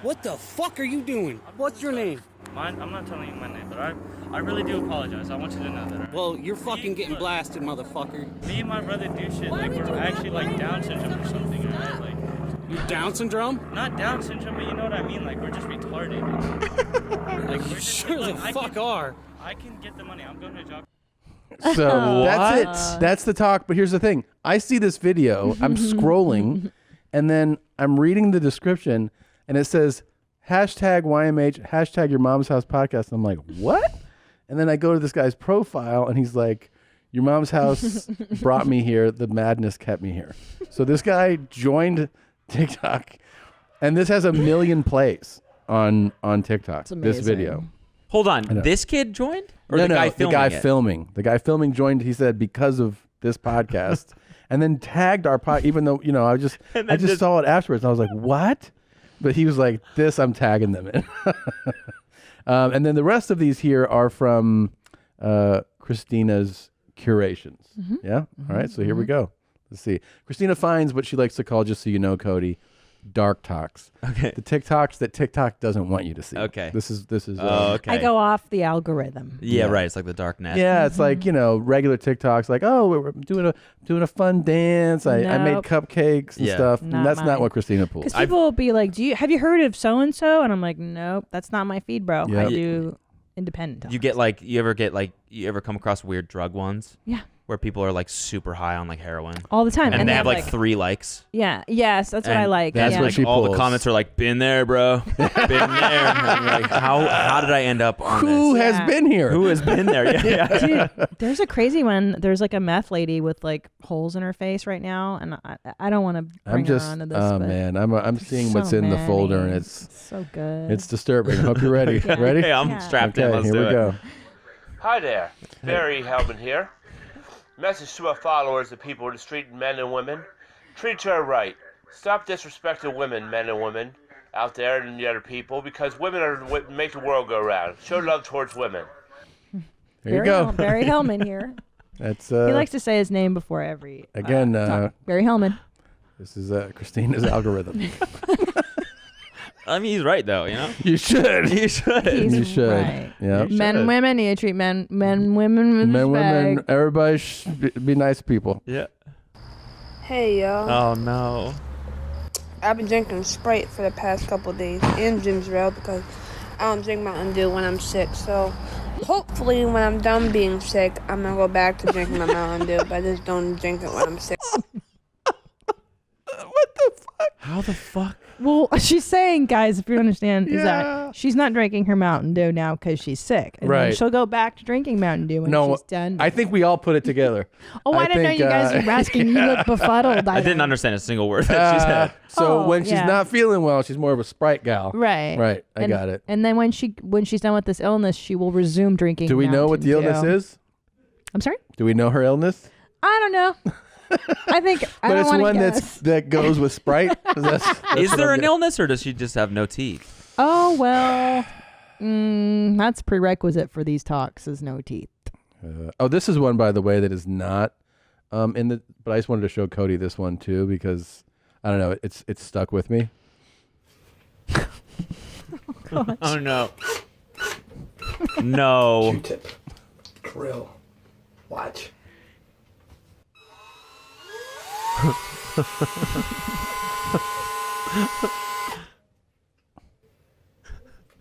What the fuck are you doing? What's your name? I'm not telling you my name, but I really do apologize. I want you to know that. Right? Well, you're fucking getting blasted, motherfucker. Me and my brother do shit like we're actually like Down syndrome or something, right? Like you Down syndrome? Not Down syndrome, but you know what I mean. Like we're just retarded. Like you sure the fuck are. I can get the money. I'm going to a job. So that's it. That's the talk. But here's the thing. I see this video. I'm scrolling, and then I'm reading the description, and it says #YMH, #YourMomsHouse podcast. And I'm like, what? And then I go to this guy's profile, and he's like, your mom's house brought me here. The madness kept me here. So this guy joined TikTok, and this has 1 million plays on TikTok. This video. Hold on. This kid joined? Or No, the guy the filming guy it? filming. The guy filming joined, he said, because of this podcast, and then tagged our podcast, even though, I just saw it afterwards. And I was like, what? But he was like, this, I'm tagging them in. And then the rest of these here are from Christina's curations. Yeah? All right, so here we go. Let's see. Christina finds what she likes to call, just so you know, Cody, dark talks. Okay. The TikToks that TikTok doesn't want you to see. Okay. This is. okay. I go off the algorithm. Yeah, right. It's like the dark net. Yeah, it's like, regular TikToks, like, oh, we're doing a fun dance. I made Nope. cupcakes and Yeah. stuff. Not And that's mine. not what Christina pulls. Because people will be like, have you heard of so and so? And I'm like, nope, that's not my feed, bro. Yep. I do independent. You ever come across weird drug ones? Yeah. Where people are like super high on like heroin. All the time. And they have like 3 likes. Yeah. Yes, that's what I And like. that's yeah. what she all the pulls. comments are like, been there, bro. Been there. I'm like, how did I end up on Who this? has been here? Who has been there? Yeah. Dude, there's a crazy one. There's like a meth lady with like holes in her face right now, and I don't want to bring her onto this. oh but man, I'm seeing so what's in the folder, and many. it's so good. It's disturbing. I hope you're ready. Yeah. Ready? Hey, I'm strapped in. Okay, Let's here do we it. go. Hi there, Barry Hellman here. Message to our followers, the people of the street, men and women. Treat each other right. Stop disrespecting women, men and women, out there and the other people, because women are what make the world go round. Show love towards women. There you go. Barry Hellman here. That's He likes to say his name before every again. talk. Barry Hellman. This is Christina's algorithm. I mean, he's right though. You should. You should. He's should. right. Yeah. Men, women need to treat men, women with Men, women, respect. everybody should be nice people. Yeah. Hey, y'all. Oh no. I've been drinking Sprite for the past couple of days and ginger ale because I don't drink Mountain Dew when I'm sick. So hopefully when I'm done being sick, I'm going to go back to drinking my Mountain Dew, but I just don't drink it when I'm sick. How the fuck? Well, she's saying, guys, if you understand, is Yeah. that she's not drinking her Mountain Dew now because she's sick. And then Right. she'll go back to drinking Mountain Dew when No, she's done. I think we all put it together. Oh, I didn't know you guys were asking. You look befuddled. I didn't understand a single word that she said. So Oh, when she's yeah. not feeling well, she's more of a Sprite gal. Right. Right. I And- got it. And then when she's done with this illness, she will resume drinking. Do we know what the illness Mountain Dew. is? I'm sorry? Do we know her illness? I don't know. I think I But don't it's wanna one guess. that goes with Sprite. That's Is what there I'm an getting- illness, or does she just have no teeth? Oh well, that's prerequisite for these talks is no teeth. Oh, this is one, by the way, that is not in the. But I just wanted to show Cody this one too because I don't know. It's stuck with me. Oh no. No. Q-tip. Grill. Watch.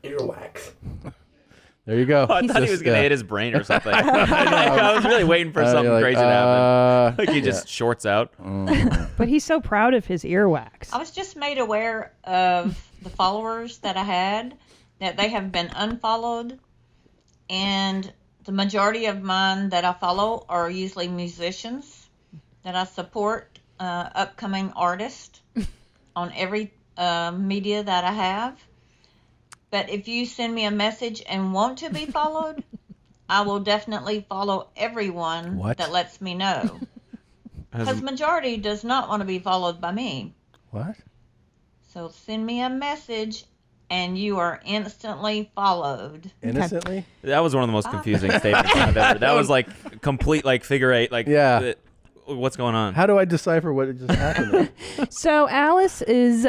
Earwax. There you go. I thought he was gonna hit his brain or something. I was really waiting for something crazy to happen. Like he just shorts out. But he's so proud of his earwax. I was just made aware of the followers that I had, that they have been unfollowed, and the majority of mine that I follow are usually musicians that I support, upcoming artists on every media that I have. But if you send me a message and want to be followed, I will definitely follow everyone that lets me know. Because majority does not want to be followed by me. What? So send me a message and you are instantly followed. Innocently? That was one of the most confusing statements I've ever. That was like complete like figure eight. Like what's going on? How do I decipher what just happened? So Alice is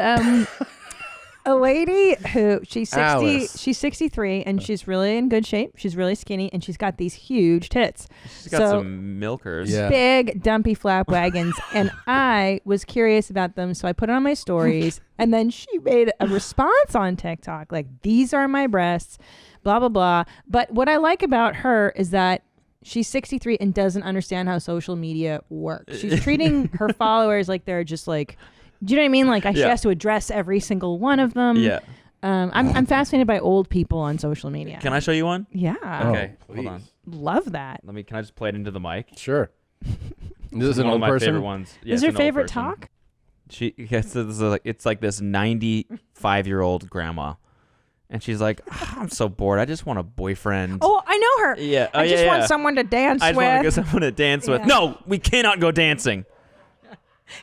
a lady who she's 60. Alice. She's 63 and she's really in good shape. She's really skinny and she's got these huge tits. She's got some milkers. Big dumpy flap wagons. And I was curious about them, so I put it on my stories. And then she made a response on TikTok like, "These are my breasts," blah blah blah. But what I like about her is that she's 63 and doesn't understand how social media works. She's treating her followers like they're just like, do you know what I mean? Like she has to address every single one of them. Yeah. I'm fascinated by old people on social media. Can I show you one? Yeah. Okay. Oh, Hold on. Love that. Can I just play it into the mic? Sure. This is an one old of my person? favorite ones. Yeah, Is it's her an old favorite person. talk? It's like this 95-year-old grandma, and she's like, "I'm so bored. I just want a boyfriend." Oh, I know her. Yeah. I just want someone to dance I just with. want to get someone to dance with. Yeah. No, we cannot go dancing.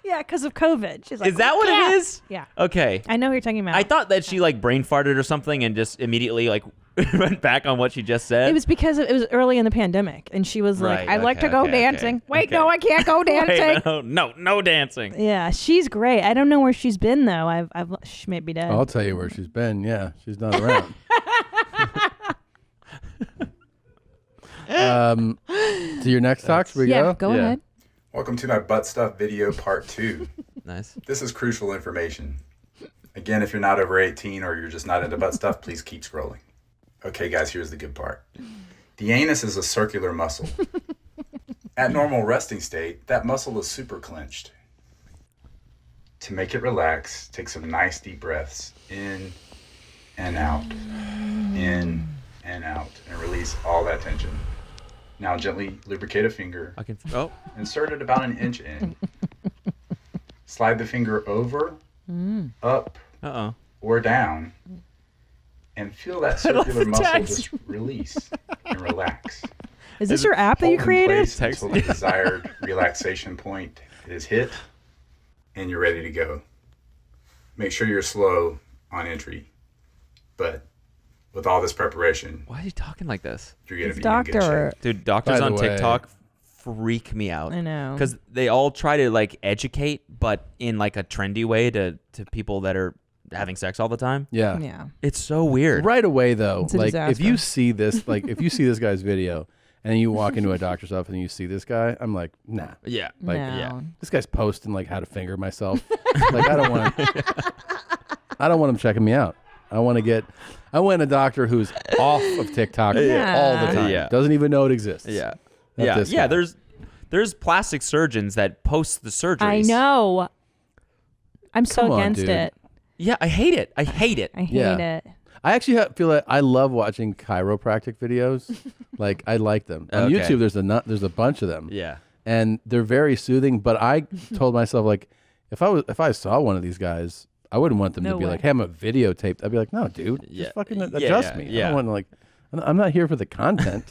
Yeah, because of COVID. She's like, Is that what it is? Yeah. Okay. I know who you're talking about. I thought that she like brain farted or something and just immediately like went back on what she just said. It was because it was early in the pandemic, and she was like, Right, "I'd like to okay, go okay, dancing." okay, Wait, okay. no, I can't go dancing. Wait, no dancing. Yeah, she's great. I don't know where she's been though. She may be dead. I'll tell you where she's been. Yeah, she's not around. To your next talk, should we go? Go ahead. Welcome to my butt stuff video part 2. Nice. This is crucial information. Again, if you're not over 18 or you're just not into butt stuff, please keep scrolling. Okay, guys, here's the good part. The anus is a circular muscle. At normal resting state, that muscle is super clenched. To make it relax, take some nice deep breaths in and out, in and out, and release all that tension. Now gently lubricate a finger. Insert it about an inch in. Slide the finger over, up, or down, and feel that I love circular the muscle text. just release and relax. Is this your app that you Hold in created? place until the desired relaxation point is hit, and you're ready to go. Make sure you're slow on entry, but with all this preparation, why are you talking like this? You're gonna be in good shape. Dude, doctors By on the way- TikTok freak me out. I know. Because they all try to like educate, but in like a trendy way to people that are having sex all the time. Yeah. Yeah. It's so weird. Right away, though, It's a like disaster. if you see this, like if you see this guy's video, and then you walk into a doctor's office and you see this guy, I'm like, nah. Yeah. Like, No. yeah. This guy's posting like how to finger myself. Like I don't want him checking me out. I want a doctor who's off of TikTok all the time. Yeah. Doesn't even know it exists. Yeah. Not Yeah. this Yeah. guy. There's plastic surgeons that post the surgeries. I know. I'm so Come on, against dude. it. Yeah, I hate it. I hate it. I hate it. I actually feel like I love watching chiropractic videos. Like I like them on Okay. YouTube. There's a bunch of them. Yeah. And they're very soothing. But I told myself like, if I saw one of these guys, I wouldn't want them No to be way. like, hey, I'm a videotaped. I'd be like, no, dude, Yeah. just fucking Yeah, adjust yeah, me. I yeah. don't want to like. I'm not here for the content.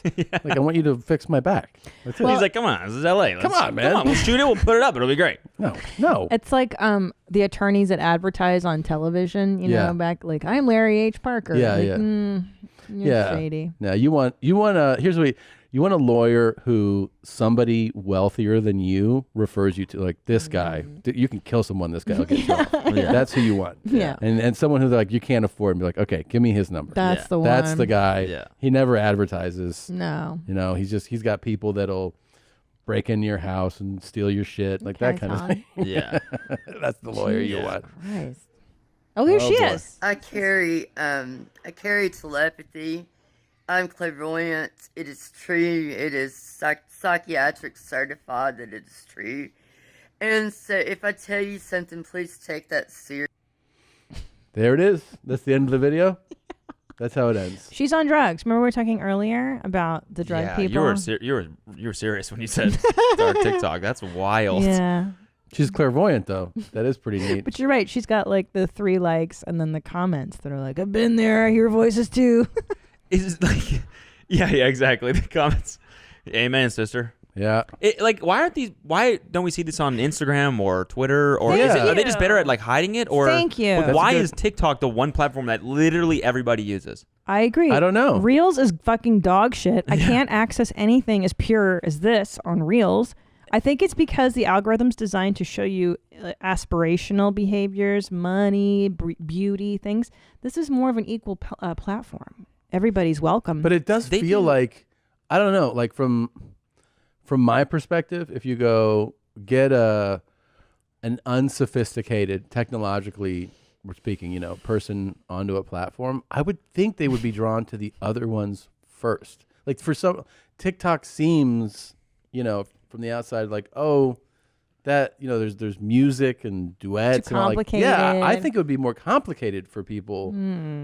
Like I want you to fix my back. That's it. He's like, come on, this is LA. Come on, man. Come on, we'll shoot it. We'll put it up. It'll be great. No. It's like the attorneys that advertise on television, you Yeah. know, back like I'm Larry H. Parker. Yeah, like, yeah. You're shady. Now you want here's what you want a lawyer who somebody wealthier than you refers you to, like this guy. You can kill someone. This guy will get you off. Yeah. That's who you want. Yeah. And someone who's like you can't afford and be like, okay, give me his number. That's the That's one. the guy. Yeah. He never advertises. No. You know, he's got people that'll break into your house and steal your shit, like that Okay, kind of Tom. thing. Yeah. That's the lawyer you Yeah. want. Christ. Oh, here she boy. is. I carry telepathy. I'm clairvoyant. It is true. It is psychiatric certified that it is true. And so if I tell you something, please take that seriously. There it is. That's the end of the video. That's how it ends. She's on drugs. Remember we were talking earlier about the drug Yeah, people? you were serious when you said start TikTok. That's wild. Yeah. She's clairvoyant though. That is pretty neat. But you're right. She's got like the 3 likes and then the comments that are like, I've been there. I hear voices too. Is like, yeah, exactly. The comments. Amen, sister. Yeah. Why don't we see this on Instagram or Twitter or Thank are they you. just better at like hiding it or Thank you. Well, that's why a good- is TikTok the one platform that literally everybody uses? I agree. I don't know. Reels is fucking dog shit. I can't access anything as pure as this on Reels. I think it's because the algorithm's designed to show you aspirational behaviors, money, beauty, things. This is more of an equal platform. Everybody's welcome. But it does feel like, I don't know, like from my perspective, if you go get an unsophisticated, technologically we're speaking, person onto a platform, I would think they would be drawn to the other ones first. Like for some, TikTok seems, from the outside, like, oh, that, there's music and duets. Too and all, like, yeah, I complicated. think it would be more complicated for people,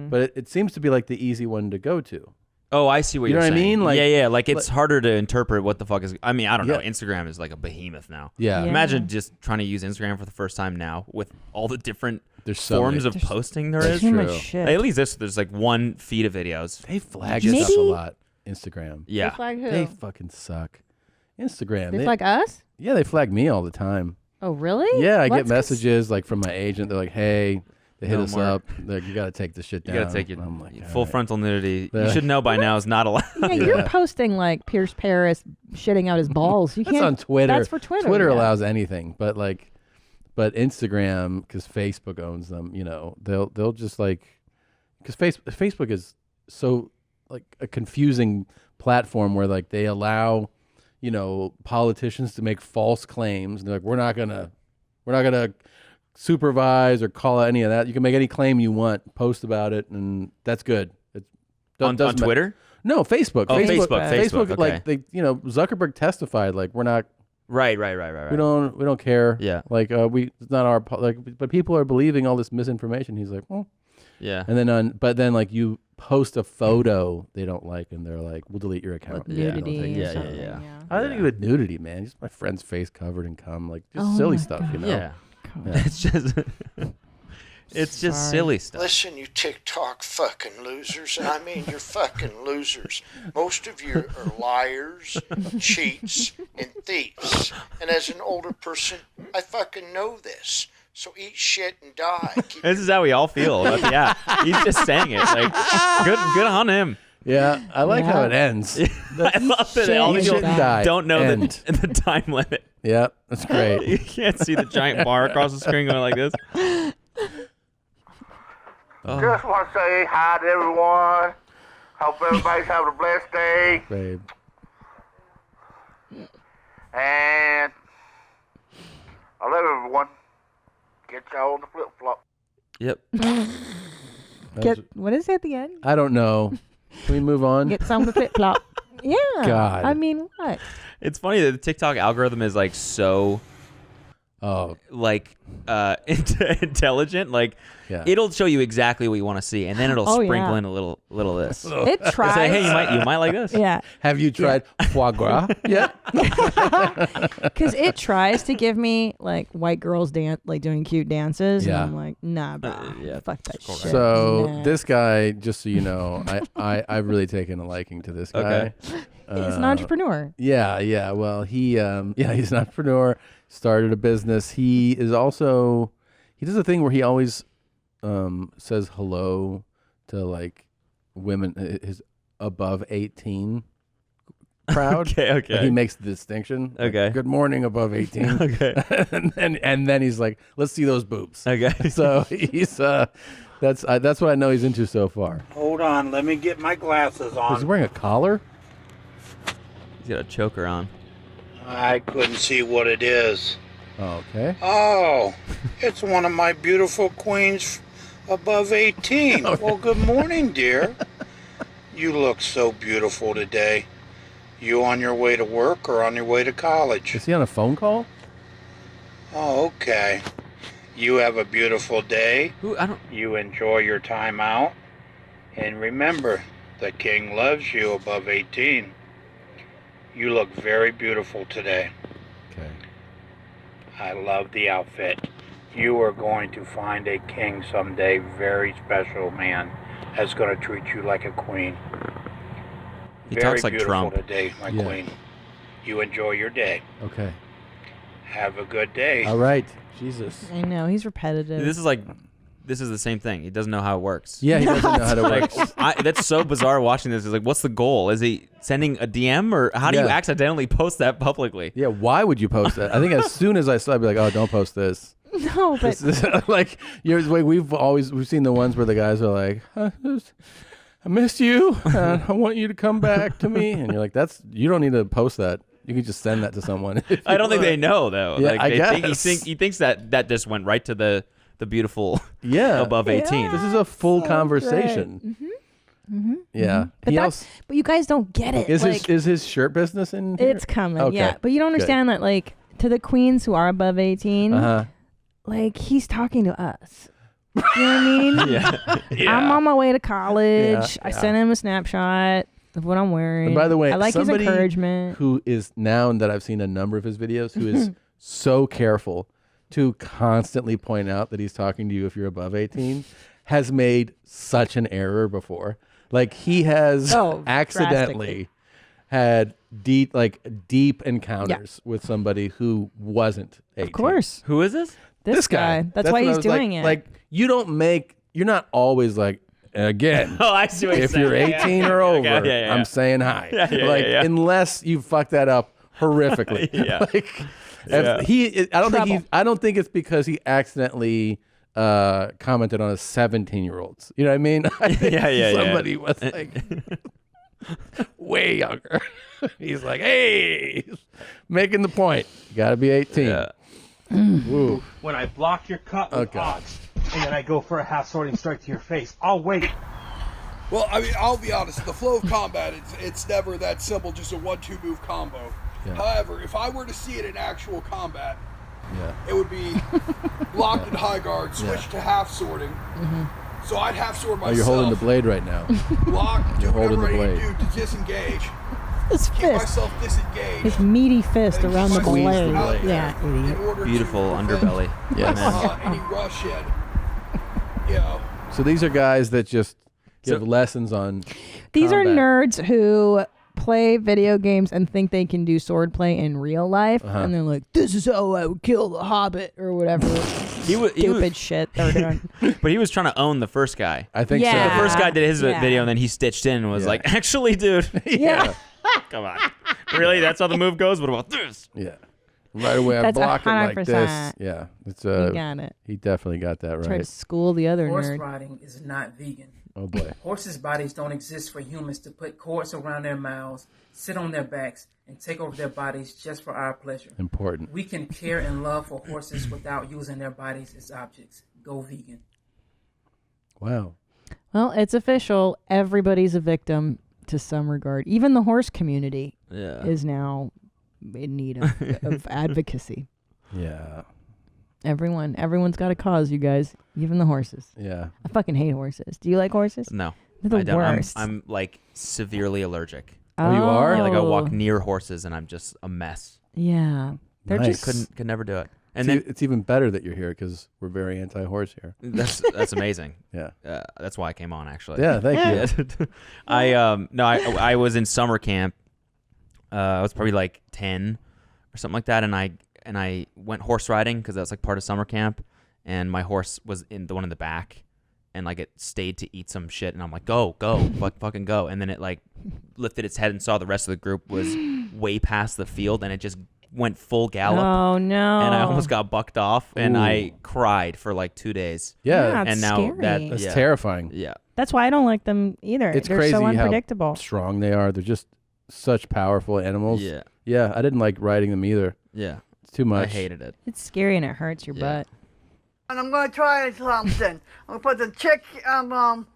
but it seems to be like the easy one to go to. Oh, I see what You you're know what I saying. mean? Like- yeah, like it's harder to interpret what the fuck is. I mean, I don't know. Yeah. Instagram is like a behemoth now. Yeah. Yeah. Imagine just trying to use Instagram for the first time now with all the different There's so forms many. of posting there That's is. too much shit. At least there's like one feed of videos. They flag stuff a lot. Instagram. Yeah. They flag who? They fucking suck. Instagram. They flag us? Yeah, they flag me all the time. Oh, really? Yeah, I Well, get that's 'cause- messages like from my agent. They're like, "Hey, they hit No us more. up. They're like, you got to take this shit You down." gotta take your I'm like, full "All right." frontal nudity. They're You should know by now is not allowed. Yeah, you're posting like Pierce Paris shitting out his balls. You That's can't. on Twitter. That's for Twitter. Twitter yeah. allows anything, but Instagram, because Facebook owns them. They'll just like, because Facebook is so like a confusing platform where like they allow, politicians to make false claims. And they're like, we're not gonna supervise or call out any of that. You can make any claim you want, post about it, and that's good. On Twitter? No, Facebook. Oh, Facebook. Okay. Like Zuckerberg testified, like we're not. Right. We don't care. Yeah. Like it's not our but people are believing all this misinformation. He's like, well. Yeah. And then like you post a photo they don't like, and they're like, we'll delete your account. Yeah. Nudity or Yeah. something, Yeah. I didn't do nudity, man. Just my friend's face covered in cum, like just Oh silly my stuff, God. Yeah. Yeah. It's just it's just silly stuff. Listen, you TikTok fucking losers, and I mean you're fucking losers. Most of you are liars, cheats, and thieves. And as an older person, I fucking know this. So eat shit and die. This is how we all feel about the app. He's just saying it. Like good on him. Yeah, I like how it ends. I love that all Shit these people die. don't know End. the time limit. Yeah, that's great. You can't see the giant bar across the screen going like this. Oh. Just want to say hi to everyone. Hope everybody's having a blessed day. Babe. And I love everyone. Get y'all on the flip flop. Yep. What is it at the end? I don't know. Can we move on? Get some flip flop. Yeah. God. I mean, what? It's funny that the TikTok algorithm is like so like intelligent. Like Yeah. it'll show you exactly what you want to see, and then it'll sprinkle in a little of this. It tries. Say, hey, you might like this. Yeah. Have you tried foie gras yet? Because it tries to give me like white girls dance, like doing cute dances, and Yeah. I'm like, nah, bro, fuck that shit. So Nah. this guy, just so you know, I've really taken a liking to this guy. Okay. He's an entrepreneur. Yeah. Well, he's an entrepreneur. Started a business. He is also he does a thing where he always says hello to like women his above 18 crowd. Okay. Like, he makes the distinction. Like, Okay. good morning, above 18. Okay. and then he's like, let's see those boobs. Okay. So he's that's what I know he's into so far. Hold on, let me get my glasses on. Is he wearing a collar? He's got a choker on. I couldn't see what it is. Okay. Oh, it's one of my beautiful queens above 18. Well, good morning, dear. You look so beautiful today. You on your way to work or on your way to college? Is he on a phone call? Oh, okay. You have a beautiful day. You enjoy your time out. And remember, the king loves you above 18. You look very beautiful today. Okay. I love the outfit. You are going to find a king someday, very special man, that's going to treat you like a queen. He very talks like beautiful Trump. today, my Yeah. queen. You enjoy your day. Okay. Have a good day. All right. Jesus. I know he's repetitive. This is the same thing. He doesn't know how it works. Yeah, he doesn't know how to work. That's so bizarre watching this. Is like, what's the goal? Is he sending a DM or how do you Yeah. accidentally post that publicly? Yeah, why would you post that? I think as soon as I saw it, I'd be like, oh, don't post this. No, but like we've seen the ones where the guys are like, I missed you and I want you to come back to me, and you're like, you don't need to post that. You can just send that to someone. I don't think they know though. Yeah, like, I they guess. he thinks that just went right to the beautiful above 18. This is a full conversation. Yeah. But but you guys don't get it. Is like, his shirt business in here? it's coming. Okay. Yeah, but you don't Good. understand that like to the queens who are above 18, Uh-huh. like he's talking to us. You know what I mean? Yeah. I'm on my way to college. Yeah, I yeah. sent him a snapshot of what I'm wearing. And by the way, I like his somebody encouragement. who is now that I've seen a number of his videos, who is so careful to constantly point out that he's talking to you if you're above 18, has made such an error before. Like he has accidentally had deep encounters with somebody who wasn't 18. Of course. Who is this? This guy. That's why what I he's was doing like, it. Like you're not always like, again. Oh, I see what you're if you're saying. 18 Yeah. or over, Okay, yeah. I'm saying hi. Yeah, yeah, like yeah. unless you fuck that up horrifically. Yeah. Like, Yeah. I don't think it's because he accidentally commented on a 17-year-olds. You know what I mean? I think Yeah. somebody was like way younger. He's like, hey, making the point. You got to be 18. Yeah. Ooh. When I block your cut with odds, and then I go for a half sorting strike to your face, I'll wait. Well, I mean, I'll be honest. The flow of combat, it's never that simple, just a 1-2 move combo. Yeah. However, if I were to see it in actual combat, Yeah. it would be locked in high guard, switch to half sorting. So I'd half sword Oh, myself. you're holding the blade right now. Block, do You're holding whatever the I need blade. to do to disengage. His Keep fist. myself disengaged. His meaty fist around the Squeeze the blade. blade. Yeah, In idiot. order Beautiful to prevent, underbelly. Yes. any rush in. You know. So these are guys that just give lessons on These are combat. nerds who play video games and think they can do swordplay in real life, and they're like, "This is how I would kill the Hobbit" or whatever. Stupid shit they're doing. But he was trying to own the first guy. I think so. The first guy did his Yeah. video, and then he stitched in and was Yeah. like, "Actually, dude, Yeah. come on, really? That's how the move goes? What about this?" Yeah. Right away, I That's block it like 100%. this. Yeah. It's You got it. He definitely got that Try to right. school the other Horse nerd. riding is not vegan. Oh boy. Horses' bodies don't exist for humans to put cords around their mouths, sit on their backs, and take over their bodies just for our pleasure. Important. We can care and love for horses without using their bodies as objects. Go vegan. Wow. Well, it's official. Everybody's a victim to some regard. Even the horse community Yeah. is now in need of advocacy. Yeah. Everyone's got a cause, you guys. Even the horses. Yeah. I fucking hate horses. Do you like horses? No. They're I the don't. worst. I'm like severely allergic. Oh, you are? Yeah, like I walk Oh. near horses and I'm just a mess. Yeah. They're Nice. just Could never do it. And And then it's even better that you're here because we're very anti-horse here. that's amazing. Yeah. That's why I came on actually. Yeah, thank you. I was in summer camp. I was probably like 10 or something like that, and I went horse riding because that was like part of summer camp, and my horse was in the one in the back, and like it stayed to eat some shit, and I'm like, go, fucking go, and then it like lifted its head and saw the rest of the group was way past the field, and it just went full gallop. Oh no! And I almost got bucked off, and Ooh. I cried for like 2 days. Yeah, it's and now scary. That's yeah. terrifying. Yeah. That's why I don't like them either. It's They're crazy so how unpredictable. strong they are. They're just such powerful animals. Yeah. Yeah, I didn't like riding them either. Yeah. It's too much. I hated it. It's scary and it hurts your butt. And I'm going to try something. I'm going to put the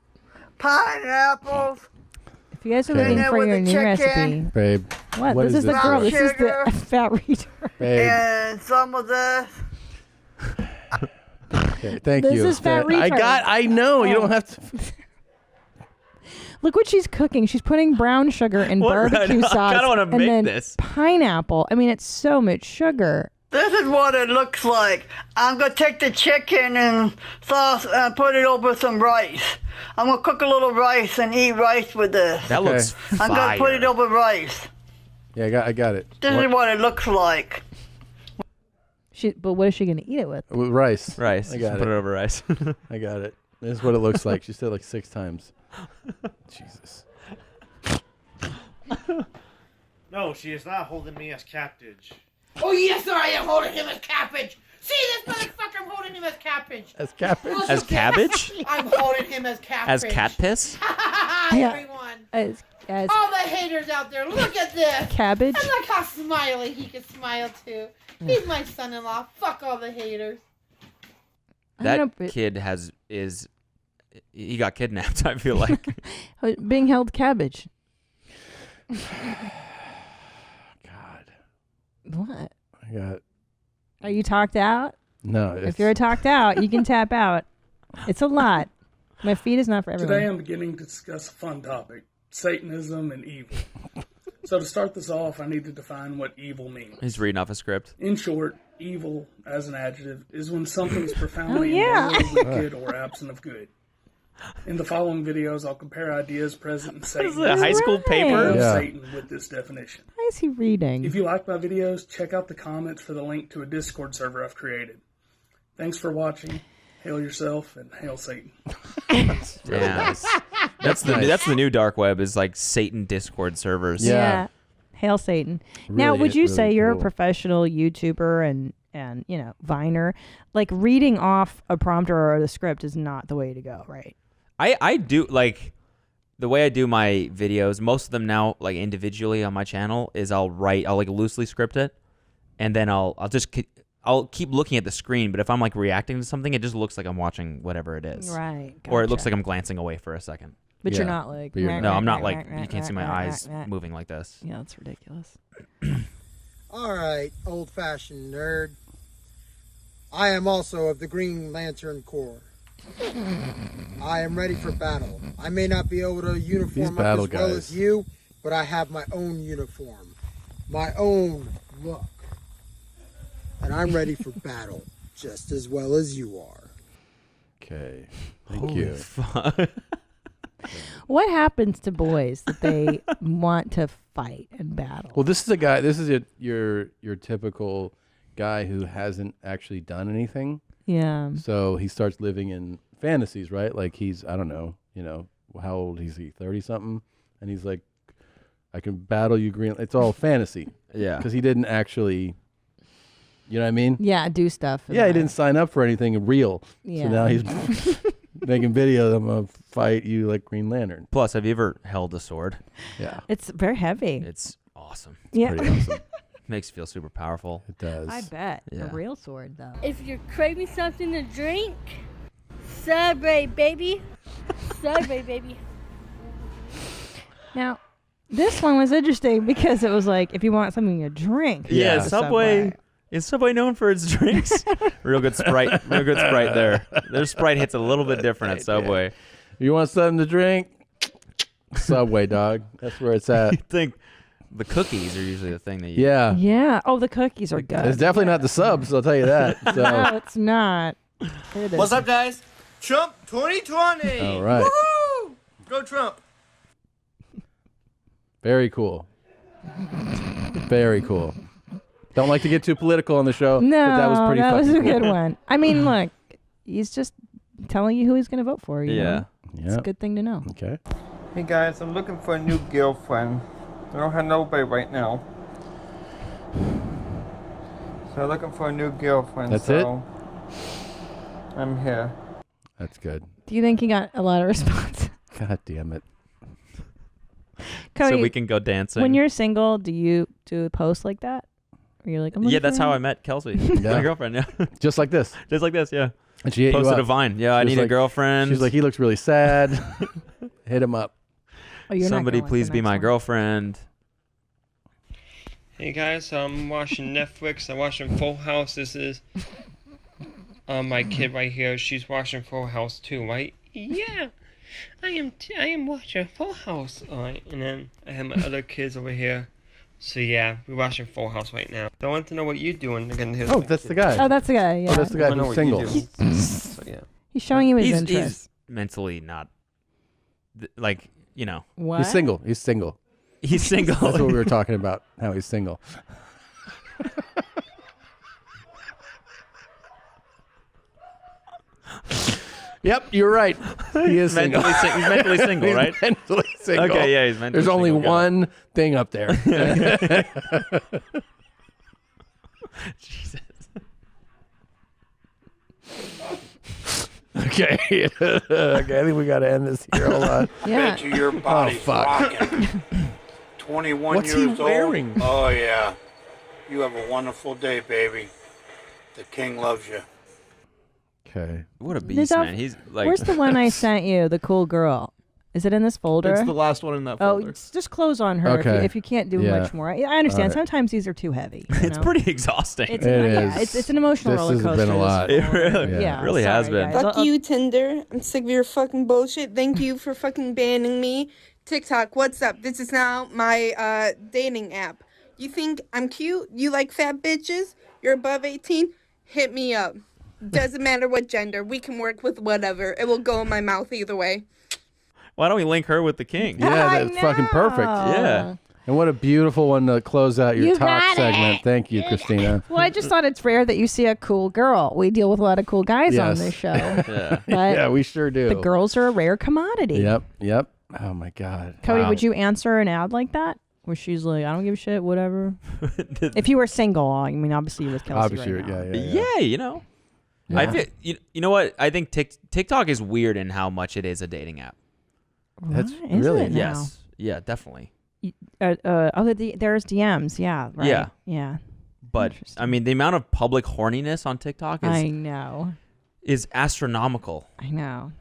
pineapples. If you guys are Okay. looking And then for with your the new chicken. recipe, Babe. what? What This is the this? girl. This is Sugar. the fat reader. Babe. And some of this. Okay, thank This you. is fat I know. You Oh. don't have to. Look what she's cooking. She's putting brown sugar and What? barbecue I sauce. kinda wanna and make then this. pineapple. I mean, it's so much sugar. This is what it looks like. I'm going to take the chicken and sauce and put it over some rice. I'm going to cook a little rice and eat rice with this. That Okay. looks I'm going to put it fire. over rice. Yeah, I got it. This is what it looks like. But what is she gonna eat it with? With rice. Rice. I got Put it. it over rice. I got it. This is what it looks like. She said it like 6 times. Jesus. No, she is not holding me as captive. Oh, yes, I am holding him as cabbage. See this motherfucker? I'm holding him as cabbage. As cabbage? Look As at cabbage? this. I'm holding him as cabbage. As cat piss? Everyone. As All the haters out there, look at this. Cabbage? And look how smiley he can smile too. He's my son-in-law. Fuck all the haters. That kid he got kidnapped, I feel like. Being held cabbage. God. What? I got. Are you talked out? No. If you're talked out, you can tap out. It's a lot. My feed is not for everyone. Today I'm beginning to discuss a fun topic, Satanism and evil. So to start this off, I need to define what evil means. He's reading off a script. In short, evil, as an adjective, is when something is profoundly Oh, yeah. immoral, wicked, or absent of good. In the following videos, I'll compare ideas present in Satan. This is a high school paper? and Yeah. Satan with this definition. Why is he reading? If you like my videos, check out the comments for the link to a Discord server I've created. Thanks for watching. Hail yourself and hail Satan. Really Yeah. nice. That's the new dark web is like Satan Discord servers. Yeah. Hail Satan. Now, Really- would you really say you're a cool. professional YouTuber and Viner? Like reading off a prompter or the script is not the way to go, right? I do like the way I do my videos, most of them now like individually on my channel is I'll like loosely script it and then I'll keep looking at the screen, but if I'm like reacting to something, it just looks like I'm watching whatever it is. Right. Or it looks gotcha. like I'm glancing away for a second. But you're Yeah. not like. But you're No, I'm not like you can't see my eyes moving like this. Yeah, that's ridiculous. All right, old-fashioned nerd. I am also of the Green Lantern Corps. I am ready for battle. I may not be able to uniform up battle as well guys. as you, but I have my own uniform, my own look. And I'm ready for battle just as well as you are. Okay. Thank Holy you. fuck. What happens to boys that they want to fight and battle? Well, this is a guy. This is your typical guy who hasn't actually done anything. Yeah. So he starts living in fantasies, right? Like he's, I don't know, how old is he? 30 something, and he's like, I can battle you, Green. It's all fantasy. Yeah. Because he didn't actually. You know what I mean? Yeah, do stuff. Yeah, he didn't sign up for anything real. Yeah. So now he's making videos. I'm gonna fight you like Green Lantern. Plus, have you ever held a sword? Yeah. It's very heavy. It's awesome. Yeah. Pretty awesome. Makes you feel super powerful. It does. I bet. Yeah. A real sword, though. If you're craving something to drink, celebrate, baby. Celebrate, baby. Now, this one was interesting because it was like, if you want something to drink, Yeah, go to Subway. Is Subway known for its drinks? Real good Sprite. Real good Sprite there. Their Sprite hits a little bit different at Subway. You want something to drink? Subway, dog. That's where it's at. You think the cookies are usually the thing that you... Yeah. Yeah. Oh, the cookies are good. It's definitely not the subs, I'll tell you that. So. No, it's not. It is. What's up, guys? Trump 2020. All right. Woohoo! Go Trump. Very cool. Very cool. Don't like to get too political on the show, No, but that was pretty that was a fucking good cool. one. I mean, look, he's just telling you who he's going to vote for. You know? It's a Yep. good thing to know. Okay. Hey guys, I'm looking for a new girlfriend. I don't have nobody right now. So I'm looking for a new girlfriend. That's so I'm here. That's good. Do you think he got a lot of response? God damn it. Cody, So we can go dancing. When you're single, do you do a post like that? Or you're like, I'm looking Yeah, that's for how a- I met Kelsey. Yeah. My girlfriend, yeah. Just like this. Just like this, yeah. And she hit posted you a up. Vine. Yeah, I She was need a like- girlfriend. She's like, he looks really sad. Hit him up. Oh, you're not Somebody going with please the be next my one. girlfriend. Hey guys, I'm watching Netflix. I'm watching Full House. This is my kid right here. She's watching Full House too, right? Yeah, I am watching Full House. All right, and then I have my other kids over here. So yeah, we're watching Full House right now. I want to know what you're doing. Again, here's Oh, my that's kid. the guy. Oh, that's the guy, yeah. Oh, that's the guy I know who's what you're single. doing. So yeah. He's showing you his He's interest. mentally not, like, you know. What? He's single. He's single. He's single. That's what we were talking about, how he's single. Yep, you're right. He is single. He's mentally single, He's right? mentally single. Okay, yeah, he's mentally There's only single. Got it. one thing up there. Jesus. Okay. Okay, I think we got to end this here. Hold on. Yeah. Bet you your body's fuck. rocking. 21 What's he years wearing? old. Oh, yeah. You have a wonderful day, baby. The king loves you. Okay. What a beast, Nadav, man. He's like. Where's the one I sent you? The cool girl. Is it in this folder? It's the last one in that Oh, folder. just close on her Okay. if you can't do Yeah. much more. I understand. All right. Sometimes these are too heavy. you It's know? pretty exhausting. It's, It yeah, is. it's an emotional This roller has coaster. been a this lot. It folder. really, Yeah, really has sorry, been. guys. Fuck you, Tinder. I'm sick of your fucking bullshit. Thank you for fucking banning me. TikTok, what's up? This is now my dating app. You think I'm cute? You like fat bitches? You're above 18? Hit me up. Doesn't matter what gender. We can work with whatever. It will go in my mouth either way. Why don't we link her with the king? Yeah, that's fucking perfect. Yeah. And what a beautiful one to close out your You top got segment. it. Thank you, Christina. Well, I just thought it's rare that you see a cool girl. We deal with a lot of cool guys on Yes. this show. Yeah. But Yeah, we sure do. the girls are a rare commodity. Yep. Oh my God. Cody, Wow. would you answer an ad like that? Where she's like, I don't give a shit, whatever. If you were single, I mean, obviously you're with Kelsey Obviously, right now. Yeah, you know. I feel, you know what? I think TikTok is weird in how much it is a dating app. That's Right? Is really it now? Yes. Yeah, definitely. There's DMs. Yeah. Right. Yeah. Yeah. But I mean, the amount of public horniness on TikTok I know. is astronomical. I know.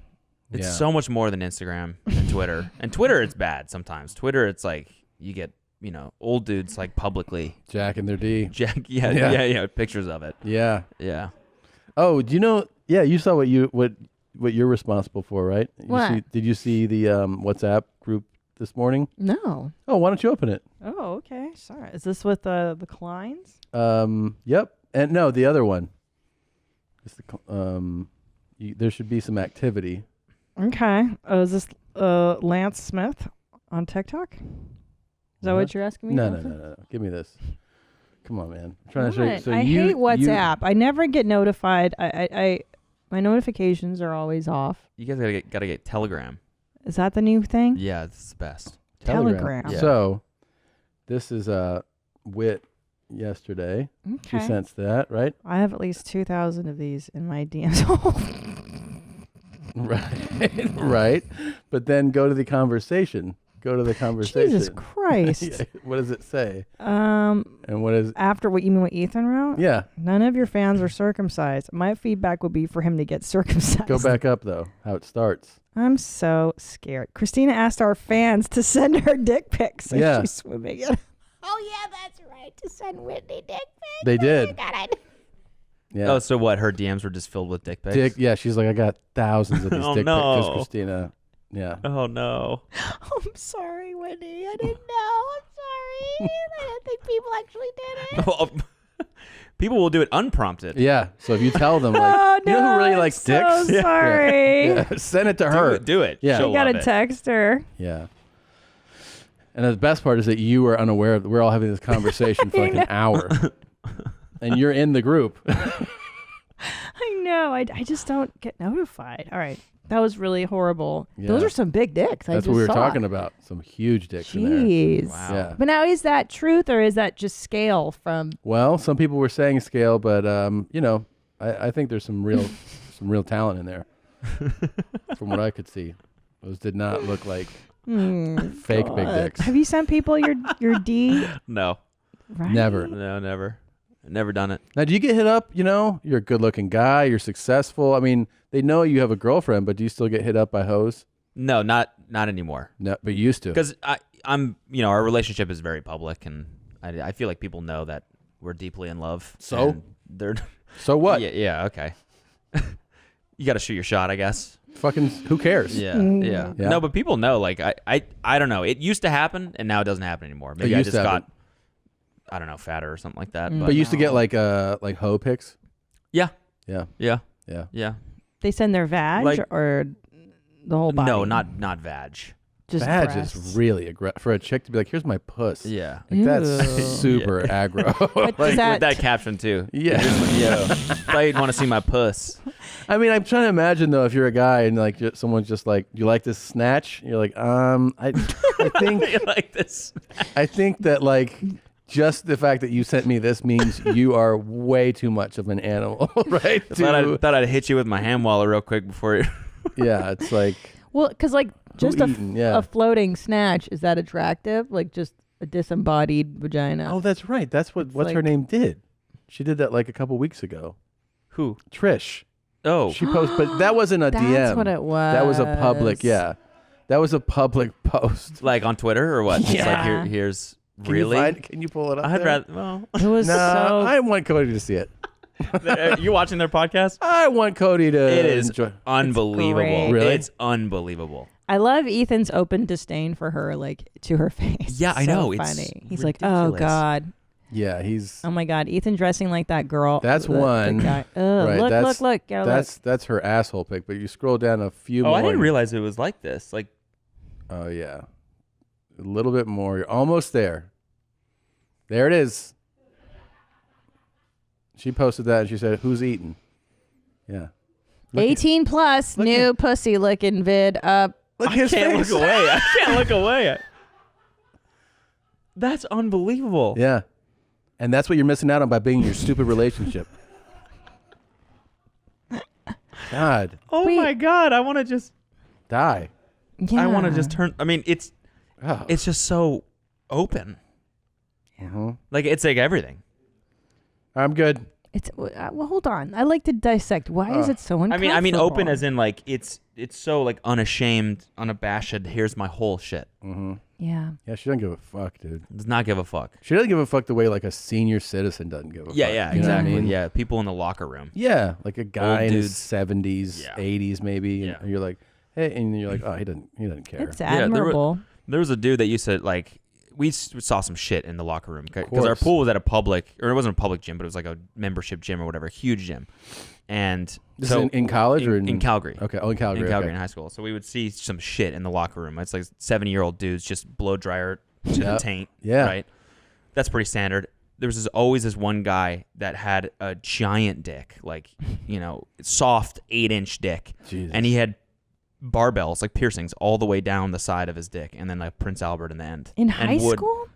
It's Yeah. so much more than Instagram and Twitter. And Twitter, it's bad sometimes. Twitter, it's like you get, old dudes like publicly Jacking their D. yeah, pictures of it. Yeah. Yeah. Oh, do you know? Yeah, you saw what you're responsible for, right? What? Did you see the WhatsApp group this morning? No. Oh, why don't you open it? Oh, okay. Sorry. Is this with the Kleins? Yep. And no, the other one. It's there should be some activity. Okay. Is this Lance Smith on TikTok? Is that what you're asking me? No. Kelsey? Give me this. Come on, man. I'm trying to show you. What? So I you, hate WhatsApp. I never get notified. I my notifications are always off. You guys gotta get Telegram. Is that the new thing? Yeah, it's the best. Telegram. Yeah. So, this is Wit yesterday. Okay. She sensed that, right? I have at least 2,000 of these in my DMs. Right. Right. But then go to the conversation. Jesus Christ. Yeah. What does it say? And what is after what you mean what Ethan wrote? Yeah. None of your fans are circumcised. My feedback would be for him to get circumcised. Go back up though. How it starts. I'm so scared. Christina asked our fans to send her dick pics. So Yeah. she's swimming in. Oh yeah, that's right. To send Whitney dick pics. They did. Oh, God, I... Yeah. Oh, so what? Her DMs were just filled with dick pics. Yeah, she's like, I got thousands of these Oh, dick pics no. because Christina. Yeah. Oh no. I'm sorry, Whitney. I didn't know. I'm sorry. I didn't think people actually did it. Well, people will do it unprompted. Yeah. So if you tell them, like, Oh, you know no, who really I'm likes so dicks? Yeah. sorry. Yeah. Send it to her. Do it. Yeah. She'll You gotta love it. text her. Yeah. And the best part is that you are unaware of. We're all having this conversation for like an hour, and you're in the group. I know. I just don't get notified. All right. That was really horrible. Yeah. Those are some big dicks. That's what we were talking about. Some huge dicks in there. Jeez. Wow. Yeah. But now, is that truth or is that just scale from? Well, some people were saying scale, but you know, I think there's some real talent in there. From what I could see, those did not look like fake big dicks. Have you sent people your D? No. Right? Never. No, never. Never done it. Now, do you get hit up? You know, you're a good-looking guy. You're successful. I mean, they know you have a girlfriend, but do you still get hit up by hoes? No, not anymore. No, but you used to. Because I'm, you know, our relationship is very public, and I feel like people know that we're deeply in love. So? And they're. So what? Yeah. Okay. You got to shoot your shot, I guess. Fucking, who cares? Yeah. Yeah. No, but people know. Like I don't know. It used to happen, and now it doesn't happen anymore. Maybe It I used just to got, happen. I don't know, fatter or something like that. But you used to get like hoe pics. Yeah. Yeah. Yeah. Yeah. Yeah. They send their vag Like- or the whole body? No, not vag. Just Vag breasts. is really aggressive for a chick to be like, "Here's my puss." Yeah. Like, that's Ew. super aggro. But does Like, that- With that caption too. Yeah. Yeah. Thought you'd want to see my puss. I mean, I'm trying to imagine though, if you're a guy and like someone's just like, "You like this snatch?" You're like, I think You like this. I think that like just the fact that you sent me this means you are way too much of an animal, right? Thought I'd hit you with my hand waller real quick before you. Yeah, it's like Well, because like just eaten? Yeah. a floating snatch, is that attractive? Like just a disembodied vagina. Oh, that's right. That's what's her like- name did. She did that like a couple weeks ago. Who? Trish. Oh. She posted, but that wasn't a That's DM. what it was. That was a public. Yeah, that was a public post. Like on Twitter or what? It's like Yeah. here's Can really. Can you pull it up? I'd there? rather. Well, It was No, so. I want Cody to see it. you watching their podcast? I want Cody to. It is enjoy. unbelievable. great. Really? It's unbelievable. I love Ethan's open disdain for her, like to her face. Yeah, I So know, it's funny. He's like, oh ridiculous. God, Yeah, he's. oh my God, Ethan dressing like that girl. That's the one. guy. Right, Look, that's- look. Yeah, That's her asshole pic. But you scroll down a few Oh, more. I didn't realize it was like this. Like, Oh yeah, a little bit more. You're almost there. There it is. She posted that and she said, "Who's eating?" Yeah. Look at- 18 plus, look new at- pussy looking vid up. Look I his can't face. look away. I can't look away. That's unbelievable. Yeah. And that's what you're missing out on by being in your stupid relationship. God, Oh Wait. my God! I want to just. die. Yeah. I want to just turn. I mean, it's Oh. just so open. Mhm. Like it's like everything. I'm good. It's well, hold on. I like to dissect. Why is it so uncomfortable? I mean, open as in like it's so like unashamed, unabashed. Here's my whole shit. Mm-hmm. Yeah. Yeah, she doesn't give a fuck, dude. Does not give a fuck. She doesn't give a fuck the way like a senior citizen doesn't give a Yeah, fuck. yeah, You know what I exactly. mean? Yeah, people in the locker room. Yeah, like a guy in his dudes. 70s, Yeah. 80s maybe. Yeah. And you're like, hey, and you're like, oh, he doesn't care. It's admirable. There was a dude that used to like. We saw some shit in the locker room because our course. pool was at a public, or it wasn't a public gym, but it was like a membership gym or whatever, huge gym. And This so is in college or in Calgary? Okay, oh, in Calgary. In Calgary okay. in high school. So we would see some shit in the locker room. It's like 70-year-old dudes just blow dryer to the Yep. taint. Yeah. Right. That's pretty standard. There was always this one guy that had a giant dick, like, soft 8-inch dick. Jesus. And he had barbells, like piercings, all the way down the side of his dick, and then like Prince Albert in the end. In And high school?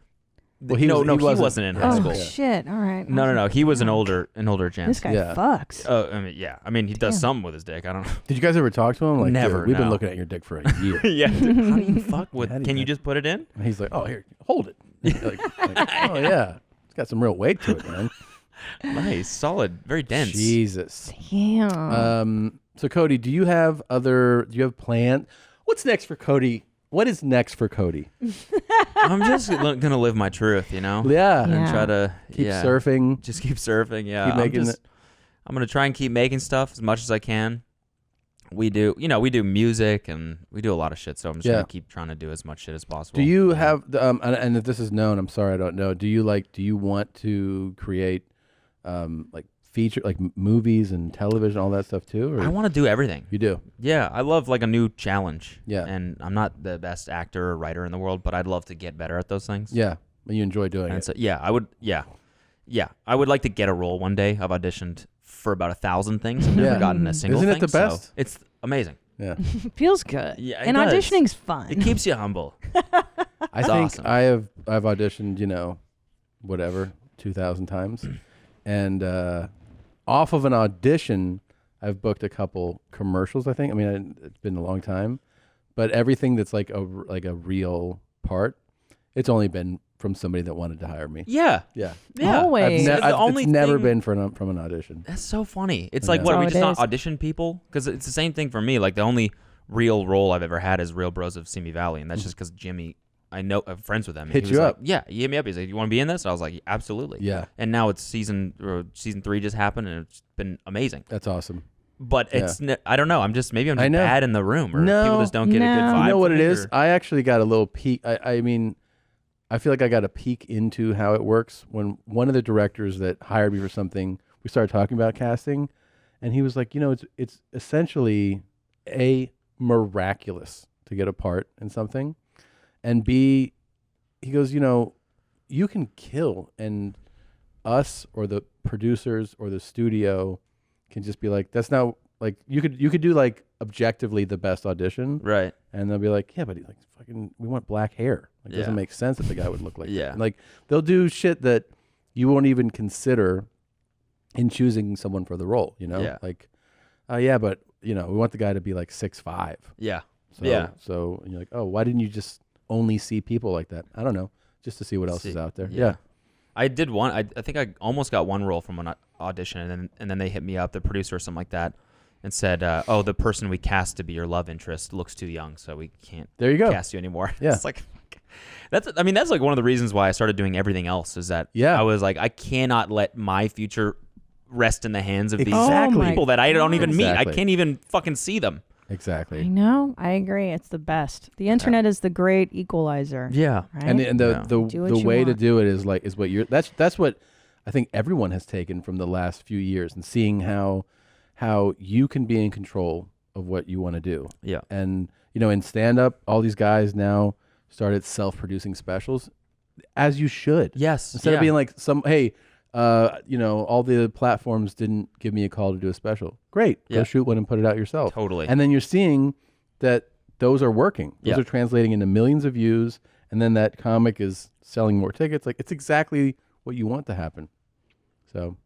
Well, he he wasn't in high Oh school. shit! All right. No. He was an older gent. This guy Yeah. fucks. Oh, I mean, yeah. I mean, he does Damn. something with his dick. I don't know. Did you guys ever talk to him? Like, Never, dude, we've been no. looking at your dick for a year. Yeah. Dude, how do you fuck with? How do Can you- you just put it in? And he's like, oh, here, hold it. like, oh, yeah. It's got some real weight to it, man. Nice, solid, very dense. Jesus. Damn. So, Cody, do you have plans? What's next for Cody what is next for Cody? I'm just gonna live my truth, you know. Yeah. And try to keep surfing. Just keep surfing. Yeah. Keep making I'm gonna try and keep making stuff as much as I can. We do music and we do a lot of shit. So I'm just gonna keep trying to do as much shit as possible. Do you have and if this is known, I'm sorry I don't know. Do you want to create like feature like movies and television, all that stuff too? Or? I want to do everything. You do? Yeah, I love like a new challenge. Yeah. And I'm not the best actor or writer in the world, but I'd love to get better at those things. Yeah, you enjoy doing and it. So, yeah, I would. Yeah, I would like to get a role one day. I've auditioned for about 1,000 things. I've never gotten a single Isn't thing. it the best? So it's amazing. Yeah. Feels good. Yeah, it and does. auditioning's fun. It keeps you humble. I think awesome. I've auditioned, whatever, 2,000 times, and off of an audition, I've booked a couple commercials. I think. I mean, it's been a long time, but everything that's like a real part, it's only been from somebody that wanted to hire me. Yeah. Yeah. Always. It's never been from an audition. That's so funny. It's I like, know. what, are we That's just how not it is. audition people? Because it's the same thing for me. Like, the only real role I've ever had is Real Bros of Simi Valley, and that's just because Jimmy, I'm friends with him. Hit he you was up. Like, yeah, he hit me up. He's like, you want to be in this? And I was like, absolutely. Yeah. And now it's season 3 just happened, and it's been amazing. That's awesome. But it's, I don't know. I'm just I know. bad in the room, or people just don't get a good vibe. You know what from it me, is? or- I actually got a little peek. I mean, I feel like I got a peek into how it works when one of the directors that hired me for something, we started talking about casting, and he was like, it's essentially A, miraculous to get a part in something, and B, he goes, you can kill, and us or the producers or the studio can just be like, that's not like you could do like objectively the best audition, right? And they'll be like, yeah, but like fucking, we want black hair. Like, it doesn't Yeah. make sense that the guy would look like Yeah. that. Like, they'll do shit that you won't even consider in choosing someone for the role. Yeah. Like, yeah, but we want the guy to be like 6'5". Yeah. So, Yeah. So you're like, oh, why didn't you just only see people like that? I don't know, just to see what else is out there. Yeah. I did one. I think I almost got one role from an audition, and then they hit me up, the producer or something like that, and said, "Oh, the person we cast to be your love interest looks too young, so we can't There you go. cast you anymore." Yeah. It's like, that's like one of the reasons why I started doing everything else. Is that Yeah. I was like, I cannot let my future rest in the hands of these Exactly. people that I don't even meet. Exactly. I can't even fucking see them. Exactly. I know. I agree. It's the best. The internet is the great equalizer. Yeah. Right? And Do what the you way to want. do it is what you're that's what I think everyone has taken from the last few years, and seeing how you can be in control of what you want to do. Yeah. And in stand up, all these guys now started self-producing specials, as you should. Yes. Instead of yeah. being like all the platforms didn't give me a call to do a special. Great. Yeah. Go shoot one and put it out yourself. Totally. And then you're seeing that those are working. Those Yeah. are translating into millions of views, and then that comic is selling more tickets. Like, it's exactly what you want to happen. So,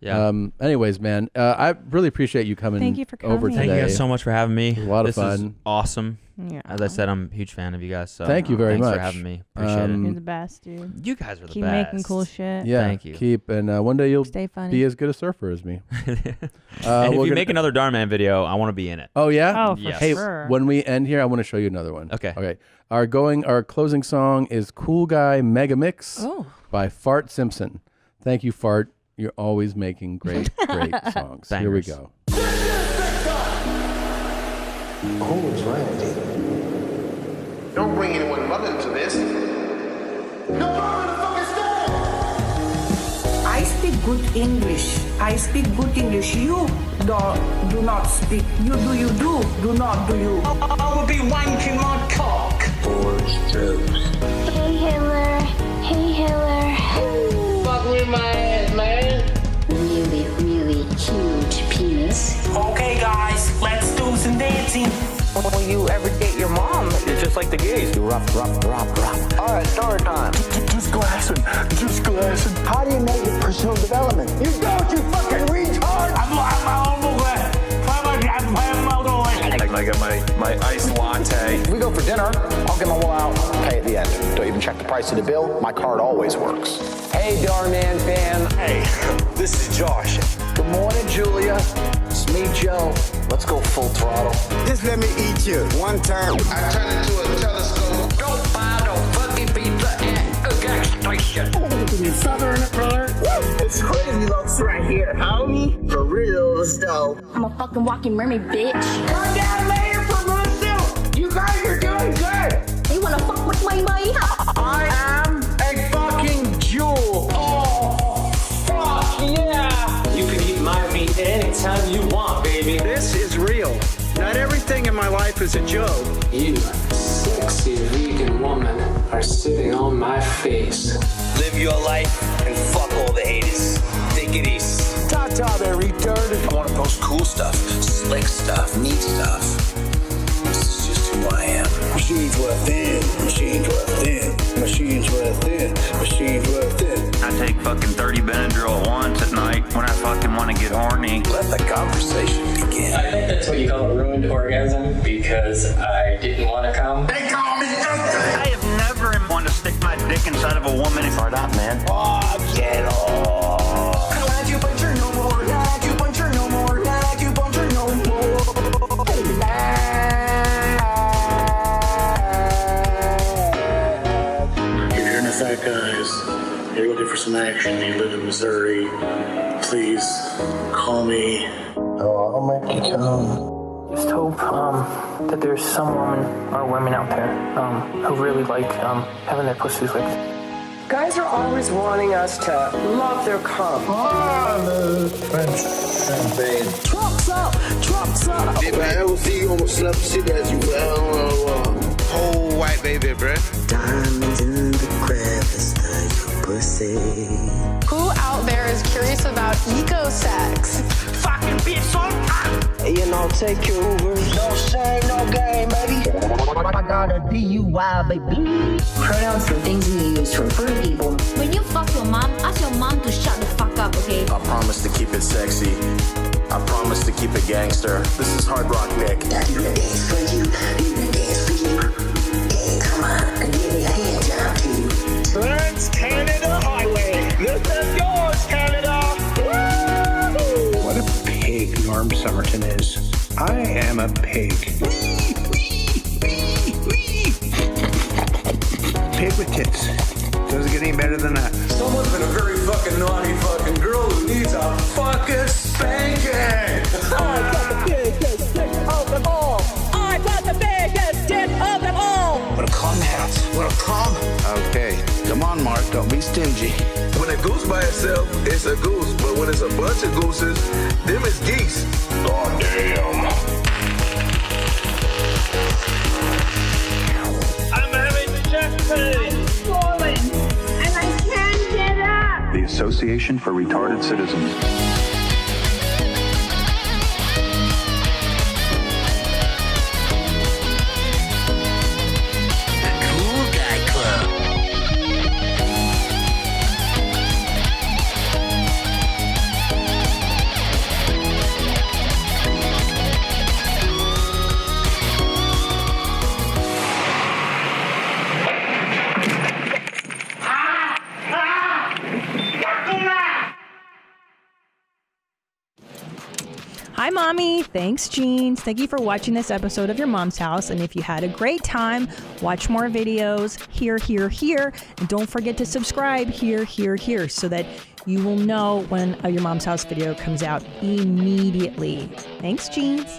Yeah. Anyways, man, I really appreciate you coming. Thank you for over coming. today. Thank you guys so much for having me. It was a lot of This is fun. awesome. Yeah. As I said, I'm a huge fan of you guys. So Thank you very thanks much. for having me. Appreciate You're it. the best, dude. You guys are the Keep best. making cool shit. Yeah, Thank you. Keep, and one day you'll Stay funny. be as good a surfer as me. And if we're you make gonna- another Darman video, I want to be in it. Oh yeah. Oh, for Yes. Hey, sure. when we end here, I want to show you another one. Okay. Okay. Our closing song is "Cool Guy Mega Mix" Oh. by Fart Simpson. Thank you, Fart. You're always making great songs. Here we Bangers. go. Who's ready? Don't bring anyone mother into this. No mom in the fucking store! I speak good English. I speak good English. You do not speak. You do, you do. Do not do you. I will be wanking my cock. Hey Hitler, hey Hitler. Fuck with my ass, man. Really, really huge penis. Okay, guys, let's do some dancing. Will you ever date your mom? It's just like the gays. You rough. Alright, story time. Just glassing. How do you measure personal development? You don't, you fucking retard! I got my iced latte. If we go for dinner, I'll get my wall out, pay at the end. Don't even check the price of the bill. My card always works. Hey, Darman fan. Hey, this is Josh. Good morning, Julia. It's me, Joe. Let's go full throttle. Just let me eat you one time. I turn into a telescope. Don't buy no fucking pizza at a gas station. You southern brother. It's crazy looks right here, homie. For real, it's dope. I'm a fucking walking mermaid, bitch. Come down later for Brazil. You guys are doing good. You wanna fuck with my boy? I am a fucking jewel. Oh, fuck yeah. You can eat my meat anytime you want, baby. This is real. Not everything in my life is a joke. You, sexy vegan woman, are sitting on my face. Live your life and fuck all the haters. Take it easy. Ta-ta there, retard. I want to post cool stuff, slick stuff, neat stuff. This is just who I am. Machines within, machines within, machines within, machines within. I take fucking 30 Benadryl at once at night when I fucking want to get horny. Let the conversation begin. I think that's what you call a ruined orgasm because I didn't want to come. They call me I have never wanted to stick my dick inside of a woman. Start out, man. Oh, get off. Glad you but you're no more. Glad you but you're no more. Glad you but you're no more. If you're into fat guys, you're looking for some action, you live in Missouri, please call me. Oh, I'll make you come. Just hope that there's some woman or women out there who really like having their pussies licked. Guys are always wanting us to love their cum. Trucks up. If I ever see you, I'ma slap the shit as you found. Whole white baby, bruh. Diamonds in the crevice of your pussy. Who out there is curious about eco-sex? Fucking bitch, son. You know, take your Ubers. No shame, no game, baby. I got a DUI, baby. Pronouns are things we use to refer to people. When you fuck your mom, ask your mom to shut the fuck up, okay? I promise to keep it sexy. I promise to keep it gangster. This is Hard Rock Nick. You gonna dance for you. You gonna dance for you. Hey, come on, and give me a hand job too. Trans-Canada Highway. This is yours, Canada. Woo! What a pig Norm Somerton is. I am a pig. Pig with tits. Doesn't get any better than that. Someone's been a very fucking naughty fucking girl who needs a fucking spanking. I got the biggest dick of them all. I got the biggest dick of them all. What a cum hat. What a cum. Okay, come on, Mark. Don't be stingy. When a goose by itself, it's a goose. But when it's a bunch of gooses, them is geese. Oh, damn. I'm having chest pain. I'm swollen, and I can't get up. The Association for Retarded Citizens. Cool Guy Club. Hi, Mommy. Thanks, Jeans. Thank you for watching this episode of Your Mom's House. And if you had a great time, watch more videos here, here, here. And don't forget to subscribe here, here, here so that you will know when a Your Mom's House video comes out immediately. Thanks, Jeans.